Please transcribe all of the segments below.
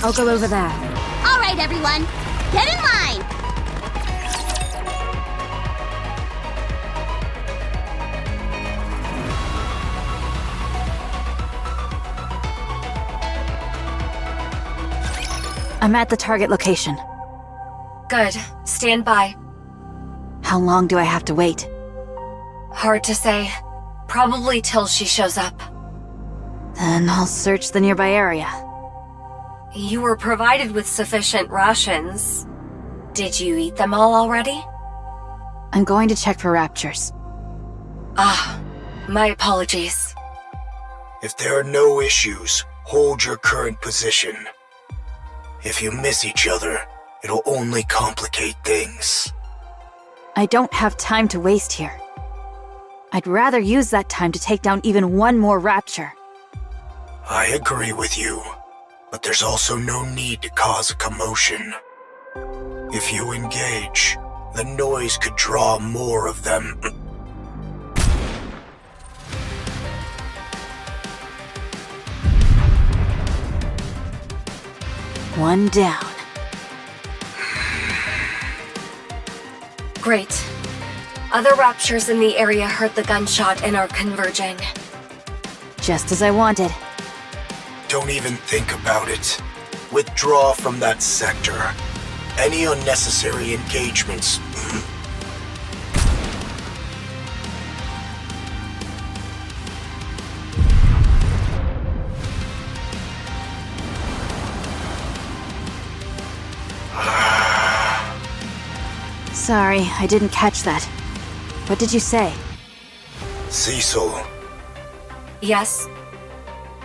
I'll go over there. All right, everyone, get in line. I'm at the target location. Good. Stand by. How long do I have to wait? Hard to say. Probably till she shows up. Then I'll search the nearby area. You were provided with sufficient rations. Did you eat them all already? I'm going to check for raptures. Ah, my apologies. If there are no issues, hold your current position. If you miss each other, it'll only complicate things. I don't have time to waste here. I'd rather use that time to take down even one more rapture. I agree with you, but there's also no need to cause a commotion. If you engage, the noise could draw more of them. One down. Great. Other raptures in the area heard the gunshot and are converging. Just as I wanted. Don't even think about it. Withdraw from that sector. Any unnecessary engagements. Sorry, I didn't catch that. What did you say? Cecil, Yes?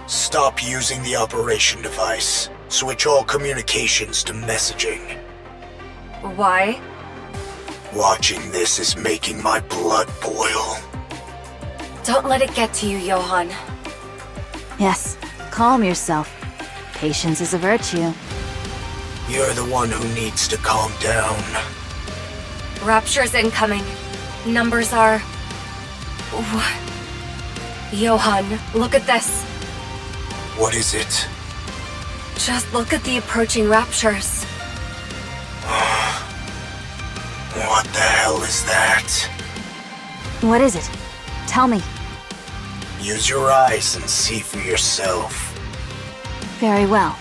stop using the operation device. Switch all communications to messaging. Why? Watching this is making my blood boil. Don't let it get to you, Johan. Yes, calm yourself. Patience is a virtue. You're the one who needs to calm down. Raptures incoming. Numbers are... Johan, look at this. What is it? Just look at the approaching raptures. What the hell is that? What is it? Tell me. Use your eyes and see for yourself. Very well.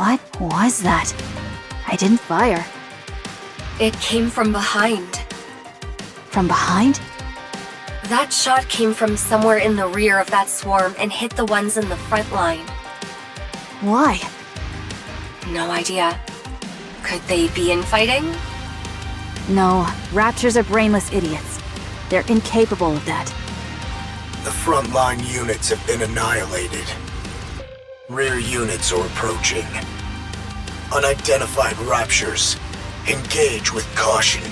What was that? I didn't fire. It came from behind. From behind? That shot came from somewhere in the rear of that swarm and hit the ones in the front line. Why? No idea. Could they be infighting? No, raptors are brainless idiots. They're incapable of that. The frontline units have been annihilated. Rear units are approaching. Unidentified raptures. Engage with caution.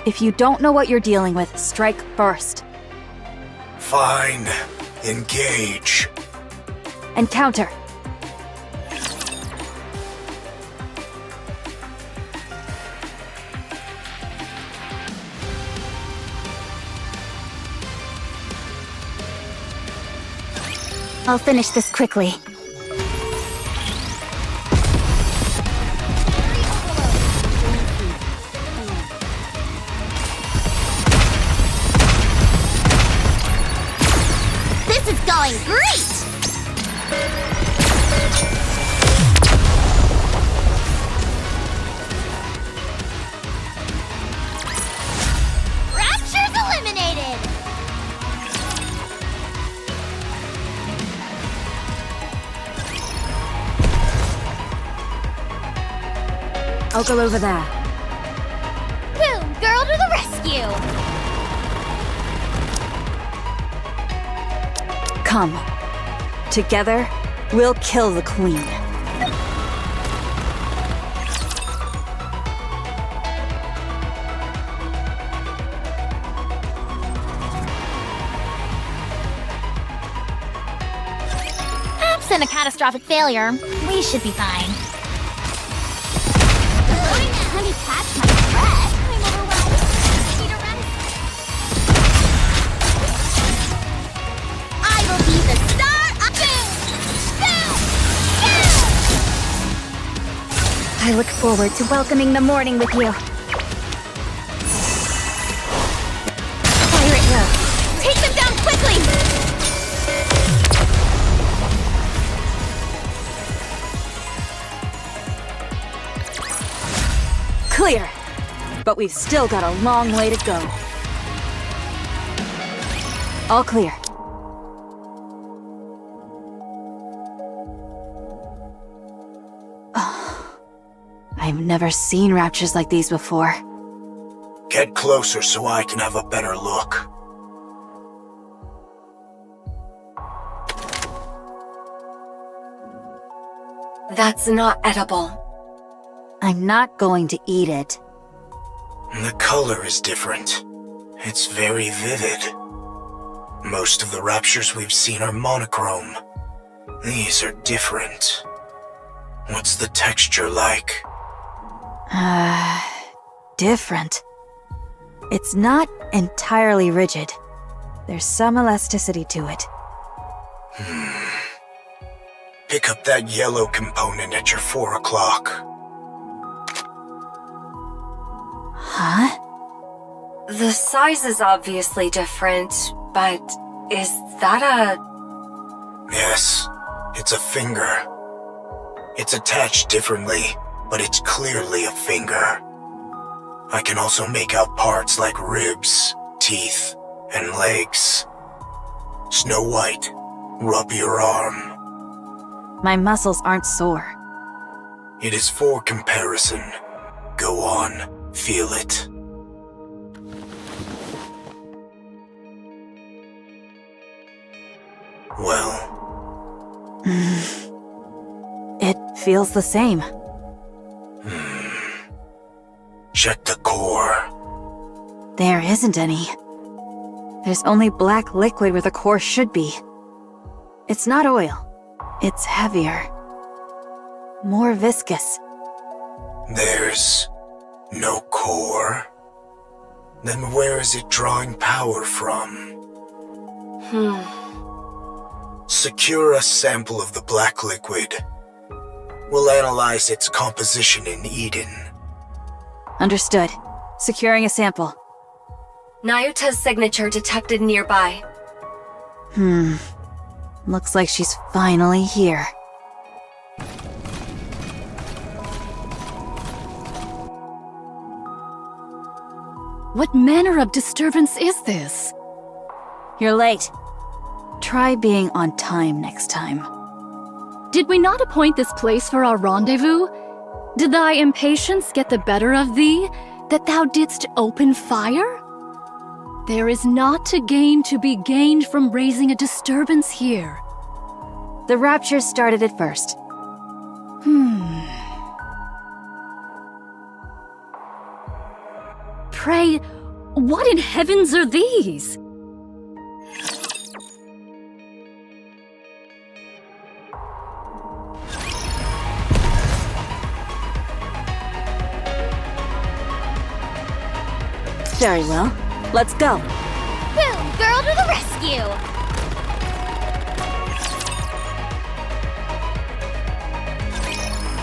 If you don't know what you're dealing with, strike first. Fine. Engage. And counter. I'll finish this quickly. This is going great! Raptures eliminated! I'll go over there. Boom, girl to the rescue! Come. Together, we'll kill the Queen. Absent a catastrophic failure, we should be fine. Let me catch my breath. I'm overwhelmed. Need a rest. I will be the star of boom! Boom! Boom! I look forward to welcoming the morning with you. Fire it will. Take them down quickly! Clear! But we've still got a long way to go. All clear. I've never seen raptures like these before. Get closer so I can have a better look. That's not edible. I'm not going to eat it. The color is different. It's very vivid. Most of the raptures we've seen are monochrome. These are different. What's the texture like? Different. It's not entirely rigid. There's some elasticity to it. Pick up that yellow component at your 4 o'clock. Huh? The size is obviously different, but is that a... Yes, it's a finger. It's attached differently, but it's clearly a finger. I can also make out parts like ribs, teeth, and legs. Snow White, rub your arm. My muscles aren't sore. It is for comparison. Go on, feel it. Well, It feels the same. check the core. There isn't any. There's only black liquid where the core should be. It's not oil. It's heavier. More viscous. There's no core? Then where is it drawing power from? Secure a sample of the black liquid. We'll analyze its composition in Eden. Understood. Securing a sample. Nayuta's signature detected nearby. Looks like she's finally here. What manner of disturbance is this? You're late. Try being on time next time. Did we not appoint this place for our rendezvous? Did thy impatience get the better of thee, that thou didst open fire? There is naught to gain to be gained from raising a disturbance here. The rapture started it first. Pray, what in heavens are these? Very well. Let's go. Boom! Girl to the rescue!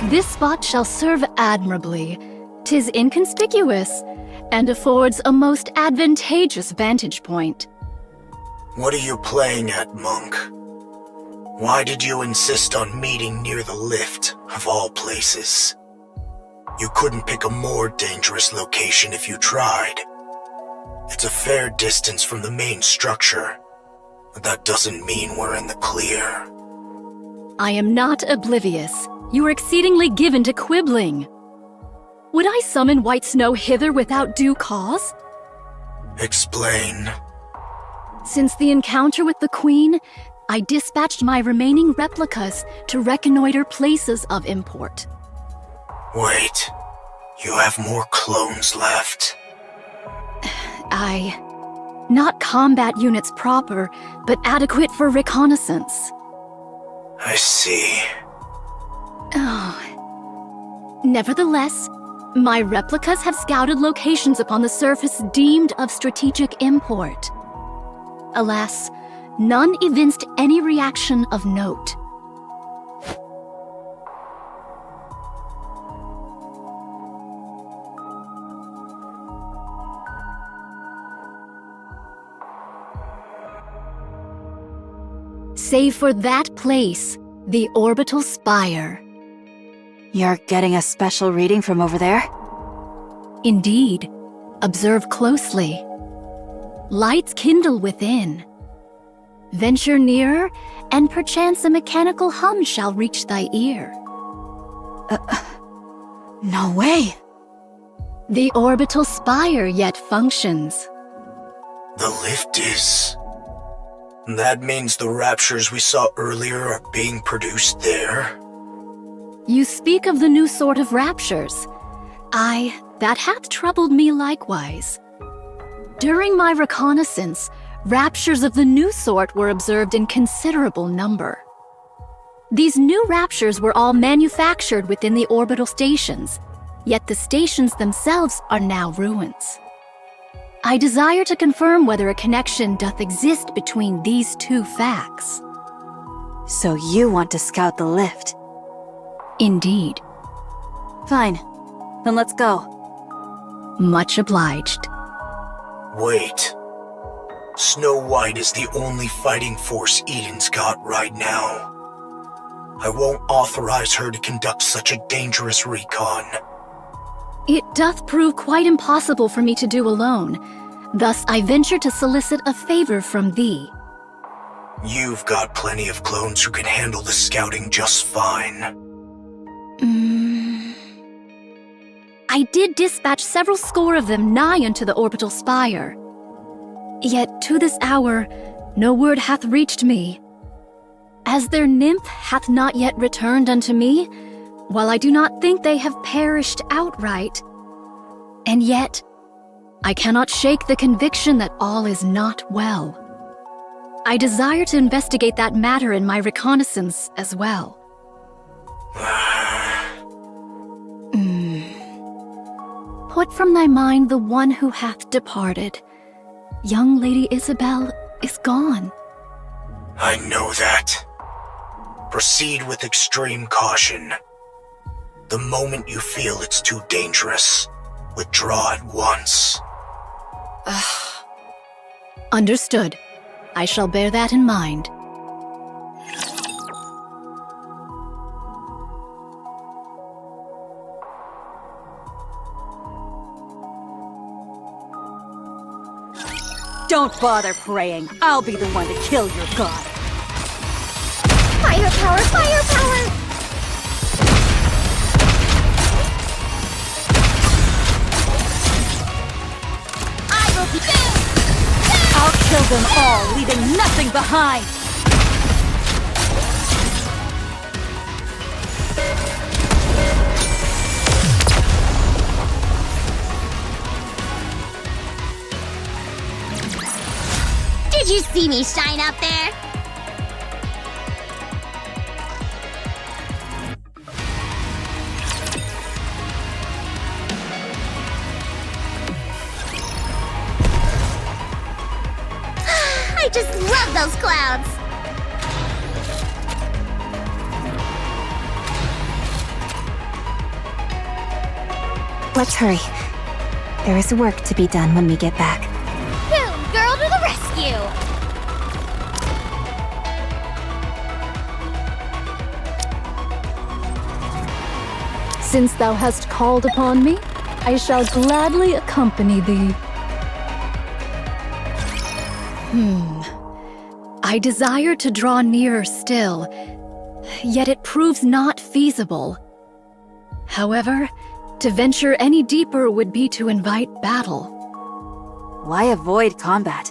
This spot shall serve admirably. 'Tis inconspicuous, and affords a most advantageous vantage point. What are you playing at, Monk? Why did you insist on meeting near the lift, of all places? You couldn't pick a more dangerous location if you tried. It's a fair distance from the main structure, but that doesn't mean we're in the clear. I am not oblivious. You are exceedingly given to quibbling. Would I summon White Snow hither without due cause? Explain. Since the encounter with the Queen, I dispatched my remaining replicas to reconnoiter places of import. Wait. You have more clones left. Not combat units proper, but adequate for reconnaissance. I see. Oh. Nevertheless, my replicas have scouted locations upon the surface deemed of strategic import. Alas, none evinced any reaction of note. Save for that place, the orbital spire. You're getting a special reading from over there? Indeed. Observe closely. Lights kindle within. Venture nearer, and perchance a mechanical hum shall reach thy ear. No way! The orbital spire yet functions. The lift is... That means the raptures we saw earlier are being produced there? You speak of the new sort of raptures. That hath troubled me likewise. During my reconnaissance, raptures of the new sort were observed in considerable number. These new raptures were all manufactured within the orbital stations, yet the stations themselves are now ruins. I desire to confirm whether a connection doth exist between these two facts. So you want to scout the lift? Indeed. Fine. Then let's go. Much obliged. Wait. Snow White is the only fighting force Eden's got right now. I won't authorize her to conduct such a dangerous recon. It doth prove quite impossible for me to do alone. Thus I venture to solicit a favor from thee. You've got plenty of clones who can handle the scouting just fine. I did dispatch several score of them nigh unto the orbital spire. Yet to this hour, no word hath reached me. As their nymph hath not yet returned unto me, while I do not think they have perished outright. And yet, I cannot shake the conviction that all is not well. I desire to investigate that matter in my reconnaissance as well. Put from thy mind the one who hath departed. Young Lady Isabel is gone. I know that. Proceed with extreme caution. The moment you feel it's too dangerous, withdraw at once. Understood. I shall bear that in mind. Don't bother praying. I'll be the one to kill your god. Firepower! Firepower! I will be... I'll kill them all, leaving nothing behind! Did you see me shine up there? I just love those clouds! Let's hurry. There is work to be done when we get back. Boom, girl to the rescue! Since thou hast called upon me, I shall gladly accompany thee. I desire to draw nearer still, yet it proves not feasible. However, To venture any deeper would be to invite battle. Why avoid combat?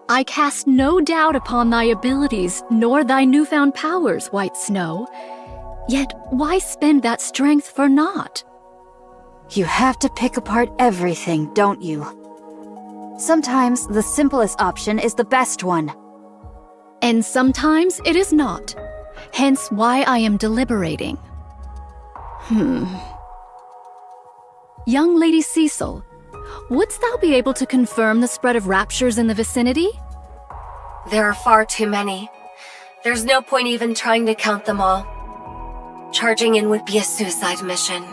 I cast no doubt upon thy abilities, nor thy newfound powers, White Snow. Yet why spend that strength for naught? You have to pick apart everything, don't you? Sometimes the simplest option is the best one. And sometimes it is not. Hence why I am deliberating. Young Lady Cecil, wouldst thou be able to confirm the spread of raptures in the vicinity? There are far too many. There's no point even trying to count them all. Charging in would be a suicide mission.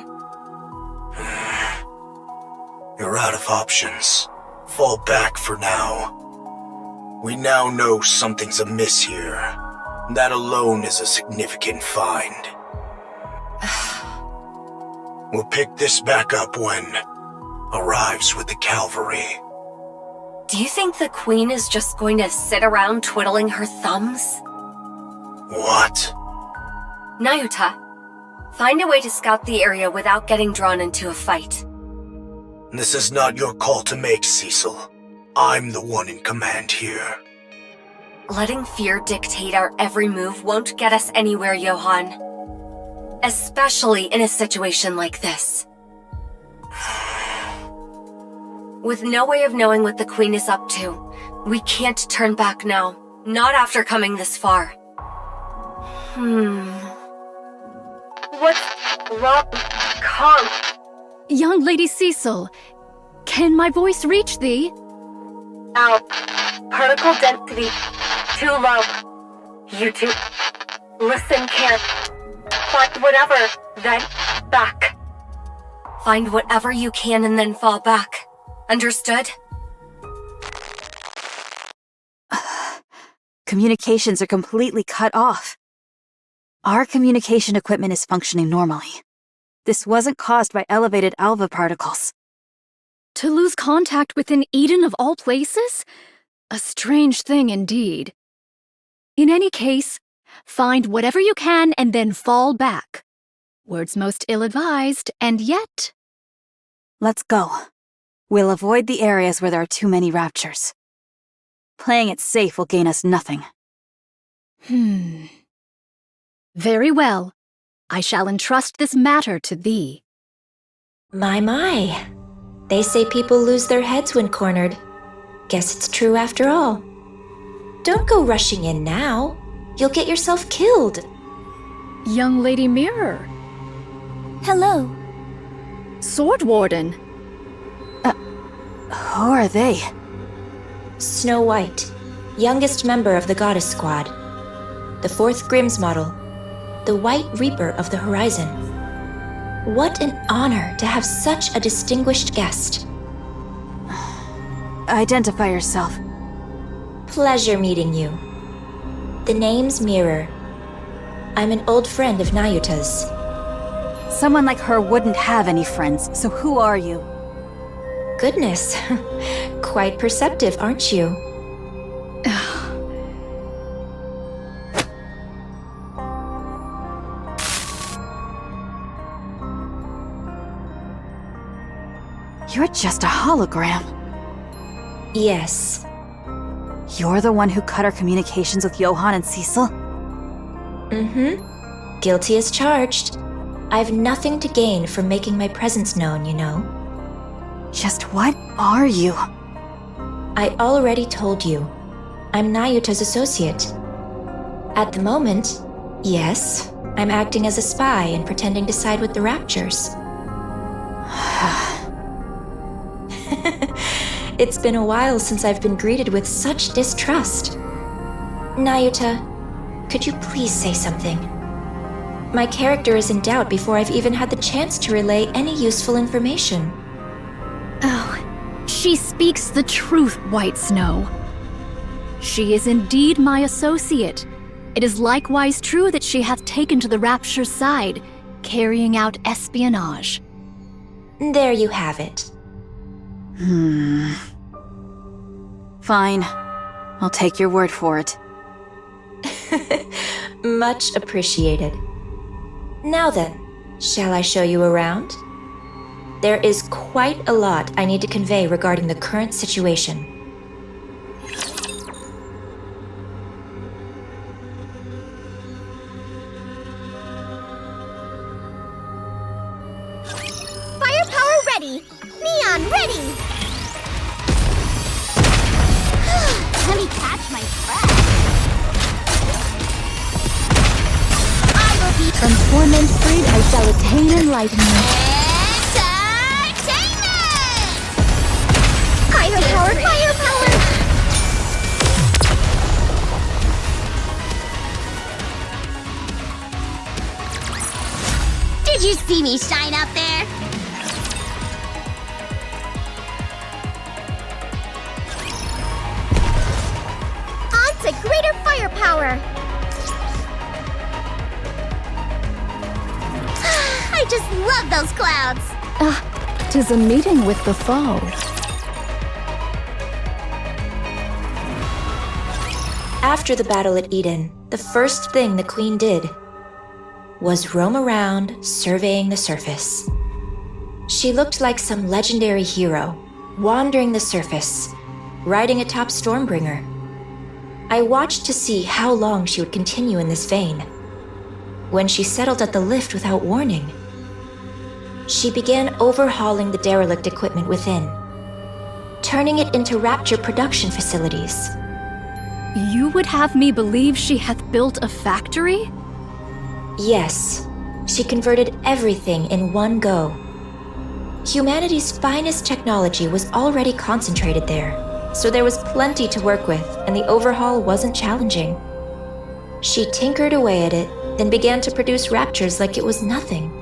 You're out of options. Fall back for now. We now know something's amiss here. That alone is a significant find. We'll pick this back up when arrives with the cavalry. Do you think the Queen is just going to sit around twiddling her thumbs? What? Nayuta, find a way to scout the area without getting drawn into a fight. This is not your call to make, Cecil. I'm the one in command here. Letting fear dictate our every move won't get us anywhere, Johann. Especially in a situation like this. With no way of knowing what the Queen is up to, we can't turn back now. Not after coming this far. What's wrong, Kong? Young Lady Cecil, can my voice reach thee? Ow. Particle density too low. You two. Listen, can't. Find whatever, then back. Find whatever you can and then fall back. Understood? Communications are completely cut off. Our communication equipment is functioning normally. This wasn't caused by elevated alpha particles. To lose contact within Eden of all places? A strange thing indeed. In any case, find whatever you can and then fall back. Words most ill-advised, and yet... Let's go. We'll avoid the areas where there are too many raptures. Playing it safe will gain us nothing. Very well. I shall entrust this matter to thee. My. They say people lose their heads when cornered. Guess it's true after all. Don't go rushing in now. You'll get yourself killed. Young Lady Mirror. Hello. Sword Warden. Who are they? Snow White, youngest member of the Goddess Squad. The 4th Grimm's model. The White Reaper of the Horizon. What an honor to have such a distinguished guest. Identify yourself. Pleasure meeting you. The name's Mirror. I'm an old friend of Nayuta's. Someone like her wouldn't have any friends, so who are you? Goodness, quite perceptive, aren't you? You're just a hologram. Yes. You're the one who cut our communications with Johann and Cecil? Guilty as charged. I've nothing to gain from making my presence known, you know. Just what are you? I already told you. I'm Nayuta's associate. At the moment, yes, I'm acting as a spy and pretending to side with the Raptures. It's been a while since I've been greeted with such distrust. Nayuta, could you please say something? My character is in doubt before I've even had the chance to relay any useful information. Oh, she speaks the truth, White Snow. She is indeed my associate. It is likewise true that she hath taken to the Rapture's side, carrying out espionage. There you have it. Fine. I'll take your word for it. Much appreciated. Now then, shall I show you around? There is quite a lot I need to convey regarding the current situation. Firepower ready! Neon ready! Let me catch my breath. I will be From torment freed, I shall attain enlightenment. entertainment! Firepower, firepower! Did you see me shine out there? On to greater firepower! I just love those clouds! 'Tis a meeting with the foe. After the battle at Eden, the first thing the Queen did was roam around, surveying the surface. She looked like some legendary hero, wandering the surface, riding atop Stormbringer. I watched to see how long she would continue in this vein. When she settled at the lift without warning, she began overhauling the derelict equipment within, turning it into Rapture production facilities. You would have me believe she hath built a factory? Yes, she converted everything in one go. Humanity's finest technology was already concentrated there, so there was plenty to work with, and the overhaul wasn't challenging. She tinkered away at it, then began to produce Raptures like it was nothing.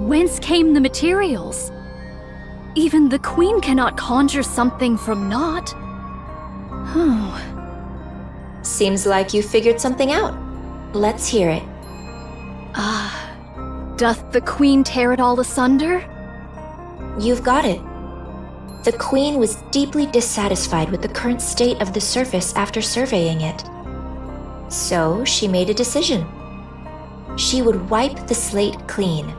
Whence came the materials? Even the Queen cannot conjure something from naught. Seems like you figured something out. Let's hear it. Doth the Queen tear it all asunder? You've got it. The Queen was deeply dissatisfied with the current state of the surface after surveying it. So she made a decision. She would wipe the slate clean,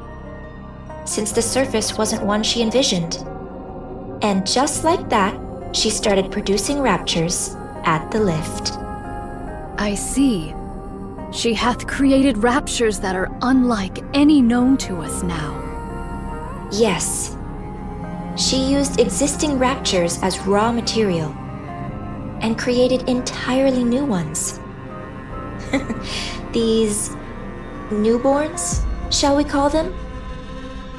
since the surface wasn't one she envisioned. And just like that, she started producing Raptures at the lift. I see. She hath created raptures that are unlike any known to us now. Yes. She used existing Raptures as raw material and created entirely new ones. These newborns, shall we call them?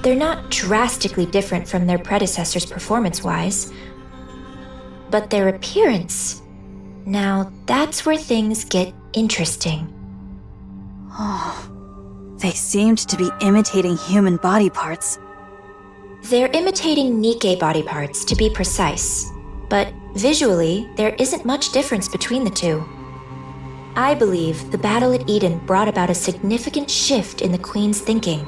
They're not drastically different from their predecessors performance-wise, but their appearance, now that's where things get interesting. They seemed to be imitating human body parts. They're imitating Nikke body parts, to be precise, but visually, there isn't much difference between the two. I believe the battle at Eden brought about a significant shift in the Queen's thinking.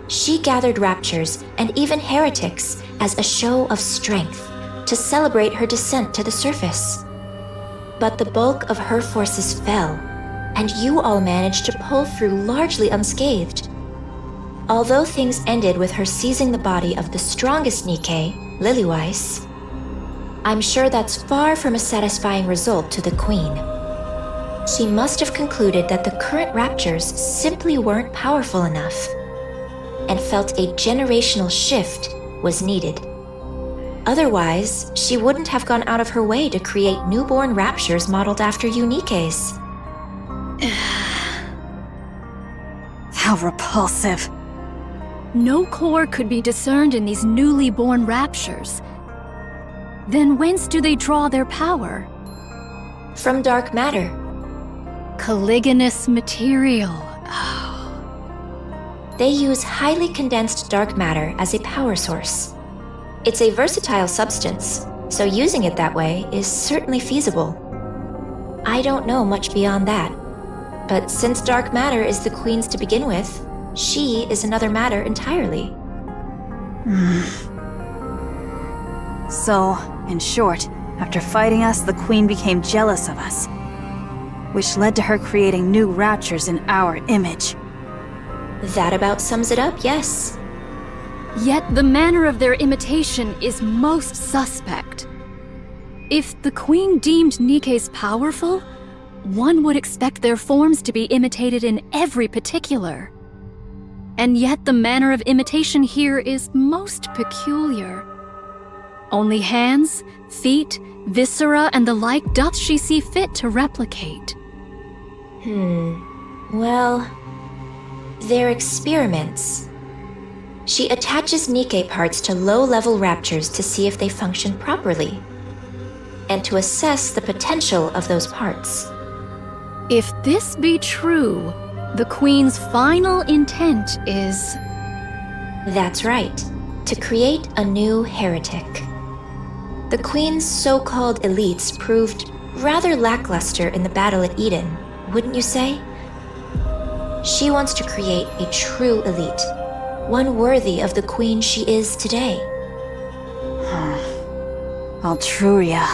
She gathered Raptures and even heretics as a show of strength to celebrate her descent to the surface. But the bulk of her forces fell, and you all managed to pull through largely unscathed. Although things ended with her seizing the body of the strongest Nikke, Lilyweiss, I'm sure that's far from a satisfying result to the Queen. She must have concluded that the current Raptures simply weren't powerful enough, and felt a generational shift was needed. Otherwise, she wouldn't have gone out of her way to create newborn Raptures modeled after Nikke's. How repulsive. No core could be discerned in these newly born raptures. Then whence do they draw their power? From dark matter. Caliginous material. They use highly condensed dark matter as a power source. It's a versatile substance, so using it that way is certainly feasible. I don't know much beyond that, but since dark matter is the Queen's to begin with, she is another matter entirely. So, in short, after fighting us, the Queen became jealous of us, which led to her creating new Raptures in our image. That about sums it up, yes. Yet the manner of their imitation is most suspect. If the Queen deemed Nikke's powerful, one would expect their forms to be imitated in every particular. And yet the manner of imitation here is most peculiar. Only hands, feet, viscera, and the like doth she see fit to replicate. Well, they're experiments. She attaches Nikke parts to low-level raptures to see if they function properly, and to assess the potential of those parts. If this be true, the Queen's final intent is... That's right, to create a new heretic. The Queen's so-called elites proved rather lackluster in the battle at Eden, wouldn't you say? She wants to create a true elite, one worthy of the Queen she is today. Altruria.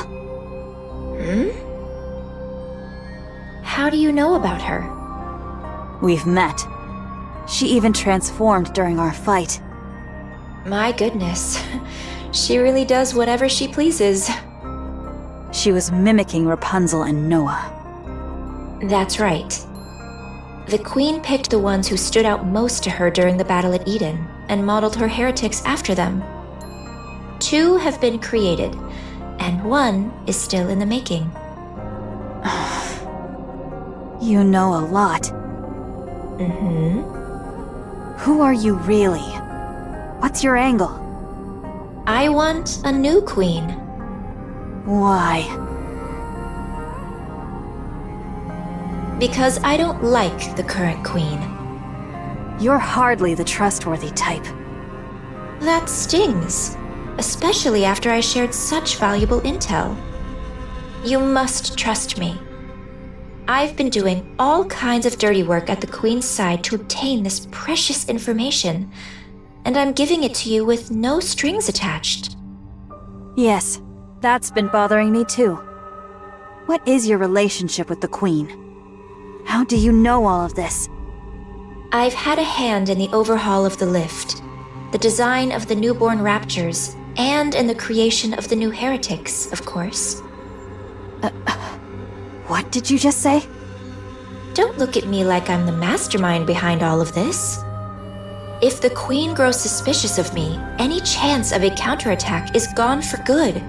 How do you know about her? We've met. She even transformed during our fight. My goodness, she really does whatever she pleases. She was mimicking Rapunzel and Noah. That's right. The Queen picked the ones who stood out most to her during the battle at Eden and modeled her heretics after them. 2 have been created, and 1 is still in the making. You know a lot. Who are you really? What's your angle? I want a new queen. Why? Because I don't like the current queen. You're hardly the trustworthy type. That stings, especially after I shared such valuable intel. You must trust me. I've been doing all kinds of dirty work at the Queen's side to obtain this precious information, and I'm giving it to you with no strings attached. Yes, that's been bothering me too. What is your relationship with the Queen? How do you know all of this? I've had a hand in the overhaul of the lift, the design of the newborn raptures, and in the creation of the new heretics, of course. What did you just say? Don't look at me like I'm the mastermind behind all of this. If the Queen grows suspicious of me, any chance of a counterattack is gone for good,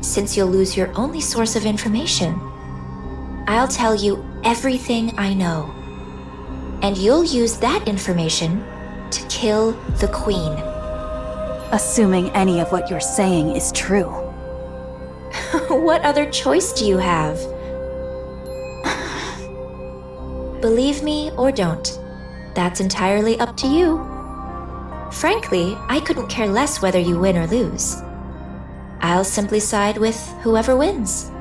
since you'll lose your only source of information. I'll tell you everything I know, and you'll use that information to kill the Queen. Assuming any of what you're saying is true. What other choice do you have? Believe me or don't. That's entirely up to you. Frankly, I couldn't care less whether you win or lose. I'll simply side with whoever wins.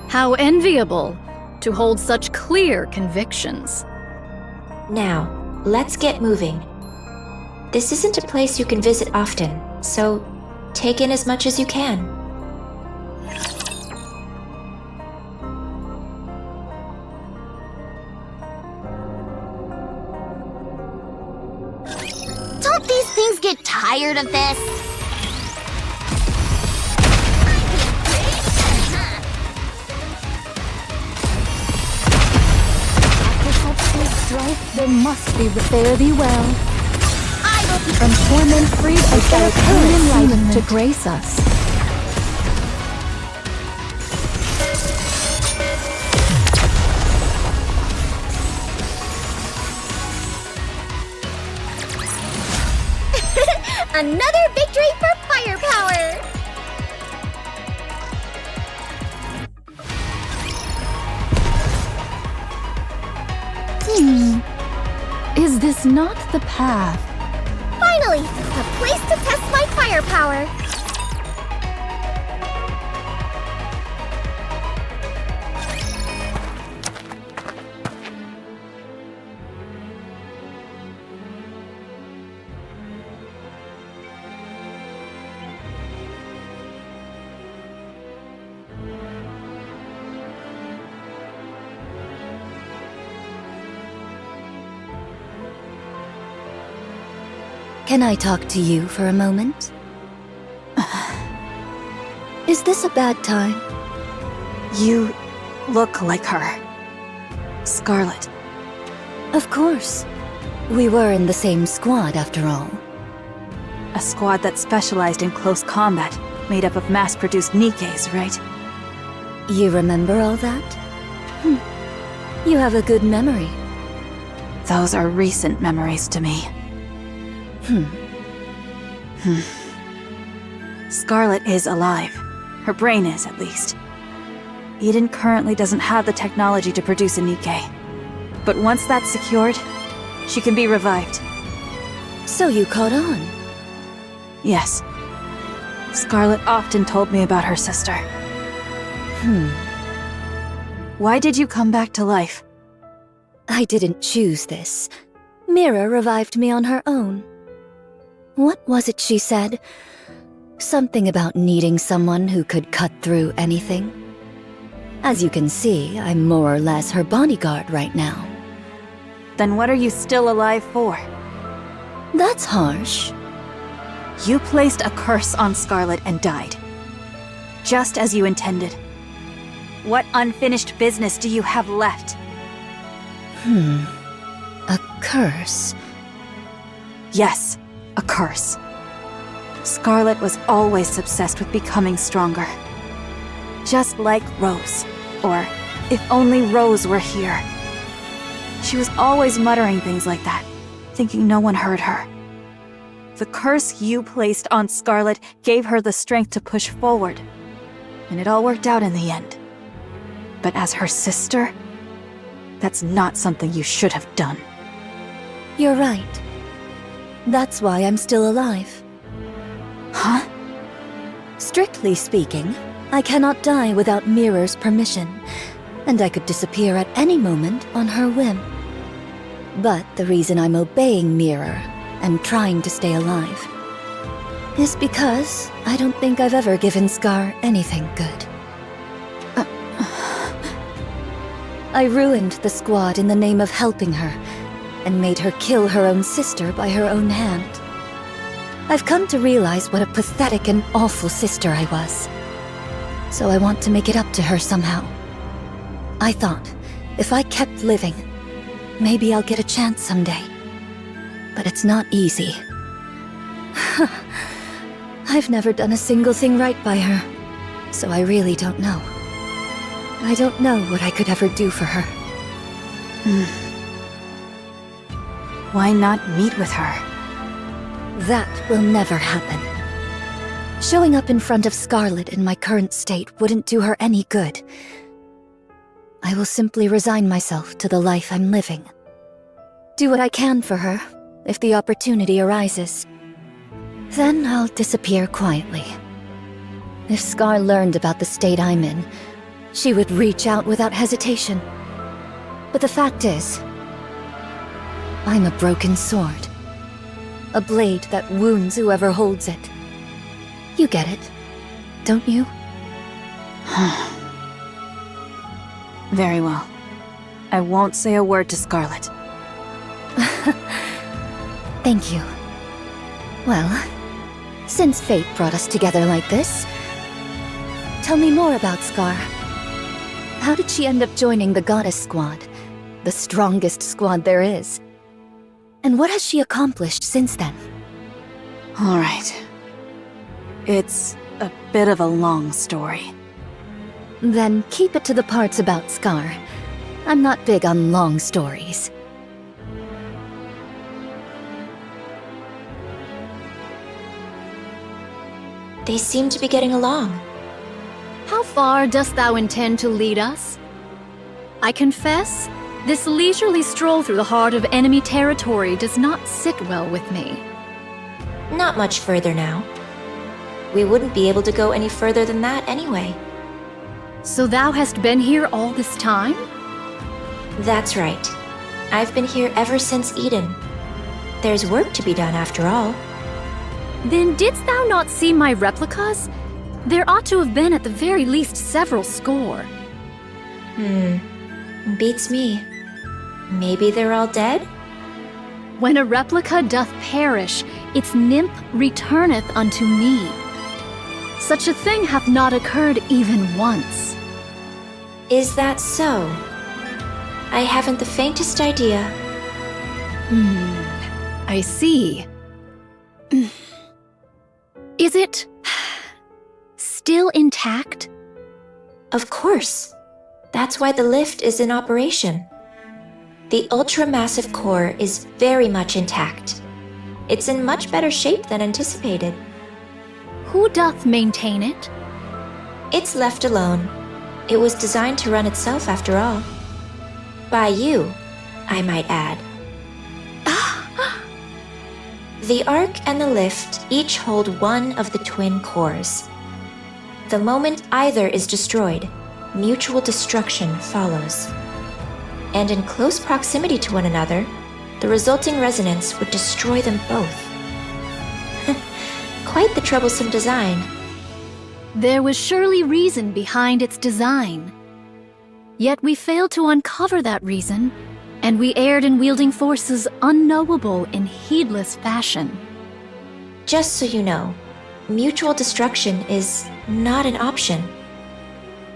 How enviable to hold such clear convictions. Now, let's get moving. This isn't a place you can visit often, so take in as much as you can. Don't these things get tired of this? There must be fare thee well. I will be From torment freed as thy pain enlightened to grace us. another victory for firepower! Is this not the path? Finally, a place to test my firepower. Can I talk to you for a moment? Is this a bad time? You look like her. Scarlet. Of course. We were in the same squad, after all. A squad that specialized in close combat, made up of mass-produced Nikkes, right? You remember all that? You have a good memory. Those are recent memories to me. Scarlet is alive. Her brain is, at least. Eden currently doesn't have the technology to produce a Nikke. But once that's secured, she can be revived. So you caught on? Yes. Scarlet often told me about her sister. Why did you come back to life? I didn't choose this. Mira revived me on her own. What was it she said? Something about needing someone who could cut through anything. As you can see, I'm more or less her bodyguard right now. Then what are you still alive for? That's harsh. You placed a curse on Scarlet and died. Just as you intended. What unfinished business do you have left? A curse. Yes, a curse. Scarlet was always obsessed with becoming stronger. Just like Rose. Or, if only Rose were here. She was always muttering things like that, thinking no one heard her. The curse you placed on Scarlet gave her the strength to push forward, and it all worked out in the end. But as her sister, that's not something you should have done. You're right. That's why I'm still alive. Huh? Strictly speaking, I cannot die without Mirror's permission, and I could disappear at any moment on her whim. But the reason I'm obeying Mirror and trying to stay alive is because I don't think I've ever given Scar anything good. I ruined the squad in the name of helping her, and made her kill her own sister by her own hand. I've come to realize what a pathetic and awful sister I was. So I want to make it up to her somehow. I thought, if I kept living, maybe I'll get a chance someday. But it's not easy. I've never done a single thing right by her, so I really don't know. I don't know what I could ever do for her. Why not meet with her? That will never happen. Showing up in front of Scarlet in my current state wouldn't do her any good. I will simply resign myself to the life I'm living. Do what I can for her, if the opportunity arises. Then I'll disappear quietly. If Scar learned about the state I'm in, she would reach out without hesitation. But the fact is, I'm a broken sword. A blade that wounds whoever holds it. You get it, don't you? Very well. I won't say a word to Scarlet. Thank you. Well, since fate brought us together like this, tell me more about Scar. How did she end up joining the Goddess Squad? The strongest squad there is. And what has she accomplished since then? All right. It's a bit of a long story. Then keep it to the parts about Scar. I'm not big on long stories. They seem to be getting along. How far dost thou intend to lead us? I confess, this leisurely stroll through the heart of enemy territory does not sit well with me. Not much further now. We wouldn't be able to go any further than that anyway. So thou hast been here all this time? That's right. I've been here ever since Eden. There's work to be done after all. Then didst thou not see my replicas? There ought to have been at the very least several score. Beats me. Maybe they're all dead? When a replica doth perish, its nymph returneth unto me. Such a thing hath not occurred even once. Is that so? I haven't the faintest idea. I see. Is it still intact? Of course. That's why the lift is in operation. The ultra-massive core is very much intact. It's in much better shape than anticipated. Who doth maintain it? It's left alone. It was designed to run itself after all. By you, I might add. The Ark and the lift each hold one of the twin cores. The moment either is destroyed, mutual destruction follows. And in close proximity to one another, the resulting resonance would destroy them both. Quite the troublesome design. There was surely reason behind its design. Yet we failed to uncover that reason, and we erred in wielding forces unknowable in heedless fashion. Just so you know, mutual destruction is not an option.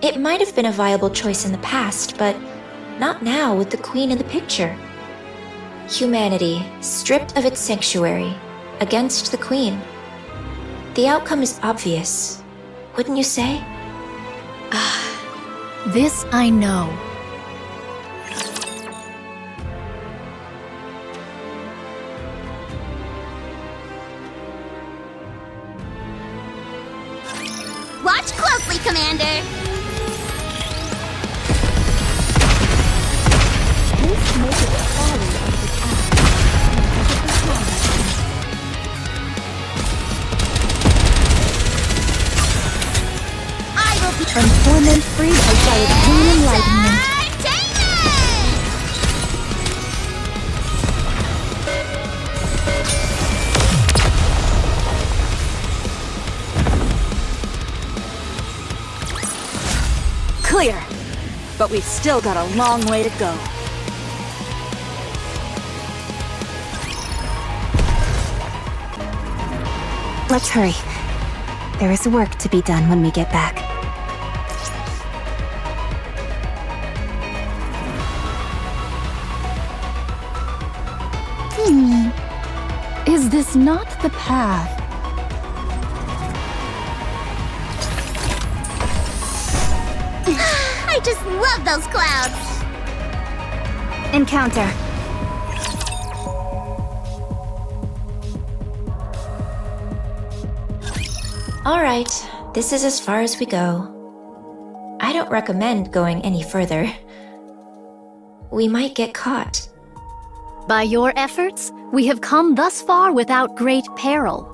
It might have been a viable choice in the past, but not now with the Queen in the picture. Humanity, stripped of its sanctuary, against the Queen. The outcome is obvious, wouldn't you say? This I know. Watch closely, Commander! I will be From torment free by its own enlightenment. Clear! But we've still got a long way to go. Let's hurry. There is work to be done when we get back. Is this not the path? I just love those clouds! Encounter. Alright, this is as far as we go. I don't recommend going any further. We might get caught. By your efforts, we have come thus far without great peril.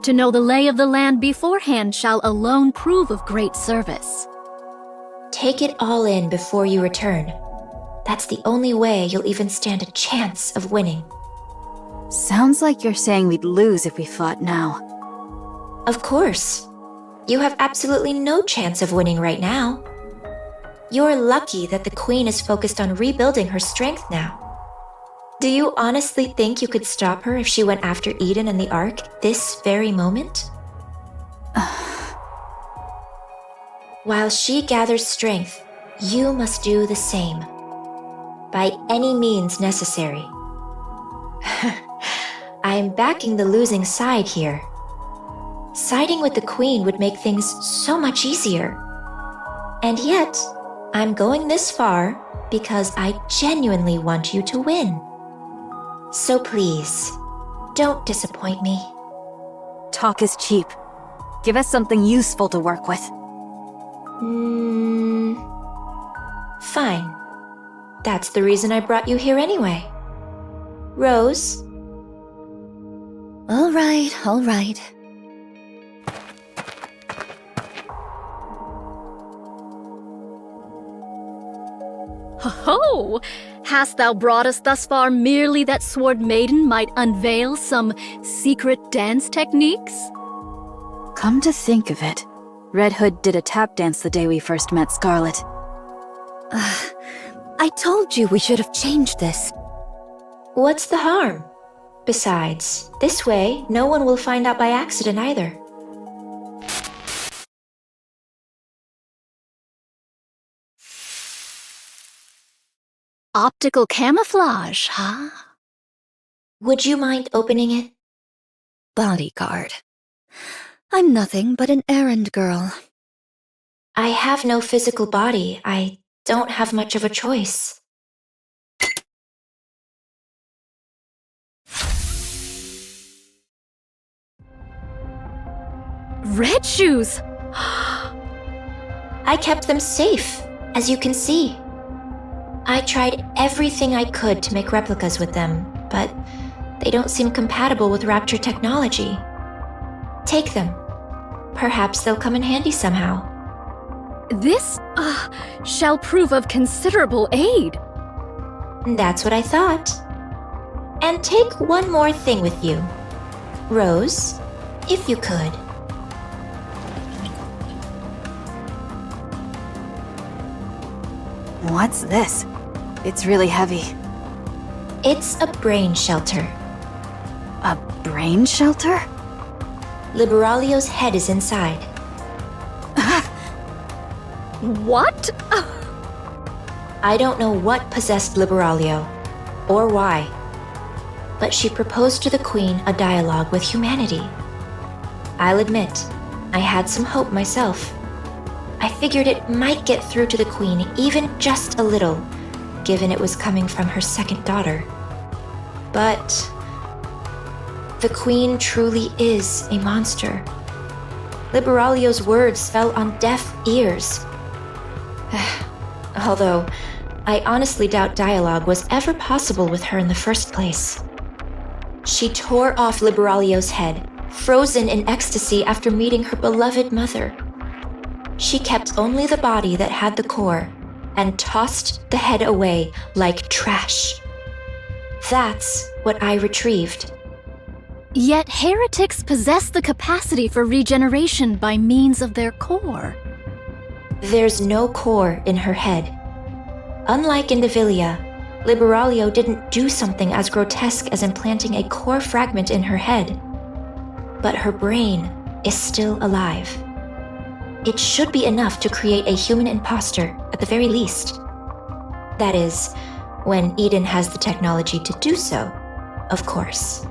To know the lay of the land beforehand shall alone prove of great service. Take it all in before you return. That's the only way you'll even stand a chance of winning. Sounds like you're saying we'd lose if we fought now. Of course. You have absolutely no chance of winning right now. You're lucky that the Queen is focused on rebuilding her strength now. Do you honestly think you could stop her if she went after Eden and the Ark this very moment? While she gathers strength, you must do the same. By any means necessary. I'm backing the losing side here. Siding with the Queen would make things so much easier. And yet, I'm going this far because I genuinely want you to win. So please, don't disappoint me. Talk is cheap. Give us something useful to work with. Fine. That's the reason I brought you here anyway. Rose? All right. Ho-ho! Hast thou brought us thus far merely that Sword Maiden might unveil some secret dance techniques? Come to think of it, Red Hood did a tap dance the day we first met Scarlet. I told you we should have changed this. What's the harm? Besides, this way, no one will find out by accident either. Optical camouflage, huh? Would you mind opening it? Bodyguard. I'm nothing but an errand girl. I have no physical body. I don't have much of a choice. Red shoes! I kept them safe, as you can see. I tried everything I could to make replicas with them, but they don't seem compatible with Rapture technology. Take them. Perhaps they'll come in handy somehow. This, shall prove of considerable aid. That's what I thought. And take one more thing with you. Rose, if you could. What's this? It's really heavy. It's a brain shelter. A brain shelter? Liberalio's head is inside. What? I don't know what possessed Liberalio, or why, but she proposed to the Queen a dialogue with humanity. I'll admit, I had some hope myself. I figured it might get through to the Queen even just a little, given it was coming from her second daughter. But the Queen truly is a monster. Liberalio's words fell on deaf ears. Although, I honestly doubt dialogue was ever possible with her in the first place. She tore off Liberalio's head, frozen in ecstasy after meeting her beloved mother. She kept only the body that had the core and tossed the head away like trash. That's what I retrieved. Yet heretics possess the capacity for regeneration by means of their core. There's no core in her head. Unlike in Devilia, Liberalio didn't do something as grotesque as implanting a core fragment in her head. But her brain is still alive. It should be enough to create a human imposter, at the very least. That is, when Eden has the technology to do so, of course.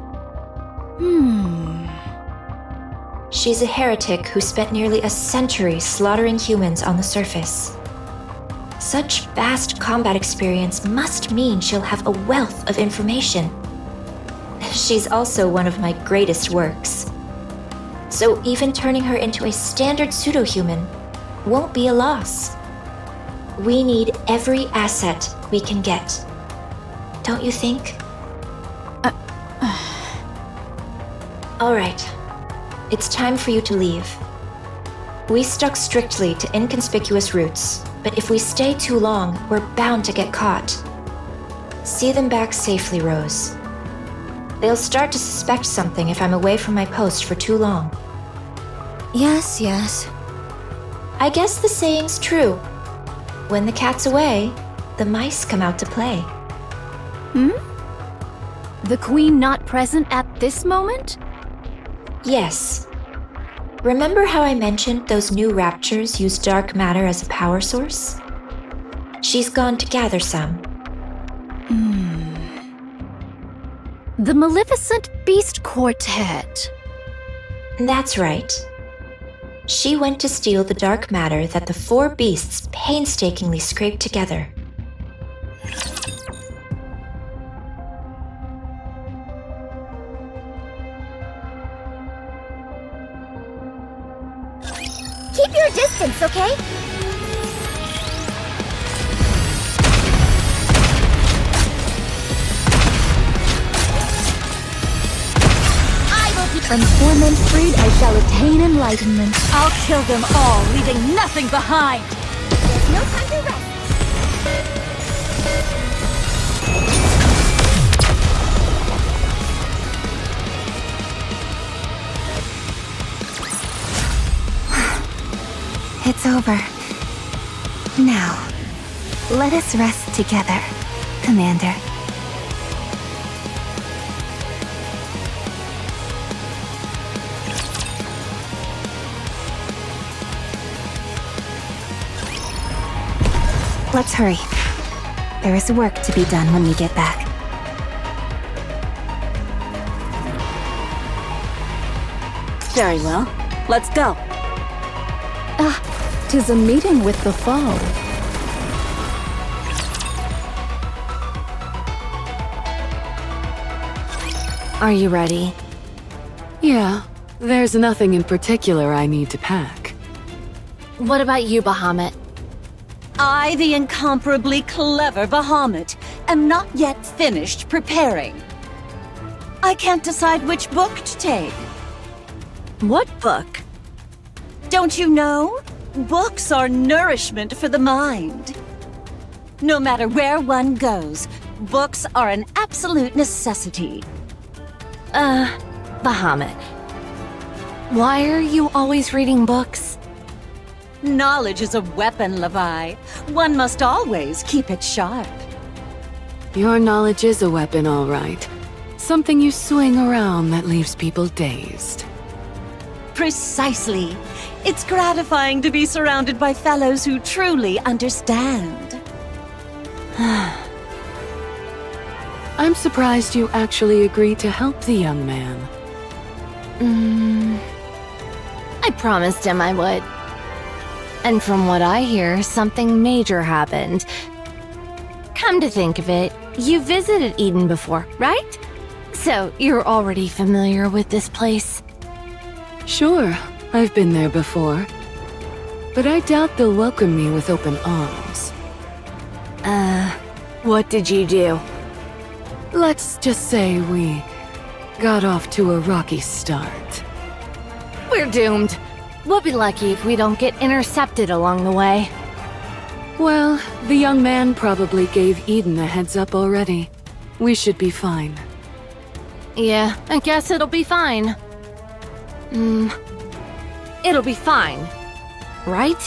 She's a heretic who spent nearly a century slaughtering humans on the surface. Such vast combat experience must mean she'll have a wealth of information. She's also one of my greatest works. So even turning her into a standard pseudo-human won't be a loss. We need every asset we can get. Don't you think? All right. It's time for you to leave. We stuck strictly to inconspicuous routes, but if we stay too long, we're bound to get caught. See them back safely, Rose. They'll start to suspect something if I'm away from my post for too long. Yes, yes. I guess the saying's true. When the cat's away, the mice come out to play. The Queen not present at this moment? Yes. Remember how I mentioned those new raptures use dark matter as a power source? She's gone to gather some. The Maleficent Beast Quartet. That's right. She went to steal the dark matter that the four beasts painstakingly scraped together. Keep your distance, okay? I will be From torment freed, I shall attain enlightenment. I'll kill them all, leaving nothing behind! There's no time to rest. It's over. Now, let us rest together, Commander. Let's hurry. There is work to be done when we get back. Very well. Let's go. Tis a meeting with the foe. Are you ready? Yeah, there's nothing in particular I need to pack. What about you, Bahamut? I, the incomparably clever Bahamut, am not yet finished preparing. I can't decide which book to take. What book? Don't you know? Books are nourishment for the mind. No matter where one goes, books are an absolute necessity. Bahamut. Why are you always reading books? Knowledge is a weapon, Levi. One must always keep it sharp. Your knowledge is a weapon, all right. Something you swing around that leaves people dazed. Precisely. It's gratifying to be surrounded by fellows who truly understand. I'm surprised you actually agreed to help the young man. I promised him I would. And from what I hear, something major happened. Come to think of it, you visited Eden before, right? So you're already familiar with this place? Sure, I've been there before. But I doubt they'll welcome me with open arms. What did you do? Let's just say we got off to a rocky start. We're doomed. We'll be lucky if we don't get intercepted along the way. Well, the young man probably gave Eden a heads up already. We should be fine. Yeah, I guess it'll be fine. It'll be fine. Right?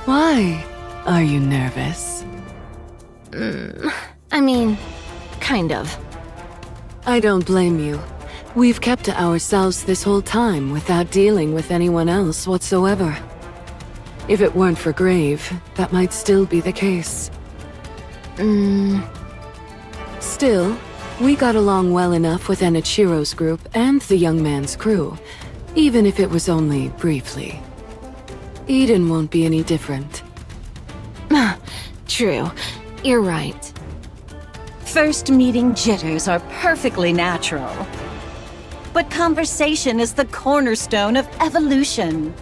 Why? Are you nervous? I mean, kind of. I don't blame you. We've kept to ourselves this whole time without dealing with anyone else whatsoever. If it weren't for Grave, that might still be the case. Still, we got along well enough with Enichiro's group and the young man's crew, even if it was only briefly. Eden won't be any different. True. You're right. First meeting jitters are perfectly natural. But conversation is the cornerstone of evolution.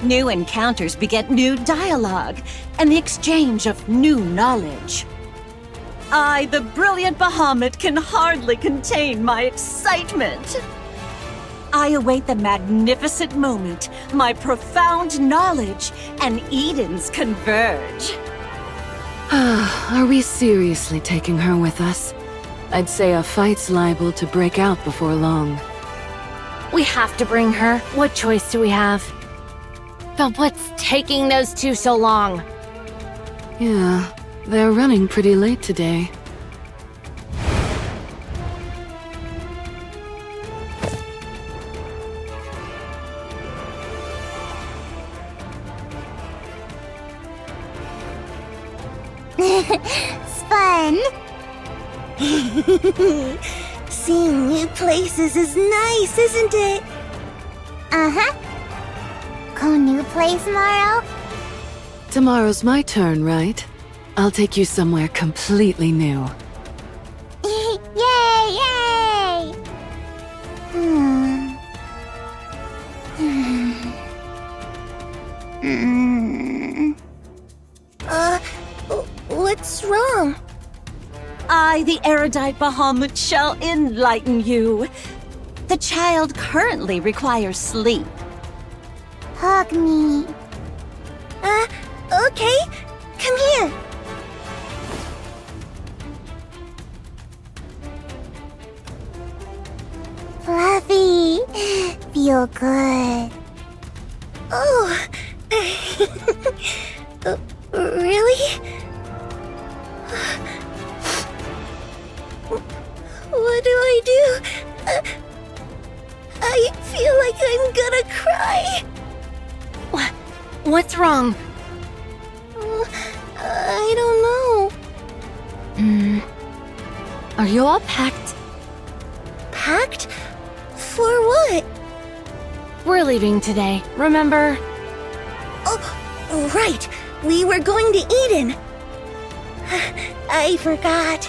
New encounters beget new dialogue and the exchange of new knowledge. I, the brilliant Bahamut, can hardly contain my excitement. I await the magnificent moment my profound knowledge and Eden's converge. Are we seriously taking her with us? I'd say a fight's liable to break out before long. We have to bring her. What choice do we have? But what's taking those two so long? Yeah, they're running pretty late today. It's fun. Seeing new places is nice, isn't it? Uh-huh. Go new place tomorrow? Tomorrow's my turn, right? I'll take you somewhere completely new. Yay, yay! What's wrong? I, the erudite Bahamut, shall enlighten you. The child currently requires sleep. Hug me. Okay. Come here. Fluffy. Feel good. Oh. Really? What do I do? I feel like I'm gonna cry. What's wrong? Are you all packed? Packed? For what? We're leaving today, remember? Oh, right. We were going to Eden. I forgot.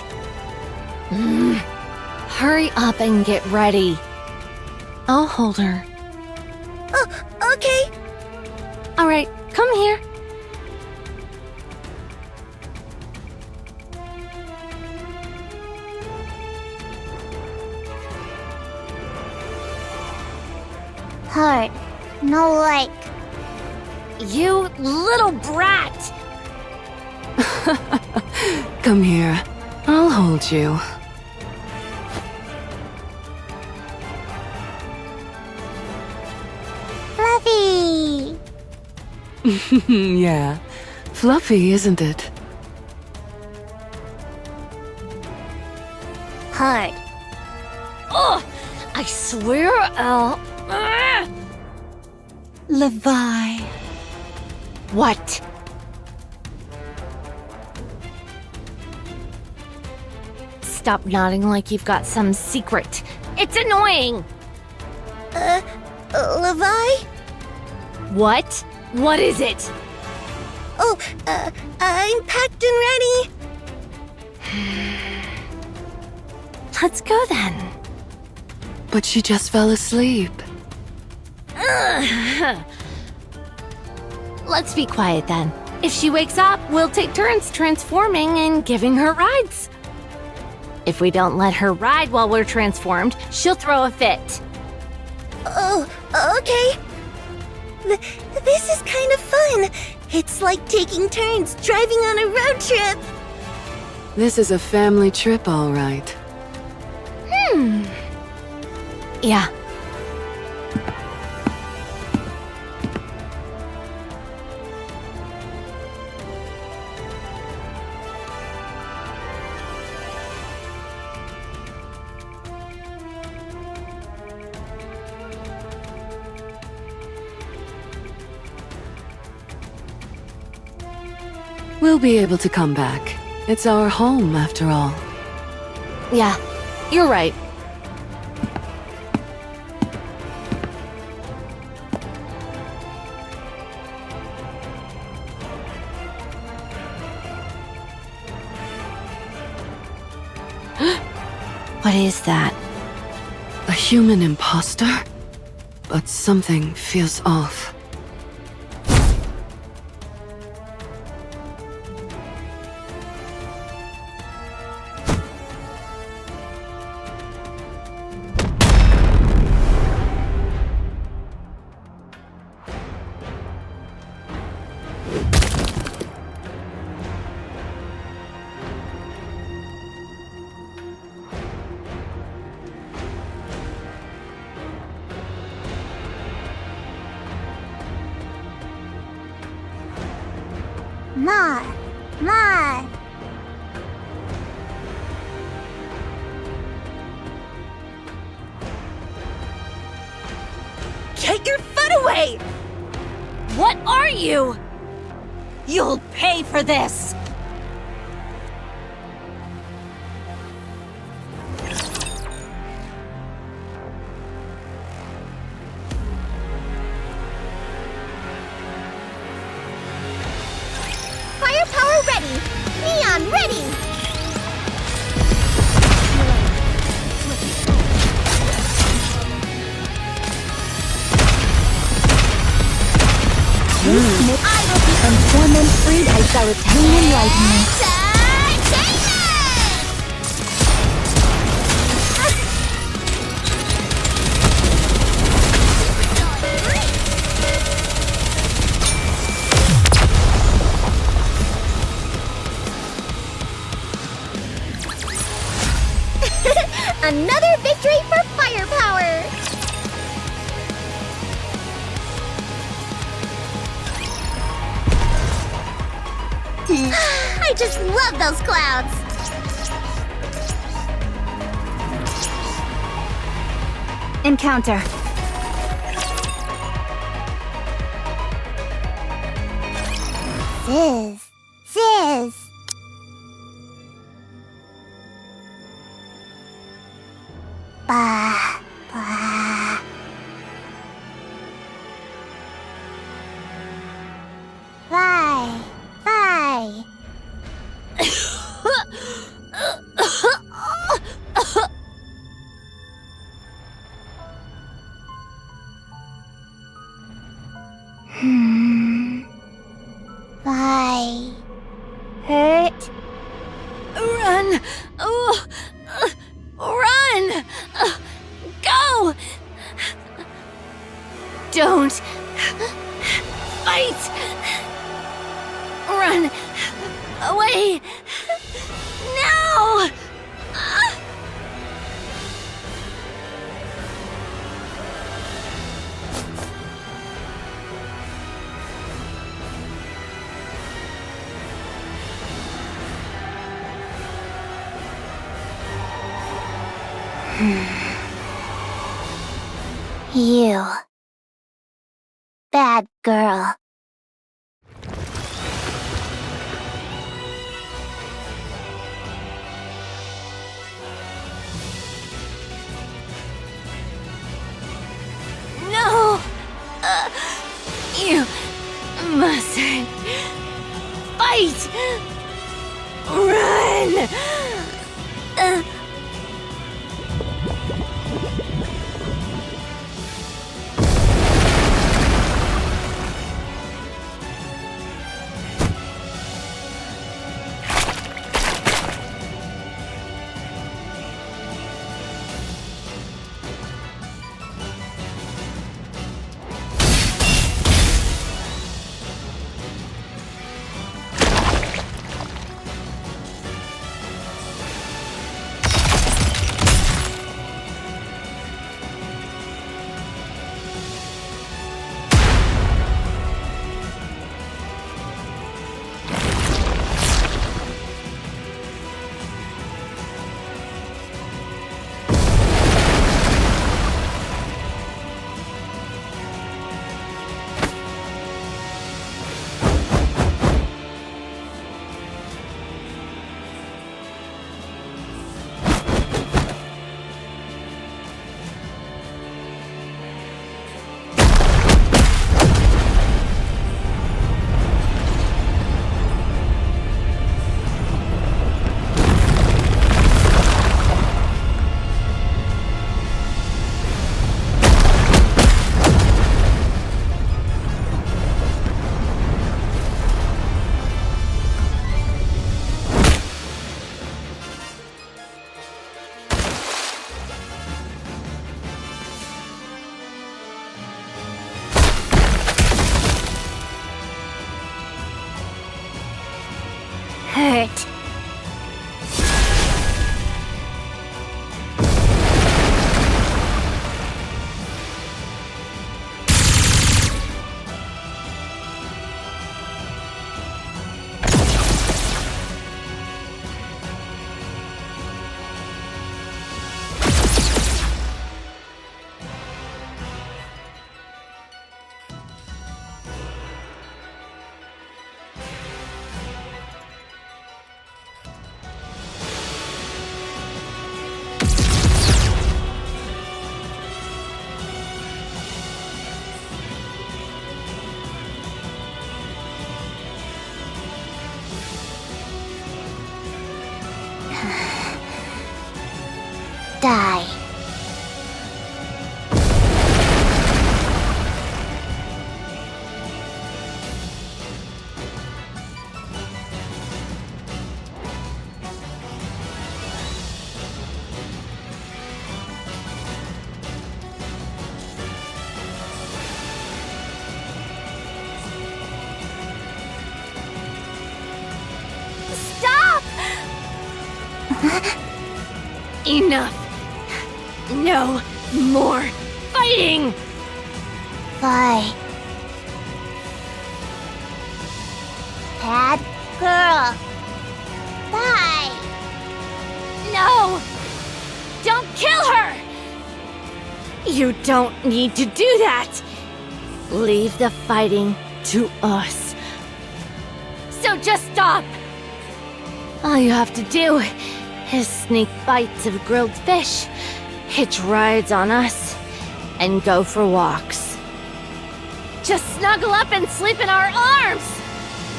Hurry up and get ready. I'll hold her. Oh, okay. All right, come here. Hard. No like. You little brat! Come here. I'll hold you. Fluffy. Yeah. Fluffy, isn't it? Hard. Ugh! I swear I'll... Levi. What? Stop nodding like you've got some secret. It's annoying! Levi? What? What is it? Oh, I'm packed and ready. Let's go then. But she just fell asleep. Let's be quiet then. If she wakes up, we'll take turns transforming and giving her rides. If we don't let her ride while we're transformed, she'll throw a fit. Oh, okay. This is kind of fun. It's like taking turns driving on a road trip. This is a family trip, all right. Yeah. We'll be able to come back. It's our home, after all. Yeah, you're right. What is that? A human imposter? But something feels off. Ma. Get your foot away! What are you? You'll pay for this! Firepower ready. Neon ready. I will be transformed freed as I retain enlightenment. Another victory for firepower. I just love those clouds. Encounter. Sis. Fight! Run away! Now! You. Bad girl. No! You mustn't fight! Run! Hurt. Die. Stop! Enough! No more fighting! Bye. Bad girl. Bye. No! Don't kill her! You don't need to do that! Leave the fighting to us. So just stop! All you have to do is sneak bites of grilled fish, hitch rides on us, and go for walks. Just snuggle up and sleep in our arms!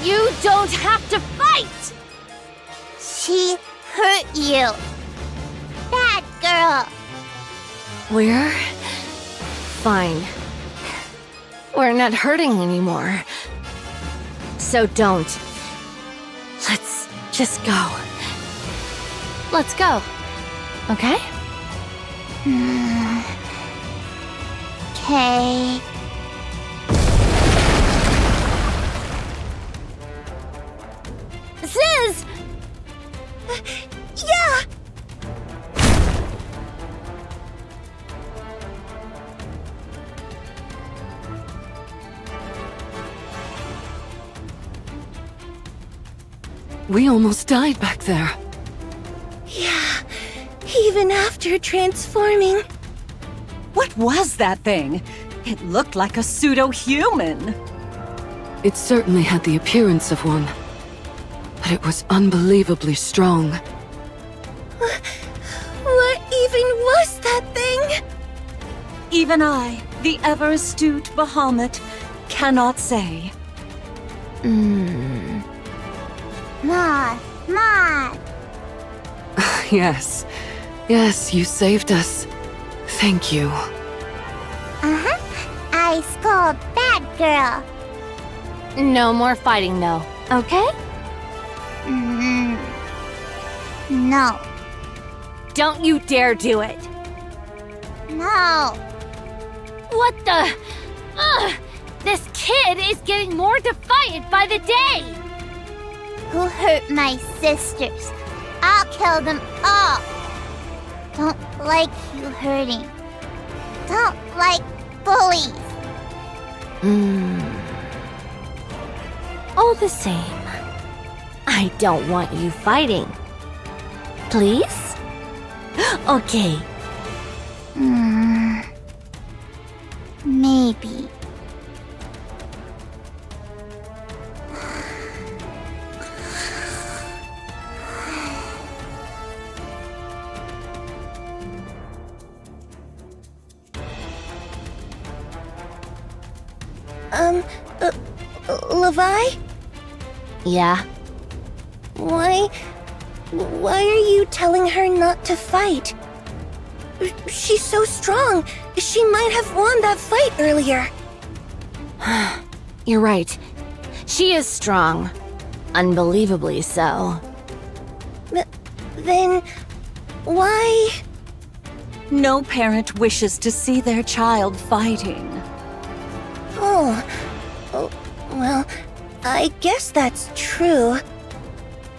You don't have to fight! She hurt you. Bad girl. We're fine. We're not hurting anymore. So don't. Let's just go. Let's go. Okay? Okay. We almost died back there. Yeah, even after transforming. What was that thing? It looked like a pseudo-human. It certainly had the appearance of one. But it was unbelievably strong. What even was that thing? Even I, the ever-astute Bahamut, cannot say. Ma. Yes. Yes, you saved us. Thank you. I scold bad girl. No more fighting, though, okay? No. Don't you dare do it! No. What the? Ugh! This kid is getting more defiant by the day! Who hurt my sisters? I'll kill them all. Don't like you hurting. Don't like bullies. All the same, I don't want you fighting. Please? Okay. Maybe. Levi? Yeah? Why are you telling her not to fight? She's so strong. She might have won that fight earlier. You're right. She is strong. Unbelievably so. Then, why? No parent wishes to see their child fighting. Oh, well, I guess that's true.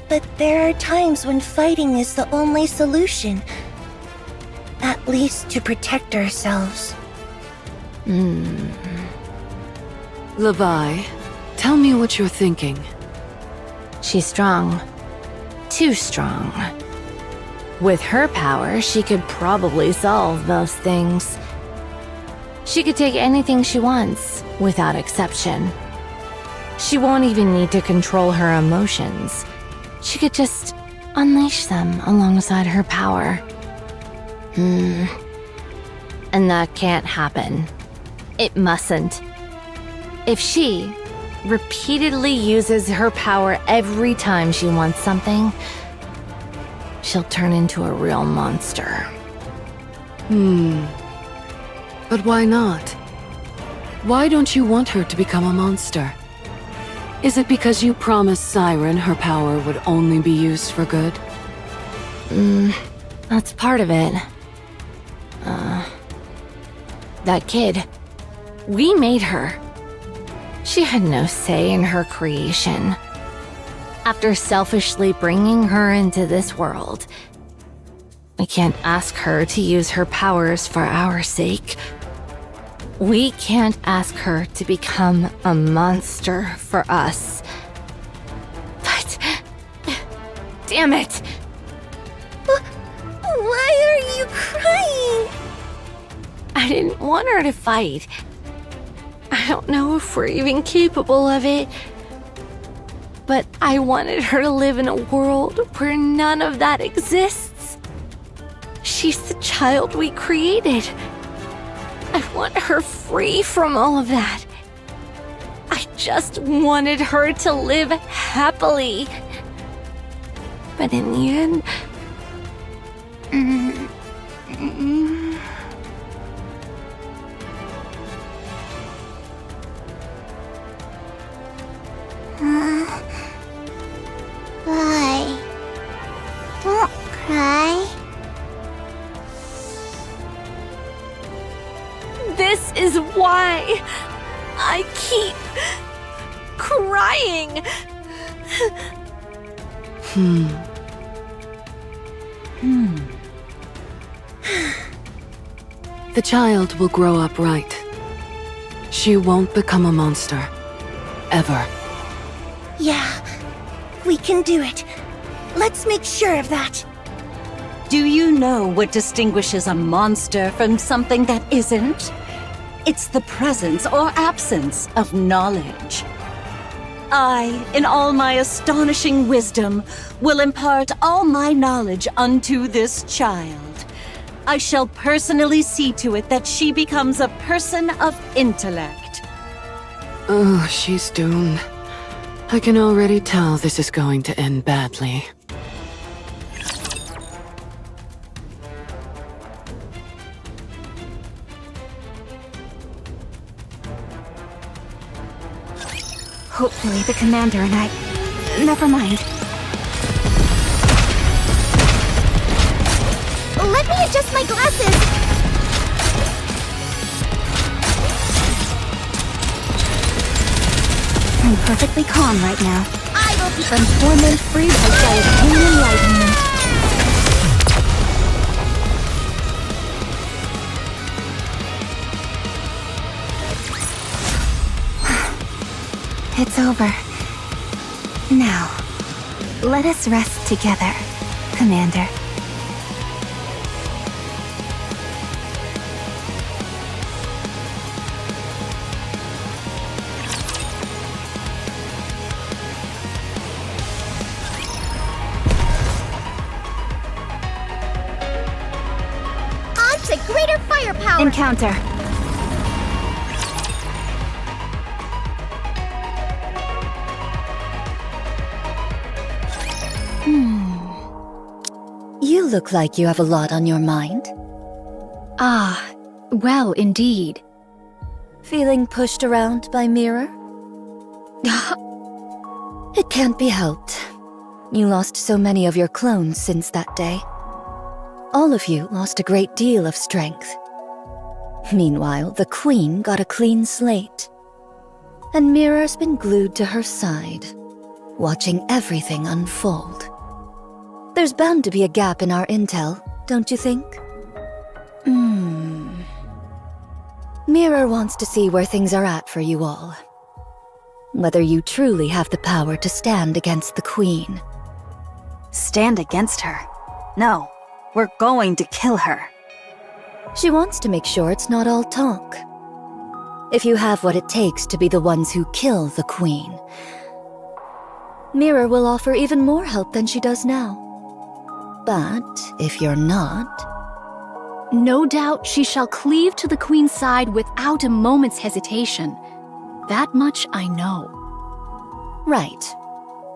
But there are times when fighting is the only solution. At least to protect ourselves. Levi, tell me what you're thinking. She's strong. Too strong. With her power, she could probably solve most things. She could take anything she wants, without exception. She won't even need to control her emotions. She could just unleash them alongside her power. And that can't happen. It mustn't. If she repeatedly uses her power every time she wants something, she'll turn into a real monster. But why not? Why don't you want her to become a monster? Is it because you promised Siren her power would only be used for good? That's part of it. That kid. We made her. She had no say in her creation. After selfishly bringing her into this world, we can't ask her to use her powers for our sake. We can't ask her to become a monster for us. But... damn it! Why are you crying? I didn't want her to fight. I don't know if we're even capable of it. But I wanted her to live in a world where none of that exists. She's the child we created. I want her free from all of that. I just wanted her to live happily. But in the end... Why? Don't cry. This is why I keep crying. The child will grow up right. She won't become a monster. Ever. Yeah, we can do it. Let's make sure of that. Do you know what distinguishes a monster from something that isn't? It's the presence or absence of knowledge. I, in all my astonishing wisdom, will impart all my knowledge unto this child. I shall personally see to it that she becomes a person of intellect. Oh, she's doomed. I can already tell this is going to end badly. Hopefully the commander and I... Never mind. Let me adjust my glasses. I'm perfectly calm right now. I will be From torment free by Gaia's pain enlightenment. It's over. Now, let us rest together, Commander. on to greater firepower. Encounter. You look like you have a lot on your mind. Ah, well, indeed. Feeling pushed around by Mirror? It can't be helped. You lost so many of your clones since that day. All of you lost a great deal of strength. Meanwhile, the Queen got a clean slate. And Mirror's been glued to her side, watching everything unfold. There's bound to be a gap in our intel, don't you think? Mirror wants to see where things are at for you all. Whether you truly have the power to stand against the Queen. Stand against her? No, we're going to kill her. She wants to make sure it's not all talk. If you have what it takes to be the ones who kill the Queen, Mirror will offer even more help than she does now. But if you're not... No doubt she shall cleave to the Queen's side without a moment's hesitation. That much I know. Right.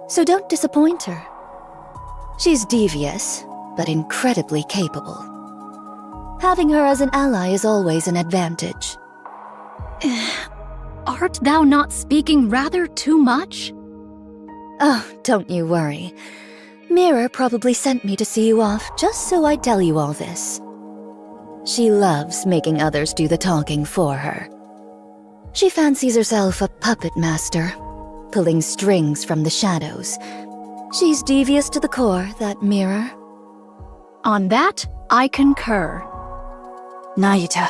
So don't disappoint her. She's devious, but incredibly capable. Having her as an ally is always an advantage. Art thou not speaking rather too much? Oh, don't you worry. Mirror probably sent me to see you off just so I'd tell you all this. She loves making others do the talking for her. She fancies herself a puppet master, pulling strings from the shadows. She's devious to the core, that Mirror. On that, I concur. Nayuta.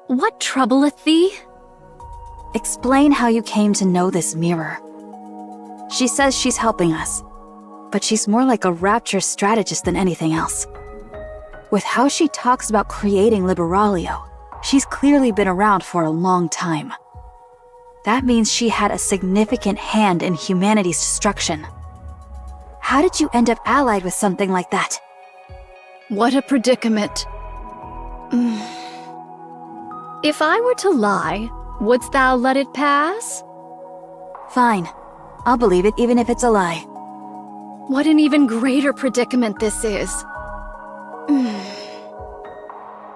What troubleth thee? Explain how you came to know this Mirror. She says she's helping us, but she's more like a rapture strategist than anything else. With how she talks about creating Liberalia, she's clearly been around for a long time. That means she had a significant hand in humanity's destruction. How did you end up allied with something like that? What a predicament. If I were to lie, wouldst thou let it pass? Fine. I'll believe it even if it's a lie. What an even greater predicament this is.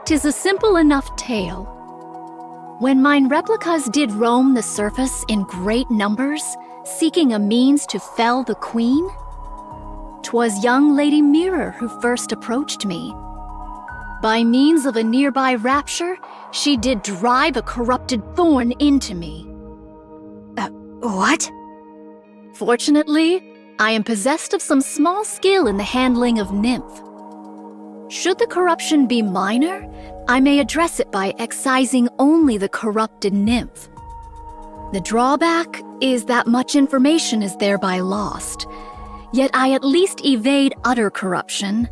'Tis a simple enough tale. When mine replicas did roam the surface in great numbers, seeking a means to fell the Queen, 'twas young Lady Mirror who first approached me. By means of a nearby rapture, she did drive a corrupted thorn into me. What? Fortunately, I am possessed of some small skill in the handling of nymph. Should the corruption be minor, I may address it by excising only the corrupted nymph. The drawback is that much information is thereby lost, yet I at least evade utter corruption.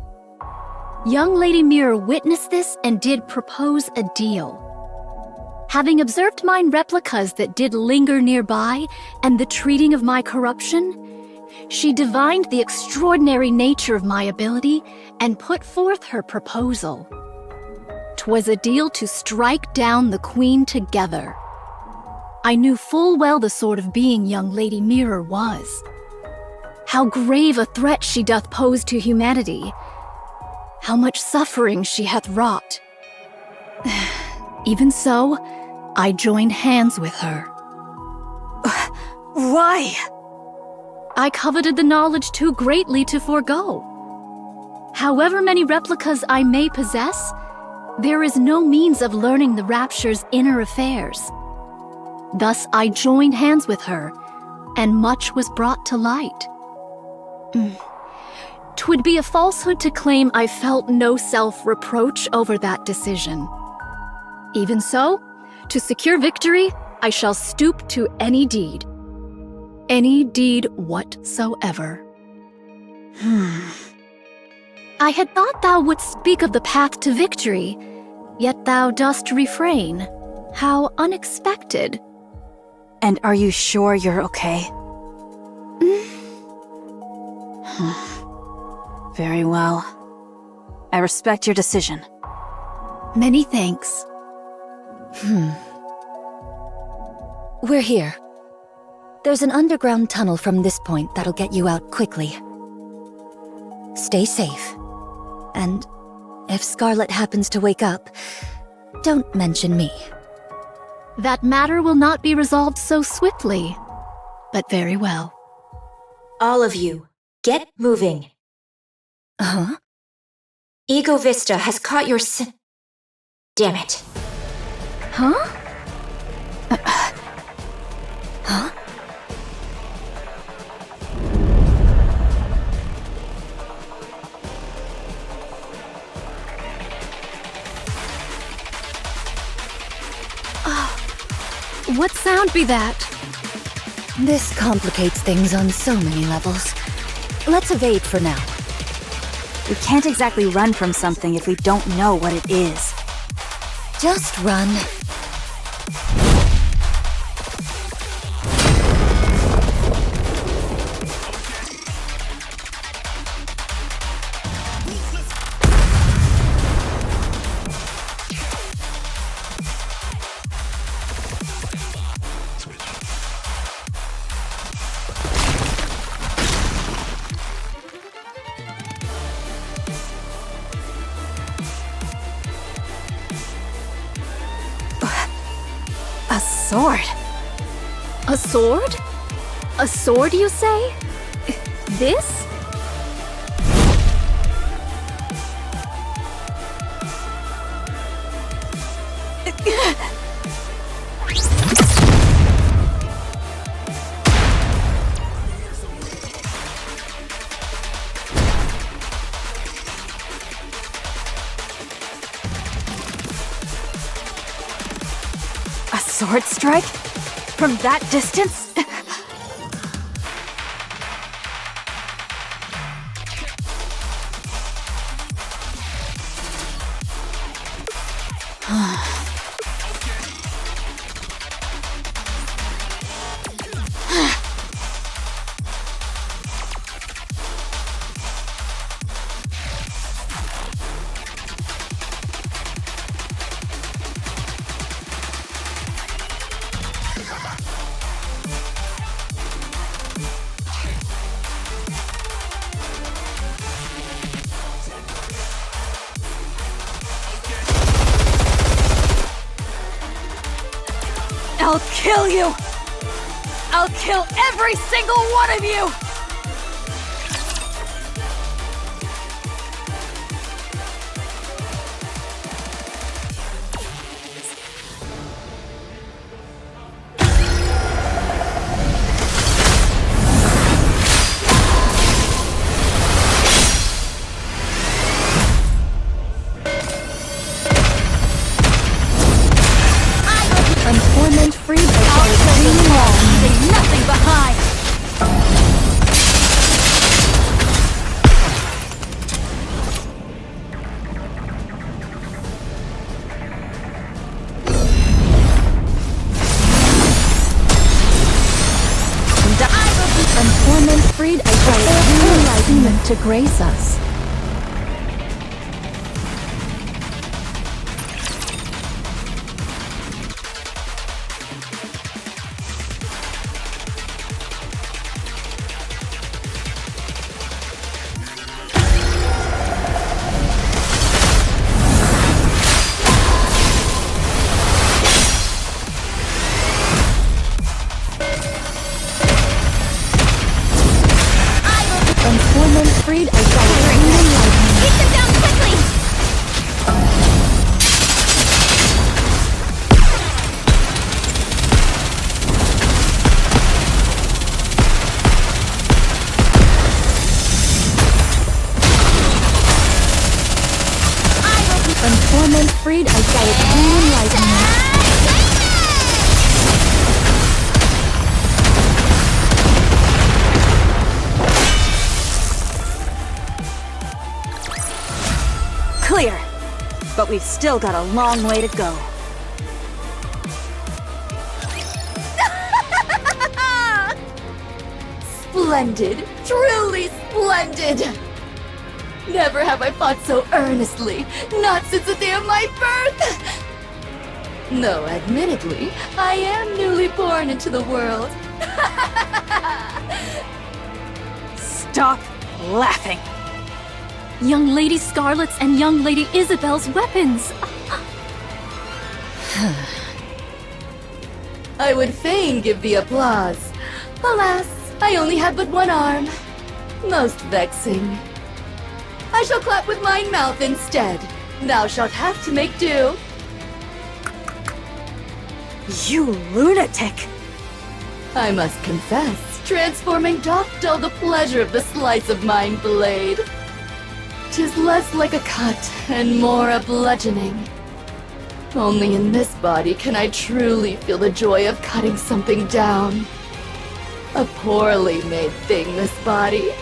Young Lady Mirror witnessed this and did propose a deal. Having observed mine replicas that did linger nearby and the treating of my corruption, she divined the extraordinary nature of my ability and put forth her proposal. 'Twas a deal to strike down the Queen together. I knew full well the sort of being young Lady Mirror was. How grave a threat she doth pose to humanity. How much suffering she hath wrought. Even so, I joined hands with her. Why? I coveted the knowledge too greatly to forego. However many replicas I may possess, there is no means of learning the Rapture's inner affairs. Thus I joined hands with her, and much was brought to light. 'Twould be a falsehood to claim I felt no self-reproach over that decision. Even so, to secure victory, I shall stoop to any deed. Any deed whatsoever. I had thought thou wouldst speak of the path to victory, yet thou dost refrain. How unexpected. And are you sure you're okay? Very well. I respect your decision. Many thanks. We're here. There's an underground tunnel from this point that'll get you out quickly. Stay safe. And if Scarlet happens to wake up, don't mention me. That matter will not be resolved so swiftly, but very well. All of you, get moving. Huh? Ego Vista has caught your Damn it. Huh? Huh? What sound be that? This complicates things on so many levels. Let's evade for now. We can't exactly run from something if we don't know what it is. Just run. A sword? A sword? A sword, you say? This? A sword strike? From that distance? I'll kill you! I'll kill every single one of you! I'm torment-free by to grace us. Freed, I shall reign in lightning. Keep them down quickly! When torment freed, I shall reign in lightning. Clear! But we've still got a long way to go. Splendid! Truly splendid! Never have I fought so earnestly, not since the day of my birth! No, admittedly, I am newly born into the world. Stop laughing! Young Lady Scarlet's and Young Lady Isabel's weapons! I would fain give thee applause. Alas, I only have but one arm. Most vexing. I shall clap with mine mouth instead. Thou shalt have to make do. You lunatic! I must confess, transforming doth dull the pleasure of the slice of mine blade. 'Tis less like a cut and more a bludgeoning. Only in this body can I truly feel the joy of cutting something down. A poorly made thing, this body.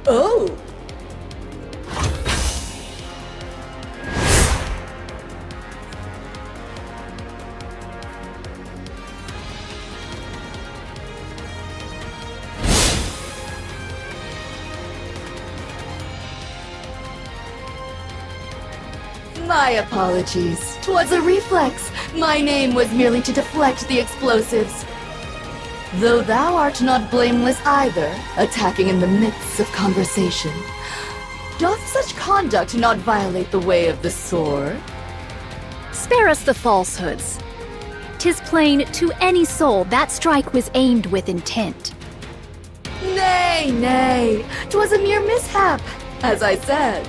Oh! My apologies. 'Twas a reflex. My name was merely to deflect the explosives. Though thou art not blameless either, attacking in the midst of conversation. Doth such conduct not violate the way of the sword? Spare us the falsehoods. 'Tis plain to any soul that strike was aimed with intent. Nay, nay, 'twas a mere mishap, as I said.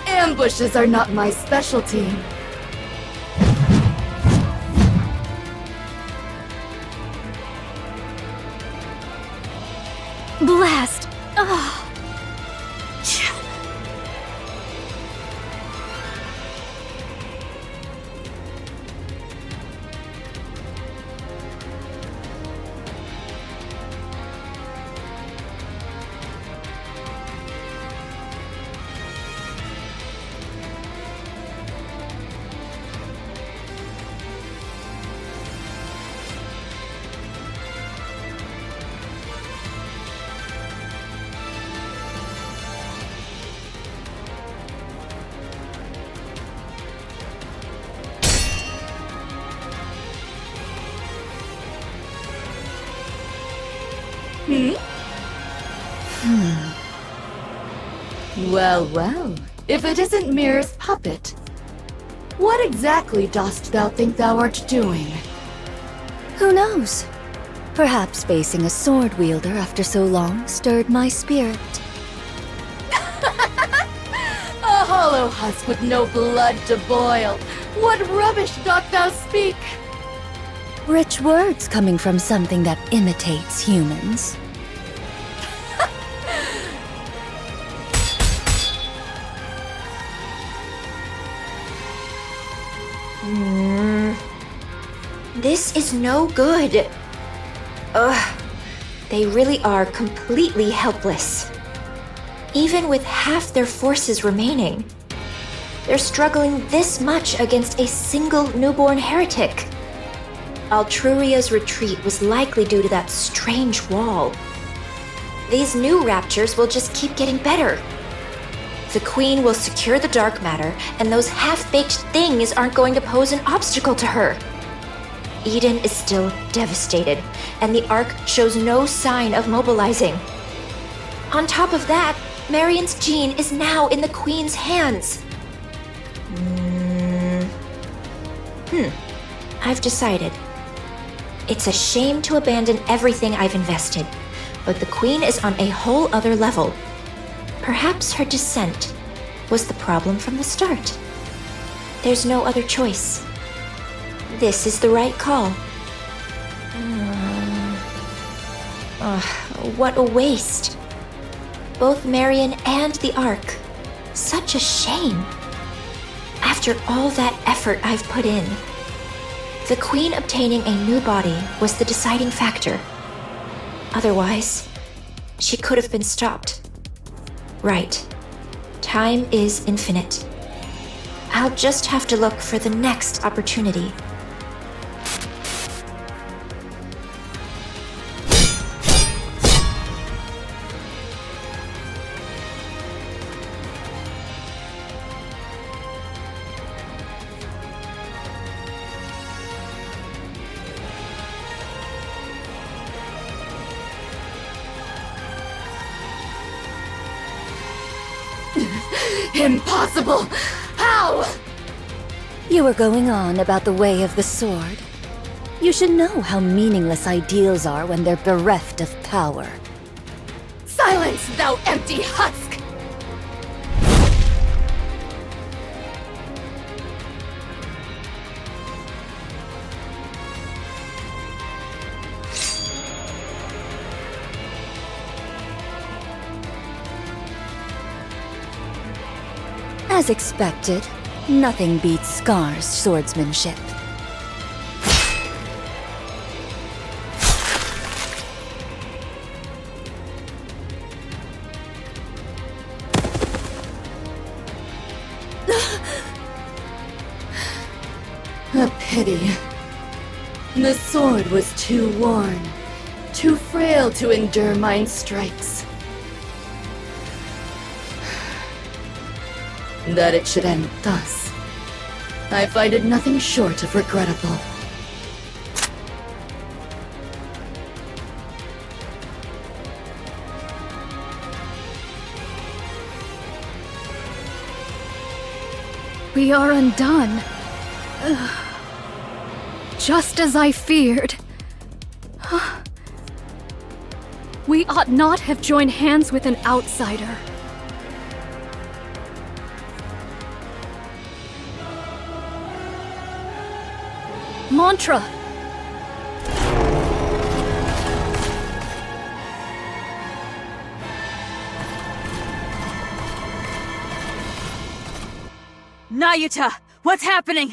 Ambushes are not my specialty. Blast! Ugh. Well, well, if it isn't Mirror's puppet, what exactly dost thou think thou art doing? Who knows? Perhaps facing a sword wielder after so long stirred my spirit. A hollow husk with no blood to boil. What rubbish dost thou speak? Rich words coming from something that imitates humans. This is no good. Ugh. They really are completely helpless. Even with half their forces remaining, they're struggling this much against a single newborn heretic. Altruria's retreat was likely due to that strange wall. These new raptures will just keep getting better. The Queen will secure the dark matter, and those half-baked things aren't going to pose an obstacle to her. Eden is still devastated, and the Ark shows no sign of mobilizing. On top of that, Marion's gene is now in the Queen's hands. I've decided. It's a shame to abandon everything I've invested, but the Queen is on a whole other level. Perhaps her descent was the problem from the start. There's no other choice. This is the right call. What a waste. Both Marion and the Ark. Such a shame. After all that effort I've put in, the Queen obtaining a new body was the deciding factor. Otherwise, she could have been stopped. Right. Time is infinite. I'll just have to look for the next opportunity. Impossible! How? You were going on about the way of the sword. You should know how meaningless ideals are when they're bereft of power. Silence, thou empty husk! As expected, nothing beats Scar's swordsmanship. A pity. The sword was too worn, too frail to endure mine strikes. That it should end thus, I find it nothing short of regrettable. We are undone. Just as I feared. We ought not have joined hands with an outsider. Mantra! Nayuta! What's happening?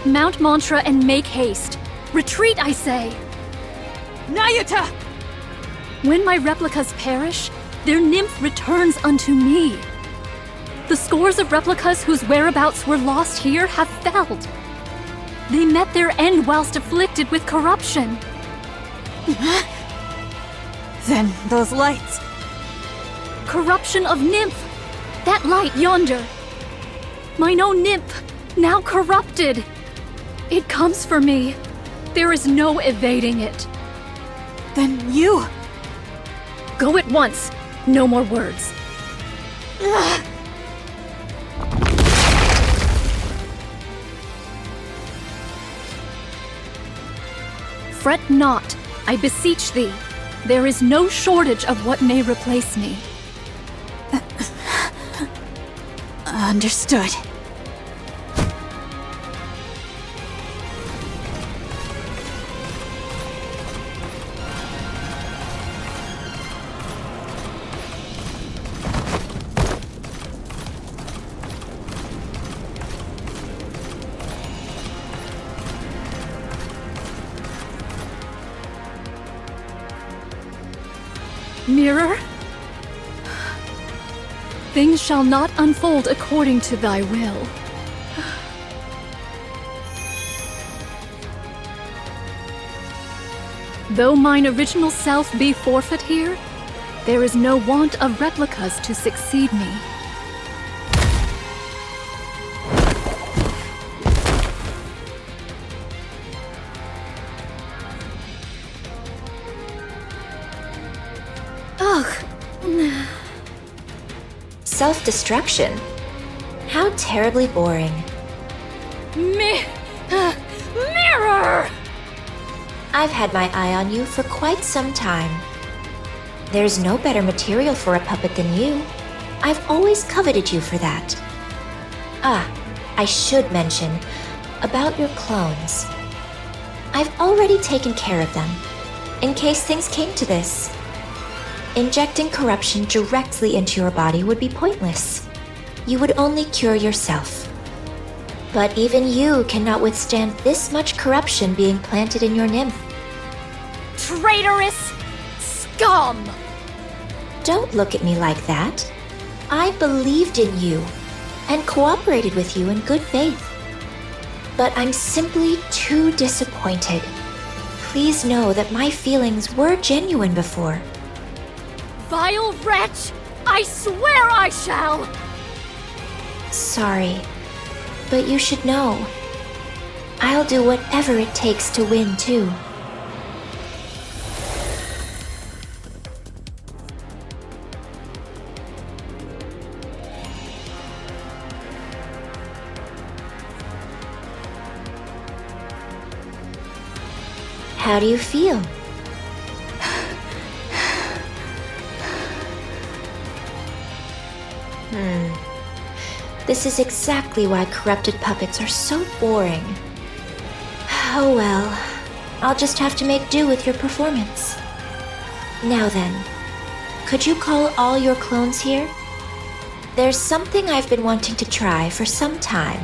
Mount Mantra and make haste. Retreat, I say! Nayuta! When my replicas perish, their nymph returns unto me. The scores of replicas whose whereabouts were lost here have failed. They met their end whilst afflicted with corruption. Then those lights. Corruption of nymph! That light yonder! Mine own nymph, now corrupted! It comes for me. There is no evading it. Then you... Go at once. No more words. Fret not, I beseech thee. There is no shortage of what may replace me. Understood. Mirror? Things shall not unfold according to thy will. Though mine original self be forfeit here, there is no want of replicas to succeed me. Ugh. Self-destruction? How terribly boring. Mirror! I've had my eye on you for quite some time. There's no better material for a puppet than you. I've always coveted you for that. Ah, I should mention about your clones. I've already taken care of them, in case things came to this. Injecting corruption directly into your body would be pointless. You would only cure yourself. But even you cannot withstand this much corruption being planted in your nymph. Traitorous scum! Don't look at me like that. I believed in you and cooperated with you in good faith. But I'm simply too disappointed. Please know that my feelings were genuine before. Vile wretch! I swear I shall! Sorry, but you should know. I'll do whatever it takes to win, too. How do you feel? This is exactly why corrupted puppets are so boring. Oh well, I'll just have to make do with your performance. Now then, could you call all your clones here? There's something I've been wanting to try for some time.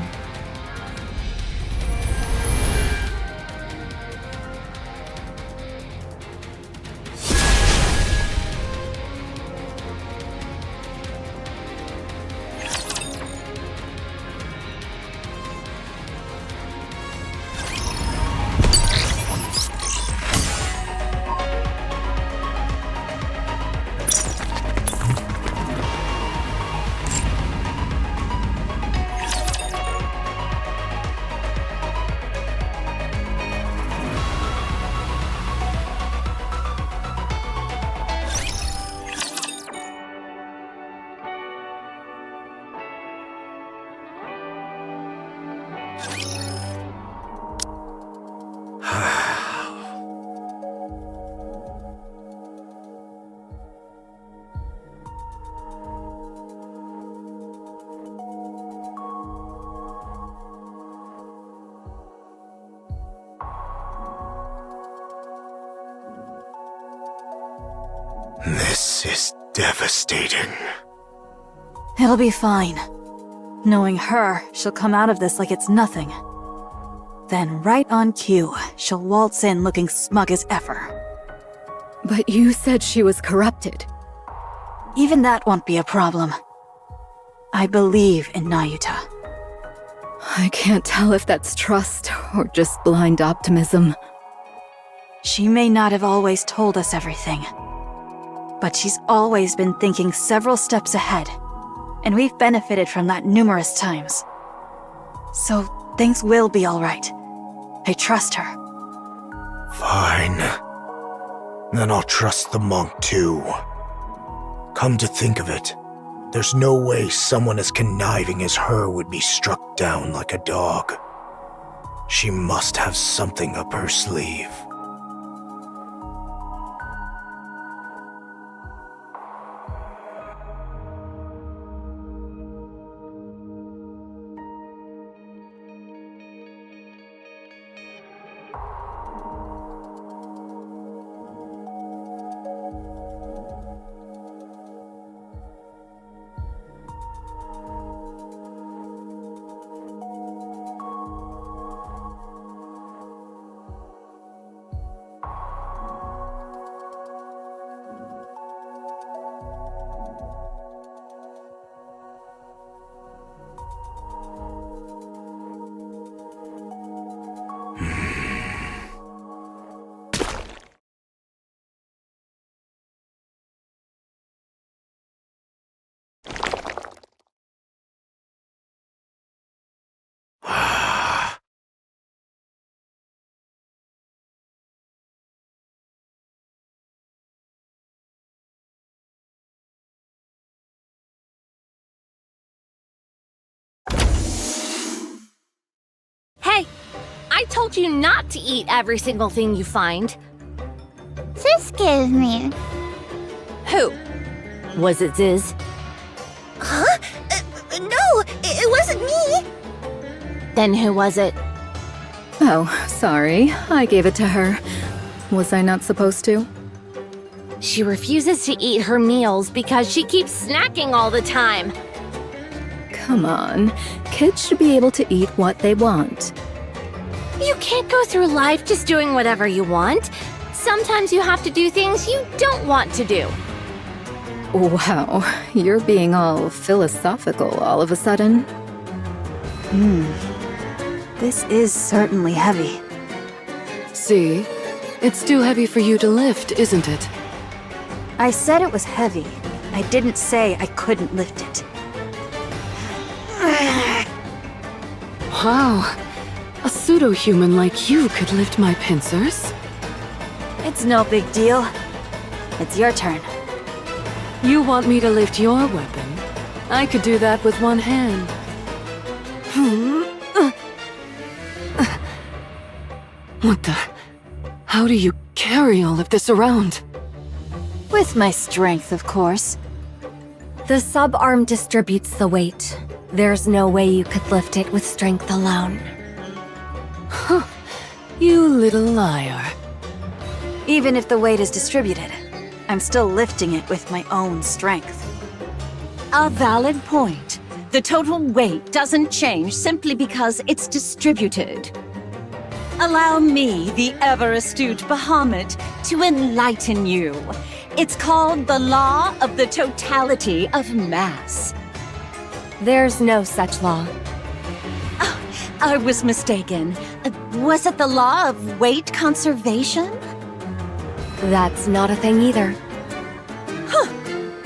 This is devastating. It'll be fine. Knowing her, she'll come out of this like it's nothing. Then right on cue, she'll waltz in looking smug as ever. But you said she was corrupted. Even that won't be a problem. I believe in Nayuta. I can't tell if that's trust or just blind optimism. She may not have always told us everything, but she's always been thinking several steps ahead, and we've benefited from that numerous times. So things will be all right. I trust her. Fine. Then I'll trust the monk too. Come to think of it, there's no way someone as conniving as her would be struck down like a dog. She must have something up her sleeve. I told you not to eat every single thing you find. Excuse me. Who? Was it Ziz? Huh? No, it wasn't me. Then who was it? Oh, sorry. I gave it to her. Was I not supposed to? She refuses to eat her meals because she keeps snacking all the time. Come on. Kids should be able to eat what they want. You can't go through life just doing whatever you want. Sometimes you have to do things you don't want to do. Wow, you're being all philosophical all of a sudden. This is certainly heavy. See? It's too heavy for you to lift, isn't it? I said it was heavy. I didn't say I couldn't lift it. Wow. A pseudo-human like you could lift my pincers? It's no big deal. It's your turn. You want me to lift your weapon? I could do that with one hand. What the? How do you carry all of this around? With my strength, of course. The sub-arm distributes the weight. There's no way you could lift it with strength alone. Huh. You little liar. Even if the weight is distributed, I'm still lifting it with my own strength. A valid point. The total weight doesn't change simply because it's distributed. Allow me, the ever-astute Bahamut, to enlighten you. It's called the law of the totality of mass. There's no such law. I was mistaken. Was it the law of weight conservation? That's not a thing either.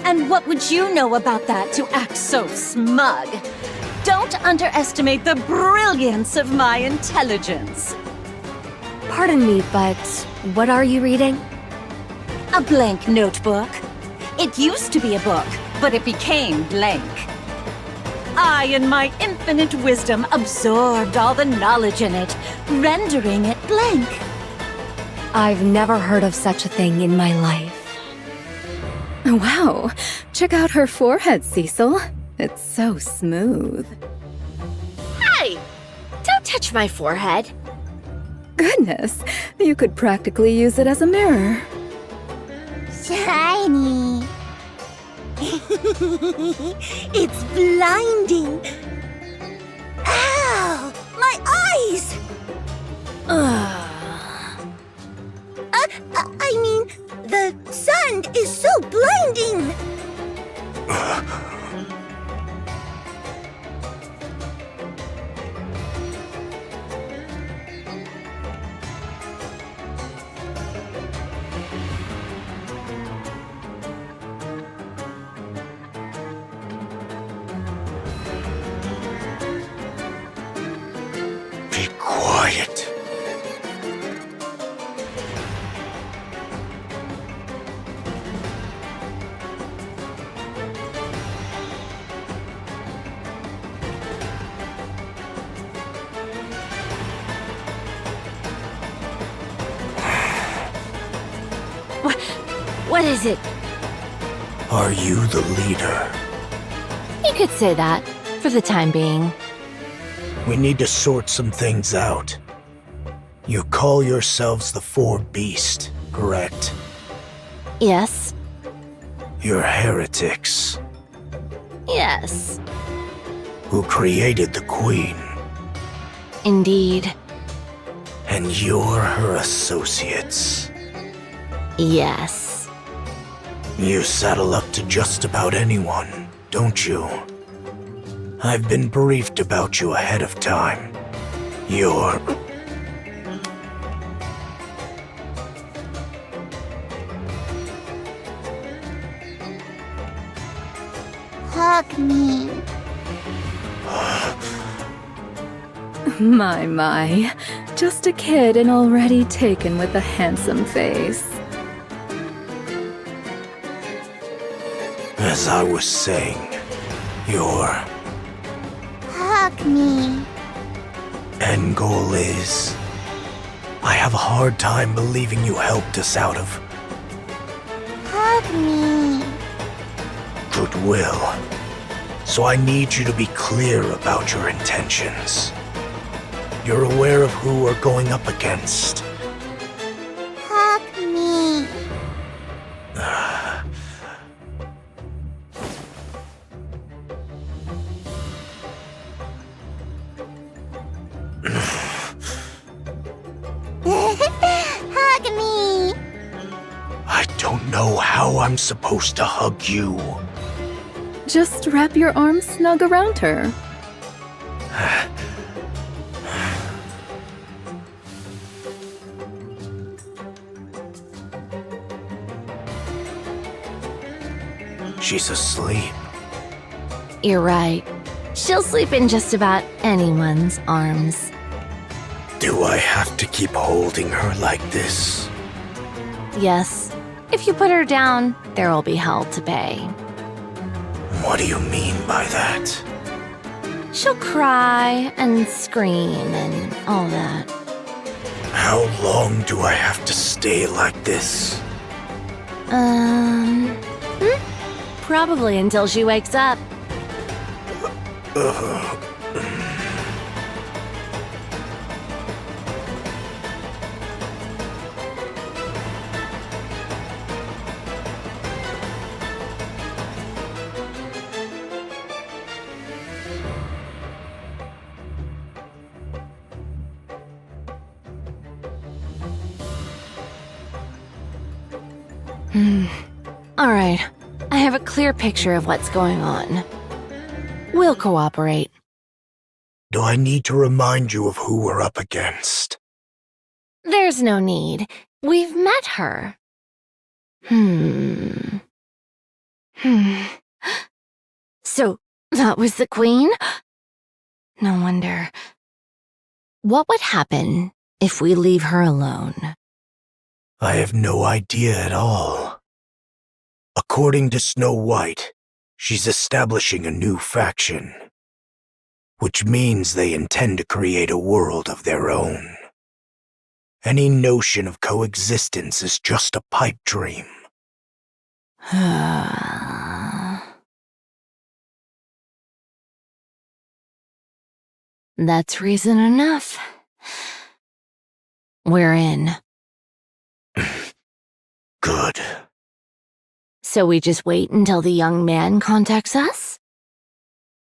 And what would you know about that to act so smug? Don't underestimate the brilliance of my intelligence. Pardon me, but what are you reading? A blank notebook. It used to be a book, but it became blank. I, in my infinite wisdom, absorbed all the knowledge in it, rendering it blank. I've never heard of such a thing in my life. Wow, check out her forehead, Cecil. It's so smooth. Hey! Don't touch my forehead. Goodness, you could practically use it as a mirror. Shiny. It's blinding. Ow! My eyes! I mean, the sun is so blinding! Be quiet. What is it? Are you the leader? You could say that, for the time being. We need to sort some things out. You call yourselves the Four Beast, correct? Yes. You're heretics. Yes. Who created the Queen. Indeed. And you're her associates. Yes. You saddle up to just about anyone, don't you? I've been briefed about you ahead of time. You're... Hug me. My. Just a kid and already taken with a handsome face. As I was saying, your Hug me. end goal is... I have a hard time believing you helped us out of Hug me. goodwill. So I need you to be clear about your intentions. You're aware of who we're going up against. Hug me. Hug me. I don't know how I'm supposed to hug you. Just wrap your arms snug around her. She's asleep. You're right. She'll sleep in just about anyone's arms. Do I have to keep holding her like this? Yes. If you put her down, there will be hell to pay. What do you mean by that? She'll cry and scream and all that. How long do I have to stay like this? Probably until she wakes up. All right. I have a clear picture of what's going on. We'll cooperate. Do I need to remind you of who we're up against? There's no need. We've met her. So, that was the queen? No wonder. What would happen if we leave her alone? I have no idea at all. According to Snow White, she's establishing a new faction, which means they intend to create a world of their own. Any notion of coexistence is just a pipe dream. That's reason enough. We're in. Good. So we just wait until the young man contacts us?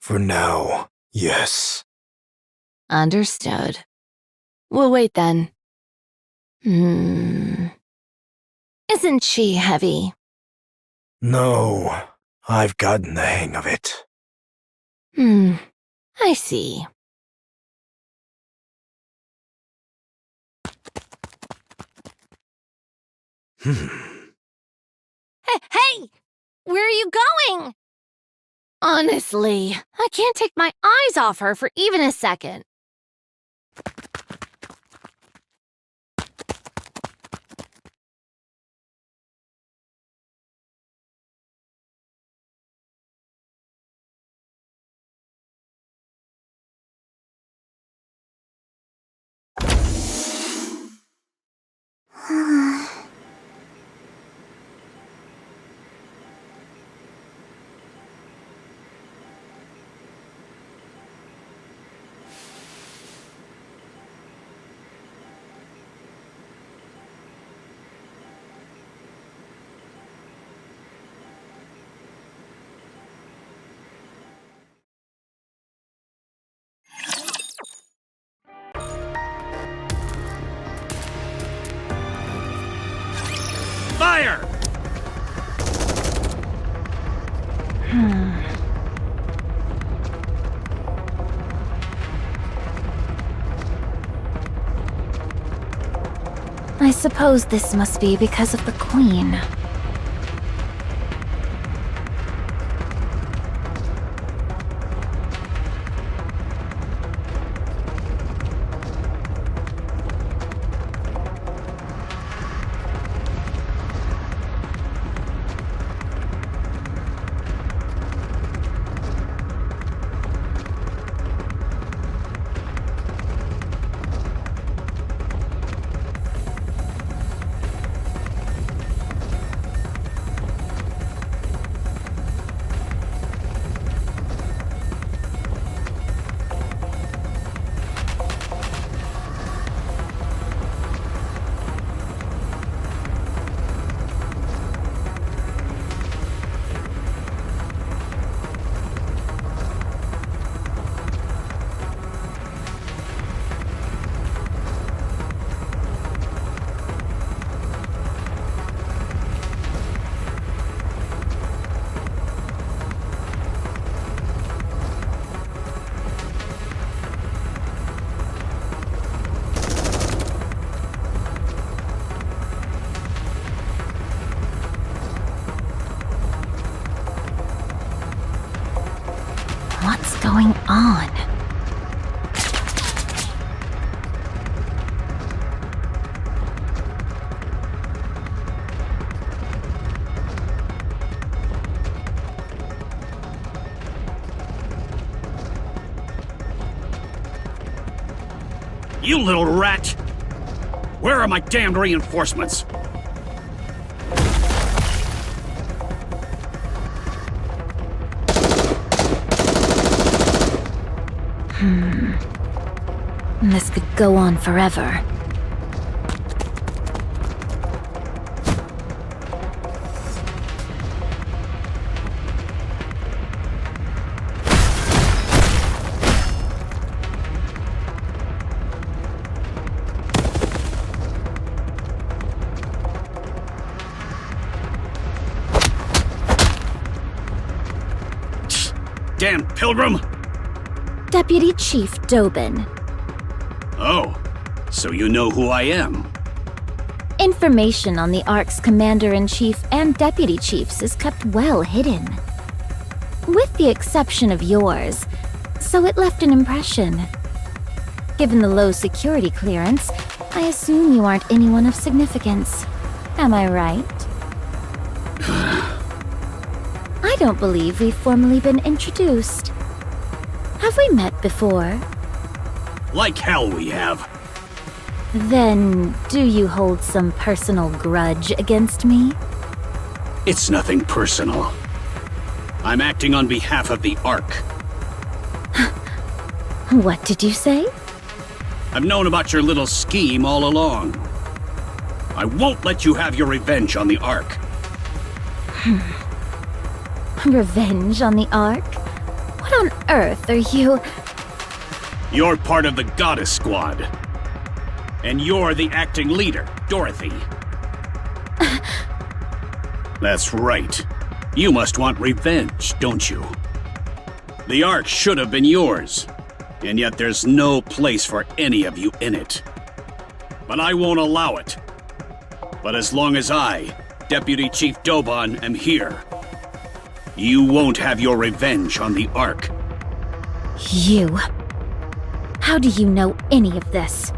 For now, yes. Understood. We'll wait then. Isn't she heavy? No, I've gotten the hang of it. I see. Hey! Where are you going? Honestly, I can't take my eyes off her for even a second. Fire! I suppose this must be because of the Queen. going on? You little rat! Where are my damned reinforcements? This could go on forever. Damn pilgrim! Deputy Chief Dobin. Oh, so you know who I am. Information on the Ark's Commander-in-Chief and Deputy Chiefs is kept well hidden. With the exception of yours, so it left an impression. Given the low security clearance, I assume you aren't anyone of significance. Am I right? I don't believe we've formally been introduced. Have we met before? Like hell we have. Then, do you hold some personal grudge against me? It's nothing personal. I'm acting on behalf of the Ark. What did you say? I've known about your little scheme all along. I won't let you have your revenge on the Ark. Revenge on the Ark? What on earth are you... You're part of the Goddess Squad. And you're the acting leader, Dorothy. That's right. You must want revenge, don't you? The Ark should have been yours, and yet there's no place for any of you in it. But I won't allow it. But as long as I, Deputy Chief Dobon, am here, you won't have your revenge on the Ark. You... How do you know any of this?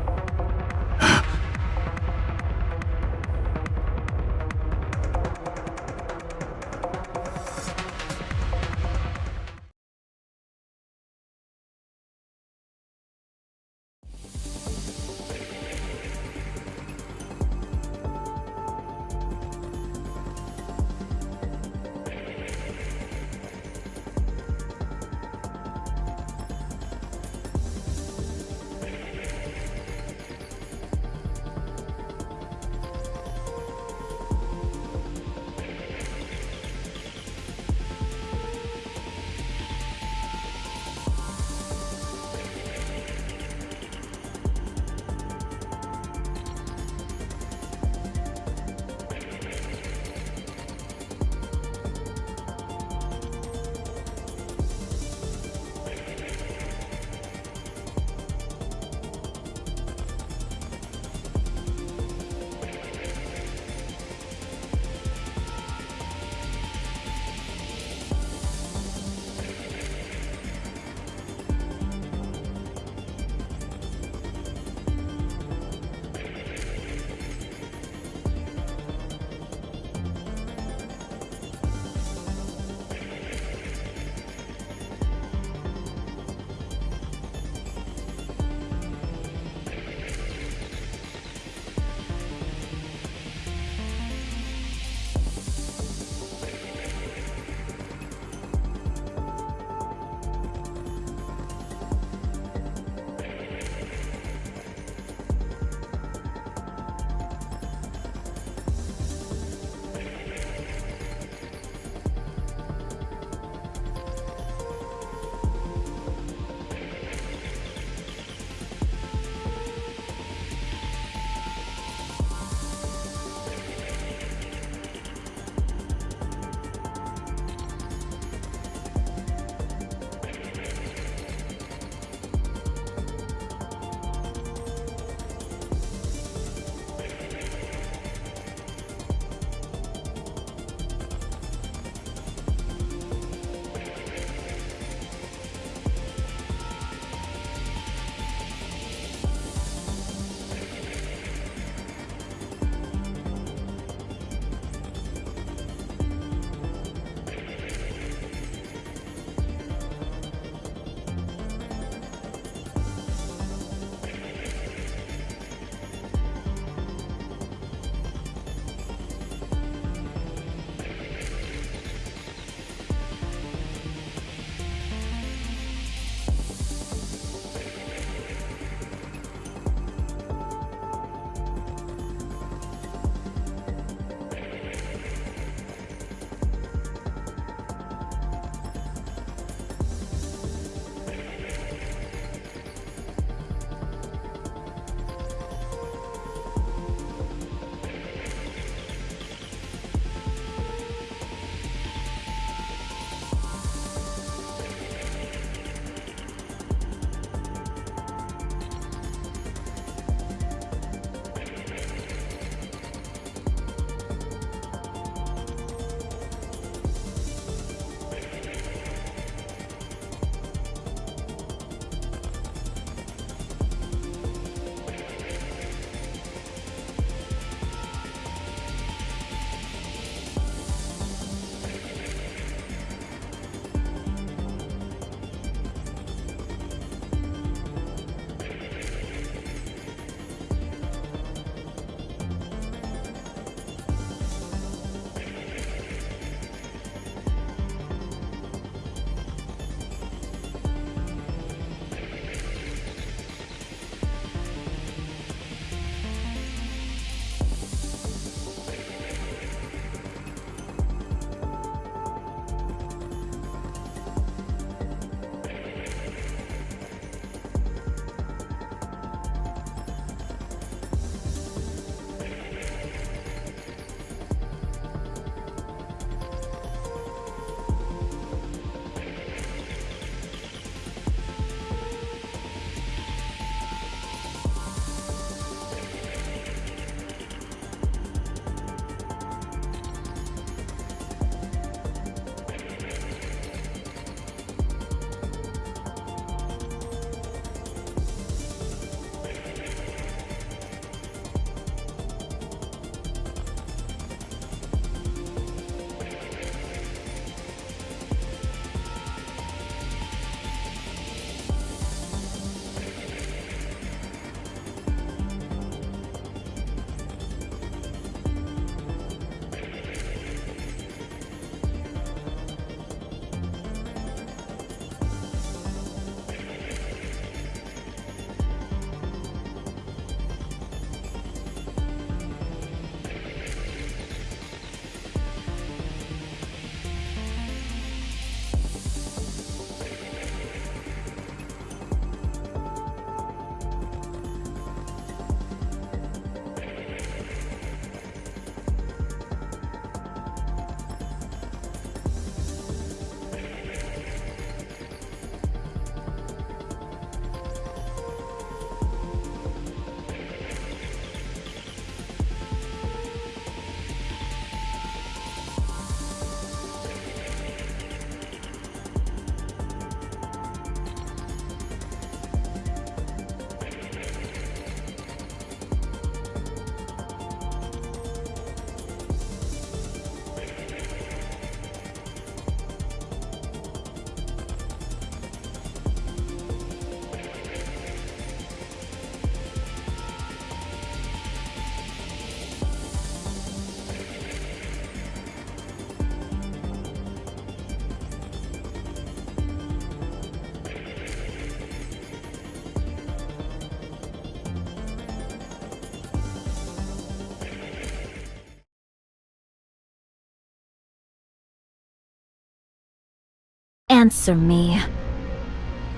Answer me.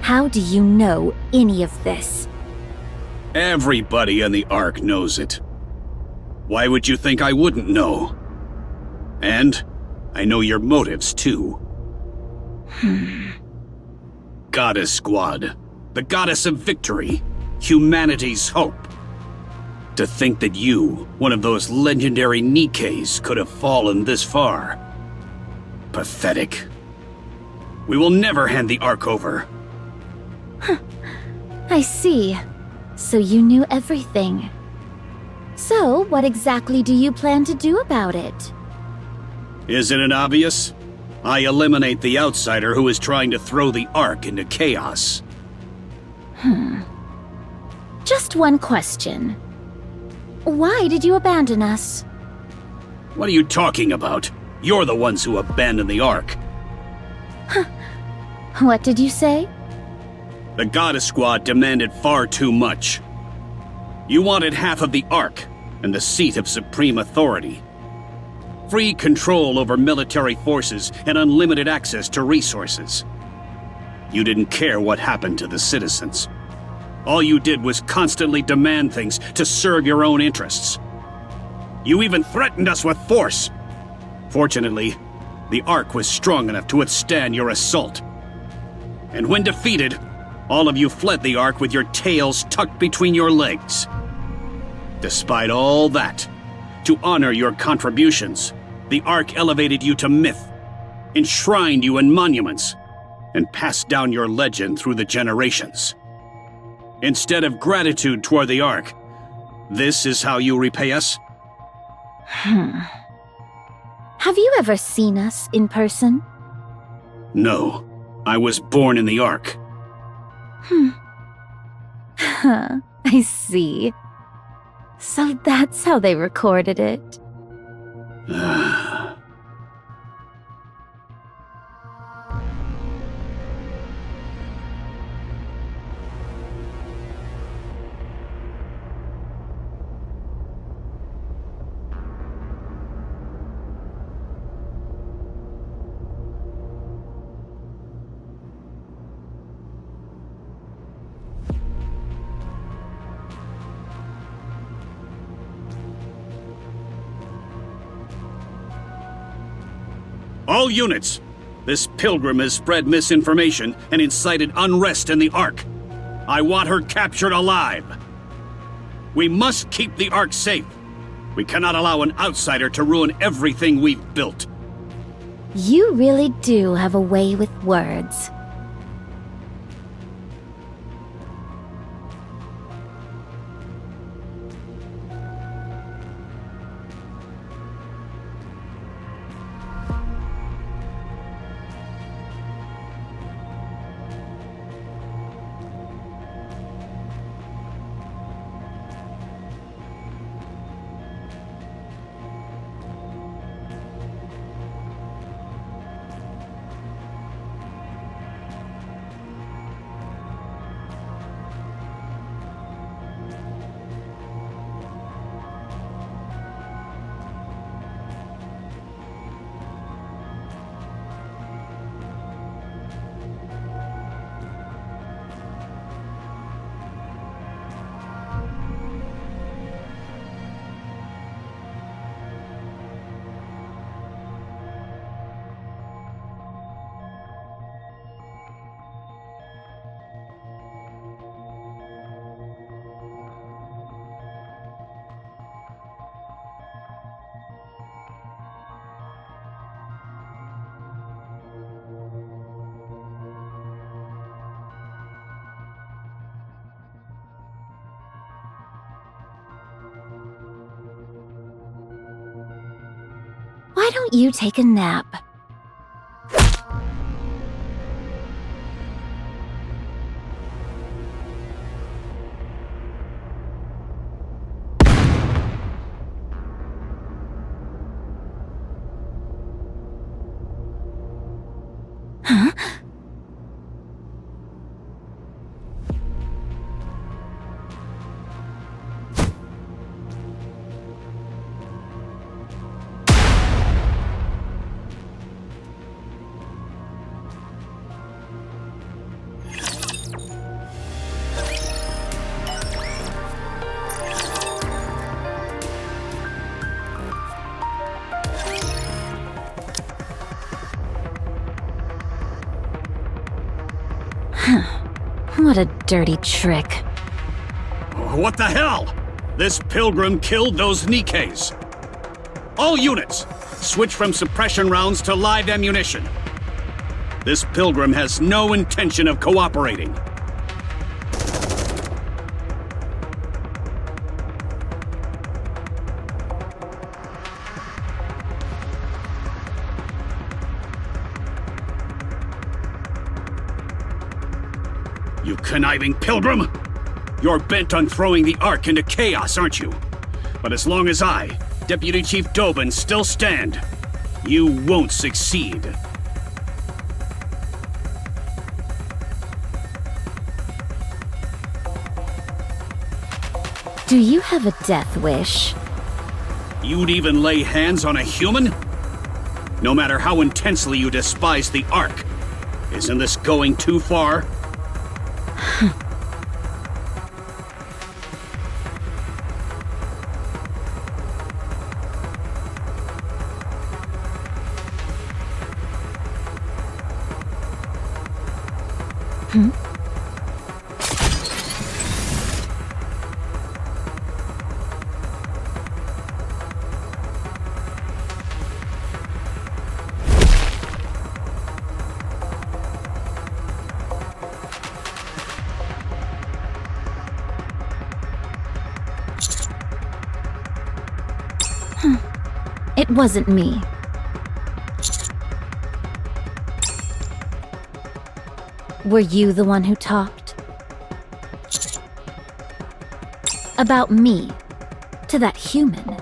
How do you know any of this? Everybody in the Ark knows it. Why would you think I wouldn't know? And I know your motives, too. Goddess Squad. The goddess of victory. Humanity's hope. To think that you, one of those legendary Nikkes, could have fallen this far. Pathetic. We will never hand the Ark over. I see. So you knew everything. So, what exactly do you plan to do about it? Isn't it obvious? I eliminate the outsider who is trying to throw the Ark into chaos. Just one question. Why did you abandon us? What are you talking about? You're the ones who abandoned the Ark. What did you say? The Goddess Squad demanded far too much. You wanted half of the Ark and the seat of supreme authority. Free control over military forces and unlimited access to resources. You didn't care what happened to the citizens. All you did was constantly demand things to serve your own interests. You even threatened us with force. Fortunately, the Ark was strong enough to withstand your assault. And when defeated, all of you fled the Ark with your tails tucked between your legs. Despite all that, to honor your contributions, the Ark elevated you to myth, enshrined you in monuments, and passed down your legend through the generations. Instead of gratitude toward the Ark, this is how you repay us? Have you ever seen us in person? No. I was born in the Ark. I see. So that's how they recorded it. All units! This pilgrim has spread misinformation and incited unrest in the Ark. I want her captured alive. We must keep the Ark safe. We cannot allow an outsider to ruin everything we've built. You really do have a way with words. Why don't you take a nap? Huh? What a dirty trick. What the hell? This pilgrim killed those Nikkes. All units, switch from suppression rounds to live ammunition. This pilgrim has no intention of cooperating. You conniving pilgrim! You're bent on throwing the Ark into chaos, aren't you? But as long as I, Deputy Chief Dobin, still stand, you won't succeed. Do you have a death wish? You'd even lay hands on a human? No matter how intensely you despise the Ark, isn't this going too far? It wasn't me. Were you the one who talked? About me, to that human?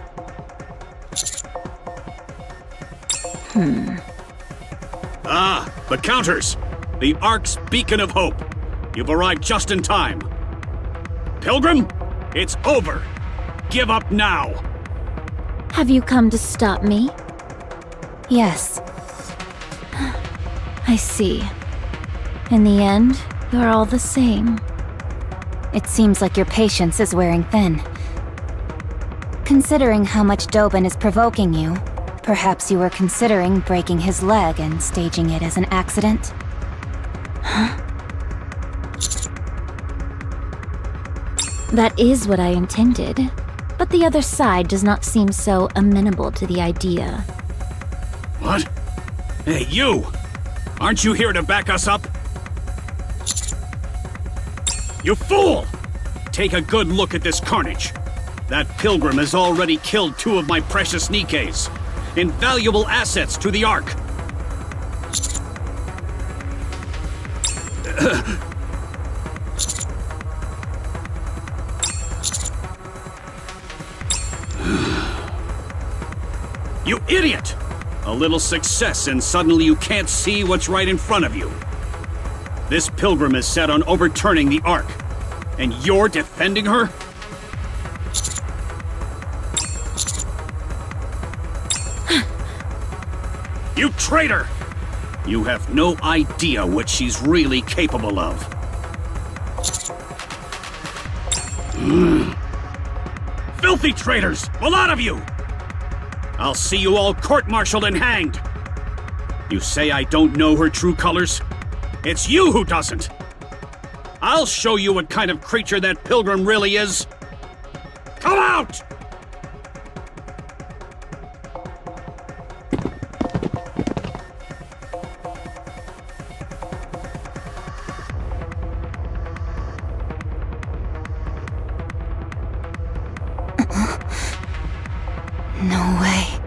Ah, the counters! The Ark's beacon of hope. You've arrived just in time. Pilgrim, it's over. Give up now. Have you come to stop me? Yes. I see. In the end, you're all the same. It seems like your patience is wearing thin. Considering how much Dobin is provoking you, perhaps you were considering breaking his leg and staging it as an accident? That is what I intended, but the other side does not seem so amenable to the idea. What? Hey, you! Aren't you here to back us up? You fool! Take a good look at this carnage. That pilgrim has already killed 2 of my precious Nikkes, invaluable assets to the Ark. You idiot! A little success and suddenly you can't see what's right in front of you. This pilgrim is set on overturning the Ark, and you're defending her? You traitor! You have no idea what she's really capable of. Filthy traitors! A lot of you! I'll see you all court-martialed and hanged! You say I don't know her true colors? It's you who doesn't! I'll show you what kind of creature that pilgrim really is! Come out! No way.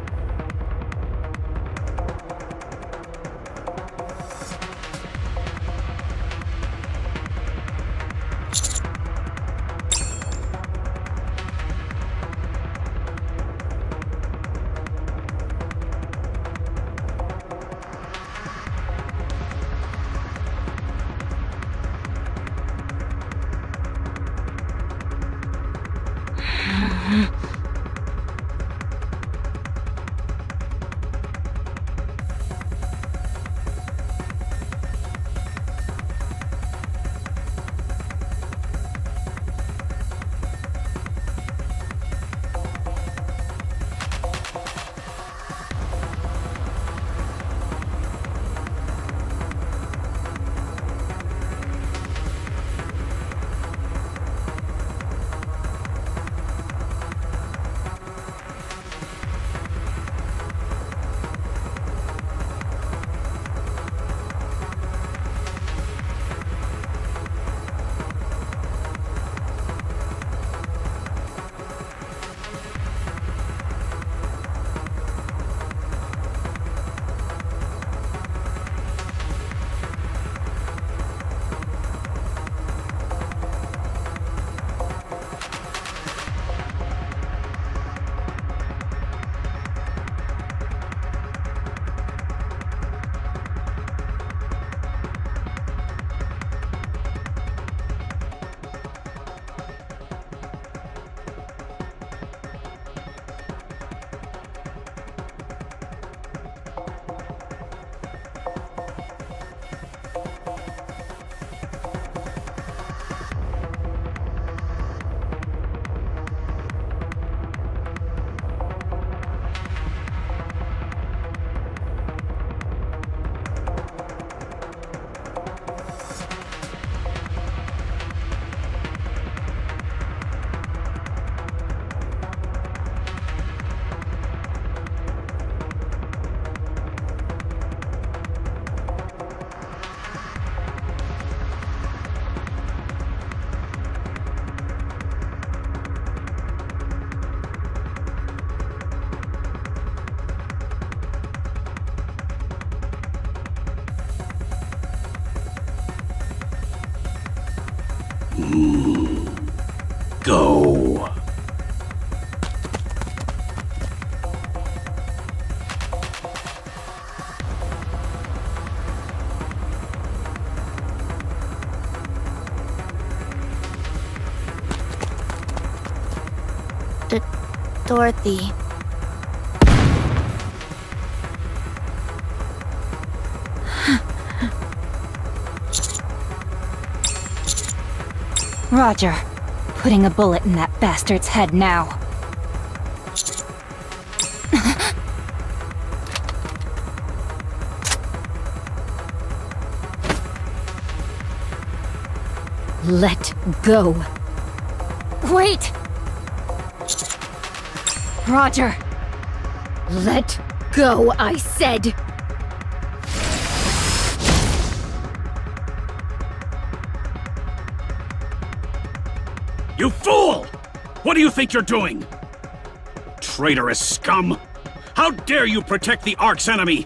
Dorothy. Roger. Putting a bullet in that bastard's head now. Let go. Wait! Roger! Let go, I said! You fool! What do you think you're doing? Traitorous scum! How dare you protect the Ark's enemy?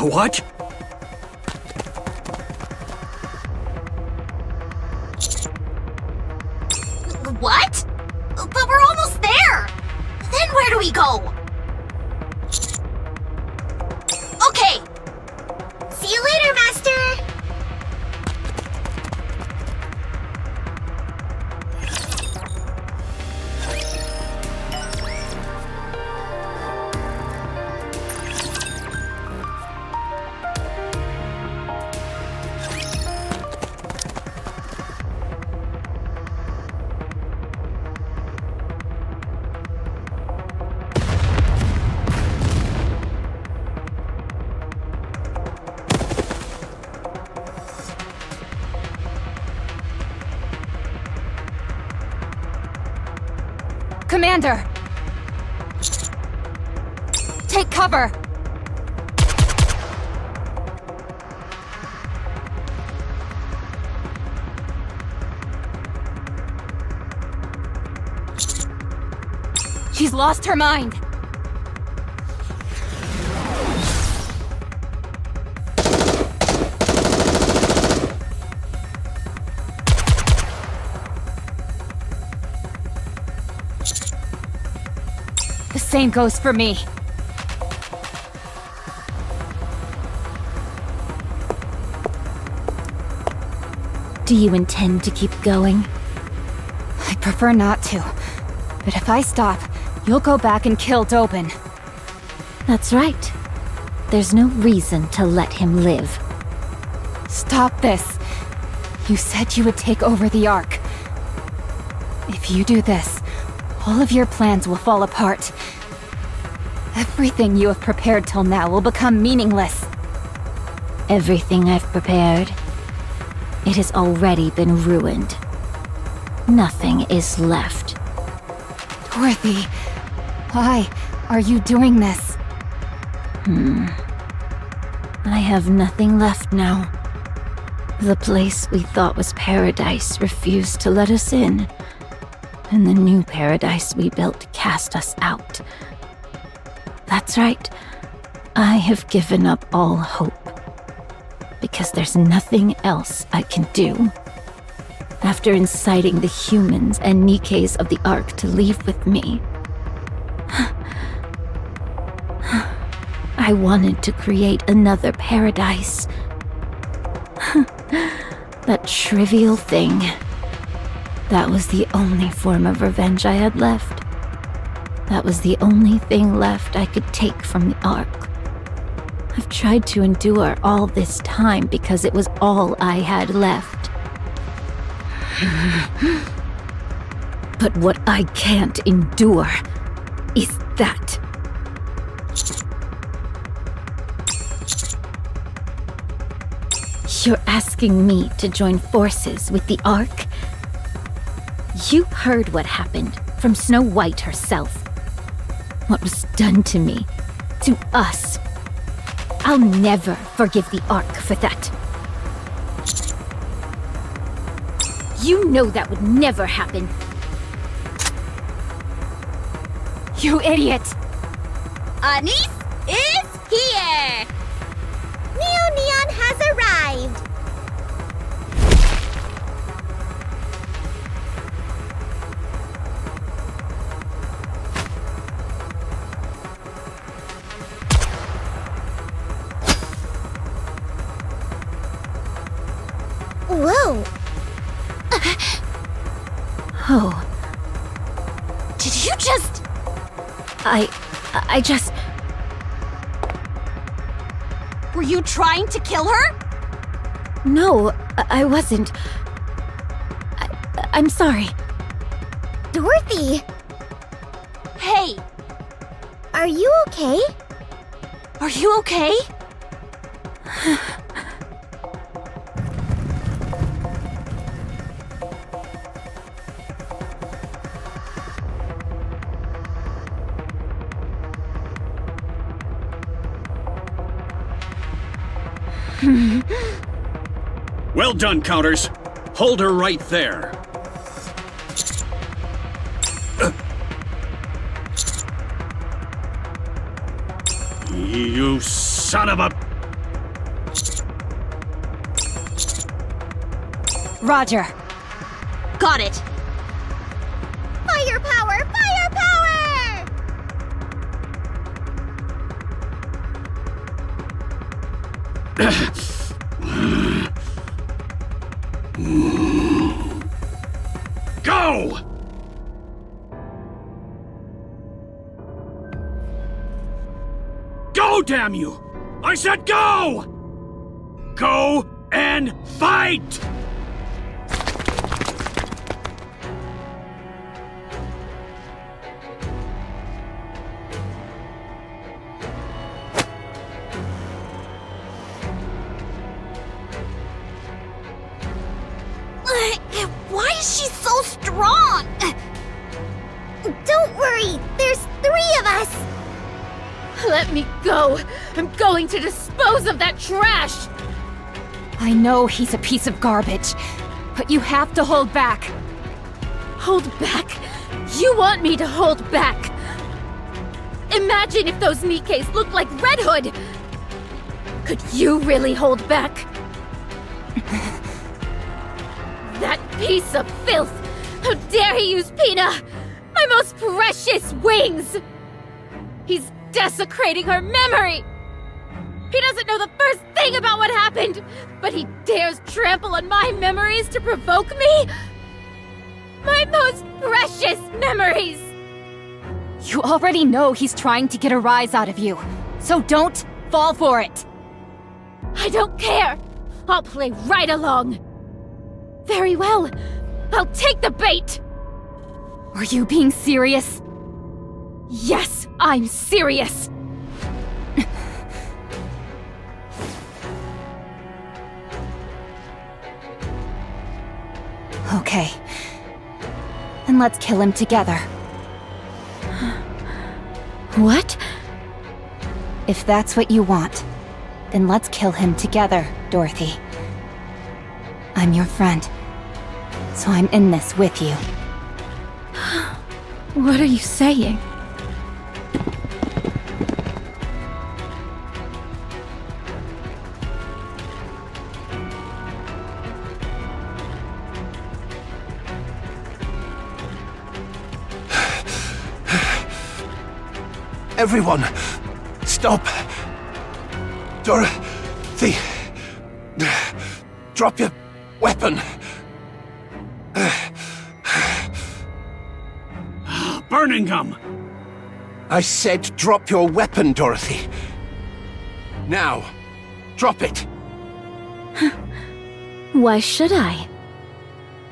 What? What? But we're almost there! Then where do we go? Okay! See you later, Master! Commander! Take cover! She's lost her mind! The same goes for me. Do you intend to keep going? I prefer not to. But if I stop, you'll go back and kill Dobin. That's right. There's no reason to let him live. Stop this. You said you would take over the Ark. If you do this, all of your plans will fall apart. Everything you have prepared till now will become meaningless. Everything I've prepared, it has already been ruined. Nothing is left. Dorothy, why are you doing this? I have nothing left now. The place we thought was paradise refused to let us in. And the new paradise we built cast us out. That's right. I have given up all hope. Because there's nothing else I can do. After inciting the humans and Nikkes of the Ark to leave with me, I wanted to create another paradise. That trivial thing. That was the only form of revenge I had left. That was the only thing left I could take from the Ark. I've tried to endure all this time because it was all I had left. But what I can't endure is that. You're asking me to join forces with the Ark? You heard what happened from Snow White herself. What was done to me, to us. I'll never forgive the Ark for that. You know that would never happen. You idiot! Anise is here! Neo Neon has arrived! Whoa! Did you just... I just... Were you trying to kill her? No, I wasn't. I'm sorry. Dorothy, Hey, are you okay? are you okay? Well done, Counters. Hold her right there. You son of a... Roger. Got it. Firepower! Firepower! Go! Go, damn you! I said go! Go and fight! Why is she so strong? Don't worry, there's 3 of us. Let me go. I'm going to dispose of that trash. I know he's a piece of garbage, but you have to hold back. Hold back? You want me to hold back? Imagine if those Nikkes looked like Red Hood. Could you really hold back? That piece of filth! How dare he use Pina! My most precious wings! He's desecrating her memory! He doesn't know the first thing about what happened, but he dares trample on my memories to provoke me? My most precious memories! You already know he's trying to get a rise out of you, so don't fall for it. I don't care! I'll play right along! Very well. I'll take the bait! Were you being serious? Yes, I'm serious! Okay. Then let's kill him together. What? If that's what you want, then let's kill him together, Dorothy. I'm your friend, so I'm in this with you. What are you saying? Everyone, stop. Dorothy, drop your weapon. Burning gum! I said drop your weapon, Dorothy. Now, drop it. Why should I?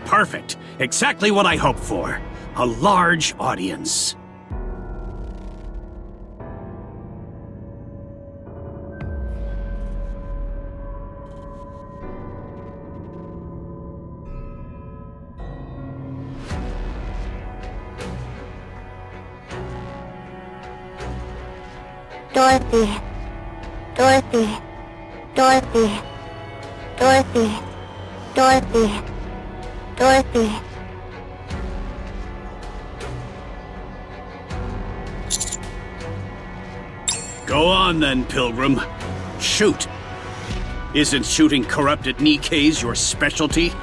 Perfect. Exactly what I hoped for. A large audience. Dorothy. Dorothy. Dorothy. Dorothy. Dorothy. Dorothy. Go on then, Pilgrim. Shoot. Isn't shooting corrupted Nikkes your specialty?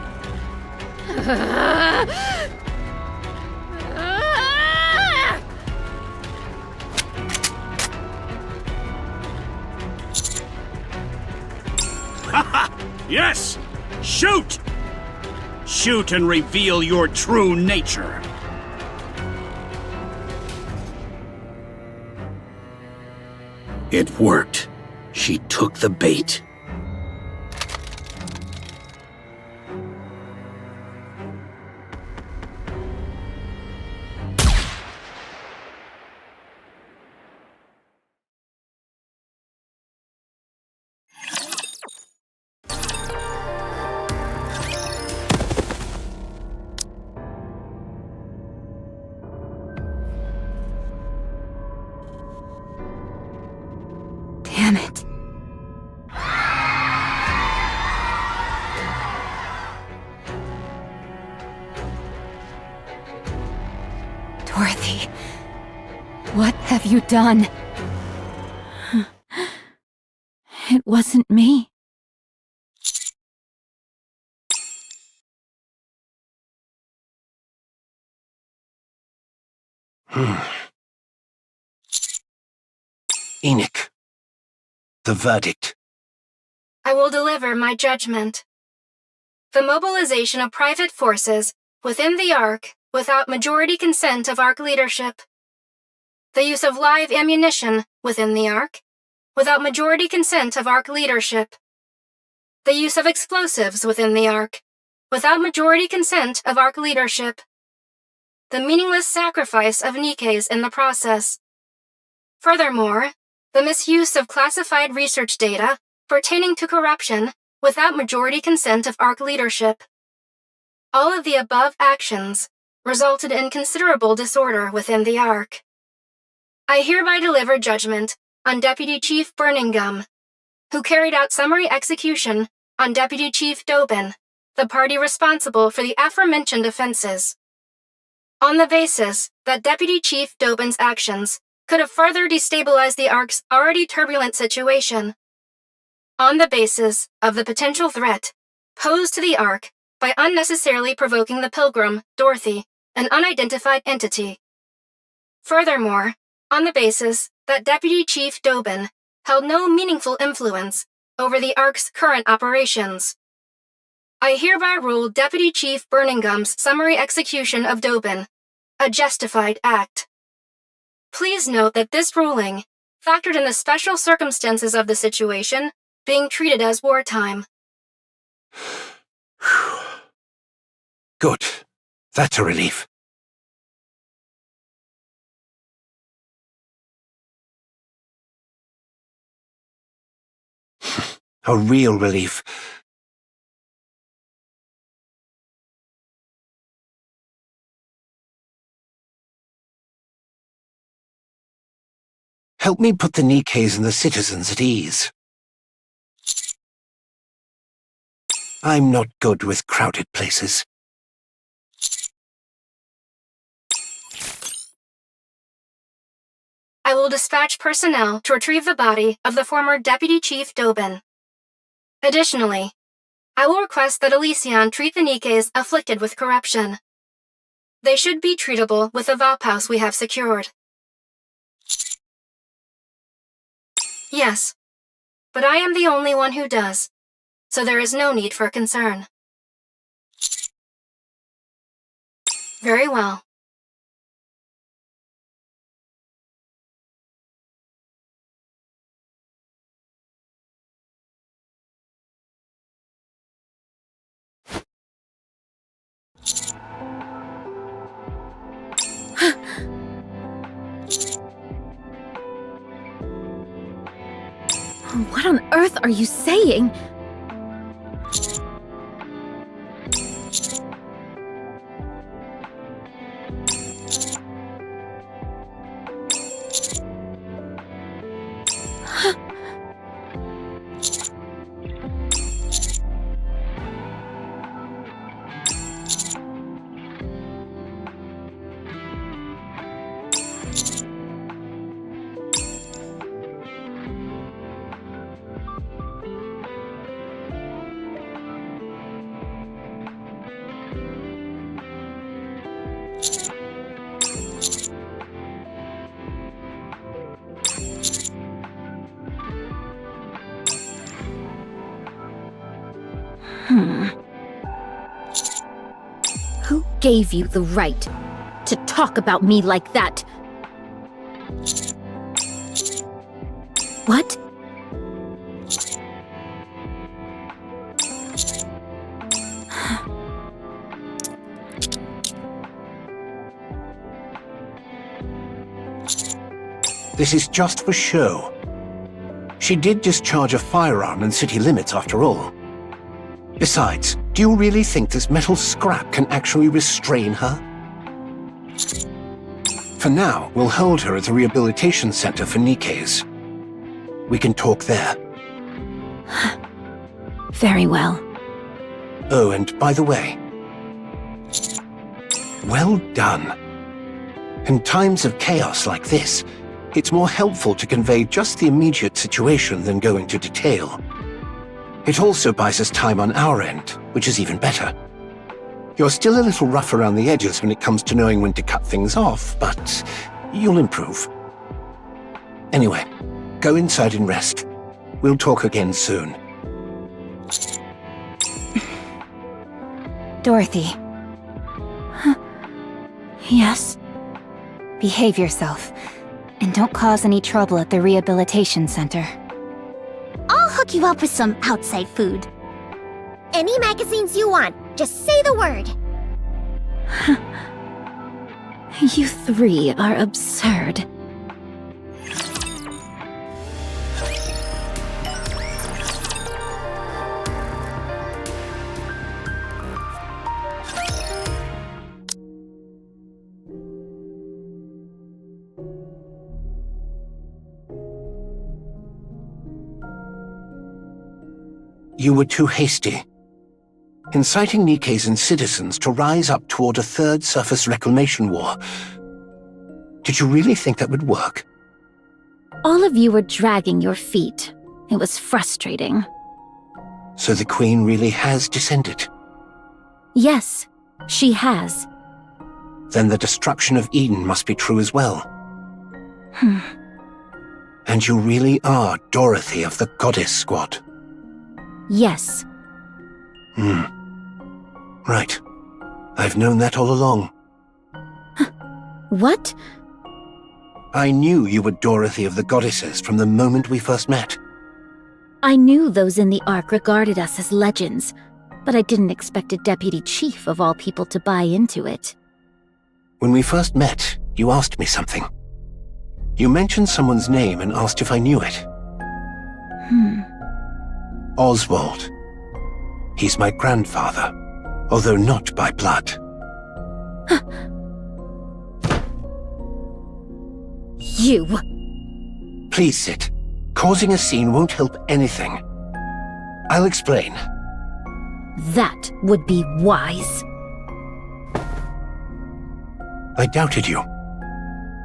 Yes! Shoot! Shoot and reveal your true nature. It worked. She took the bait. Damn it. Dorothy, what have you done? It wasn't me. Enoch. The verdict. I will deliver my judgment. The mobilization of private forces within the Ark without majority consent of Ark leadership. The use of live ammunition within the Ark without majority consent of Ark leadership. The use of explosives within the Ark without majority consent of Ark leadership. The meaningless sacrifice of Nikkes in the process. Furthermore, the misuse of classified research data pertaining to corruption without majority consent of Ark leadership. All of the above actions resulted in considerable disorder within the Ark. I hereby deliver judgment on Deputy Chief Birmingham, who carried out summary execution on Deputy Chief Dobin, the party responsible for the aforementioned offenses. On the basis that Deputy Chief Dobin's actions could have further destabilized the Ark's already turbulent situation. On the basis of the potential threat posed to the Ark by unnecessarily provoking the Pilgrim, Dorothy, an unidentified entity. Furthermore, on the basis that Deputy Chief Dobin held no meaningful influence over the Ark's current operations. I hereby rule Deputy Chief Birmingham's summary execution of Dobin a justified act. Please note that this ruling factored in the special circumstances of the situation being treated as wartime. Good. That's a relief. A real relief. Help me put the Nikkes and the citizens at ease. I'm not good with crowded places. I will dispatch personnel to retrieve the body of the former Deputy Chief Dobin. Additionally, I will request that Elysion treat the Nikkes afflicted with corruption. They should be treatable with the Vophouse we have secured. Yes, but I am the only one who does, so there is no need for concern. Very well. What on earth are you saying? Who gave you the right to talk about me like that? What? This is just for show. She did discharge a firearm in city limits after all. Besides, do you really think this metal scrap can actually restrain her? For now, we'll hold her at the rehabilitation center for Nikkes. We can talk there. Very well. Oh, and by the way, well done. In times of chaos like this, it's more helpful to convey just the immediate situation than go into detail. It also buys us time on our end, which is even better. You're still a little rough around the edges when it comes to knowing when to cut things off, but you'll improve. Anyway, go inside and rest. We'll talk again soon. Dorothy. Yes? Behave yourself, and don't cause any trouble at the rehabilitation center. I'll hook you up with some outside food. Any magazines you want, just say the word. You three are absurd. You were too hasty. Inciting Nikkes and citizens to rise up toward a third surface reclamation war. Did you really think that would work? All of you were dragging your feet. It was frustrating. So the Queen really has descended? Yes, she has. Then the destruction of Eden must be true as well. And you really are Dorothy of the Goddess Squad? Yes. Right. I've known that all along. What? I knew you were Dorothy of the Goddesses from the moment we first met. I knew those in the Ark regarded us as legends, but I didn't expect a deputy chief of all people to buy into it. When we first met, you asked me something. You mentioned someone's name and asked if I knew it. Oswald. He's my grandfather, although not by blood. You! Please sit. Causing a scene won't help anything. I'll explain. That would be wise. I doubted you.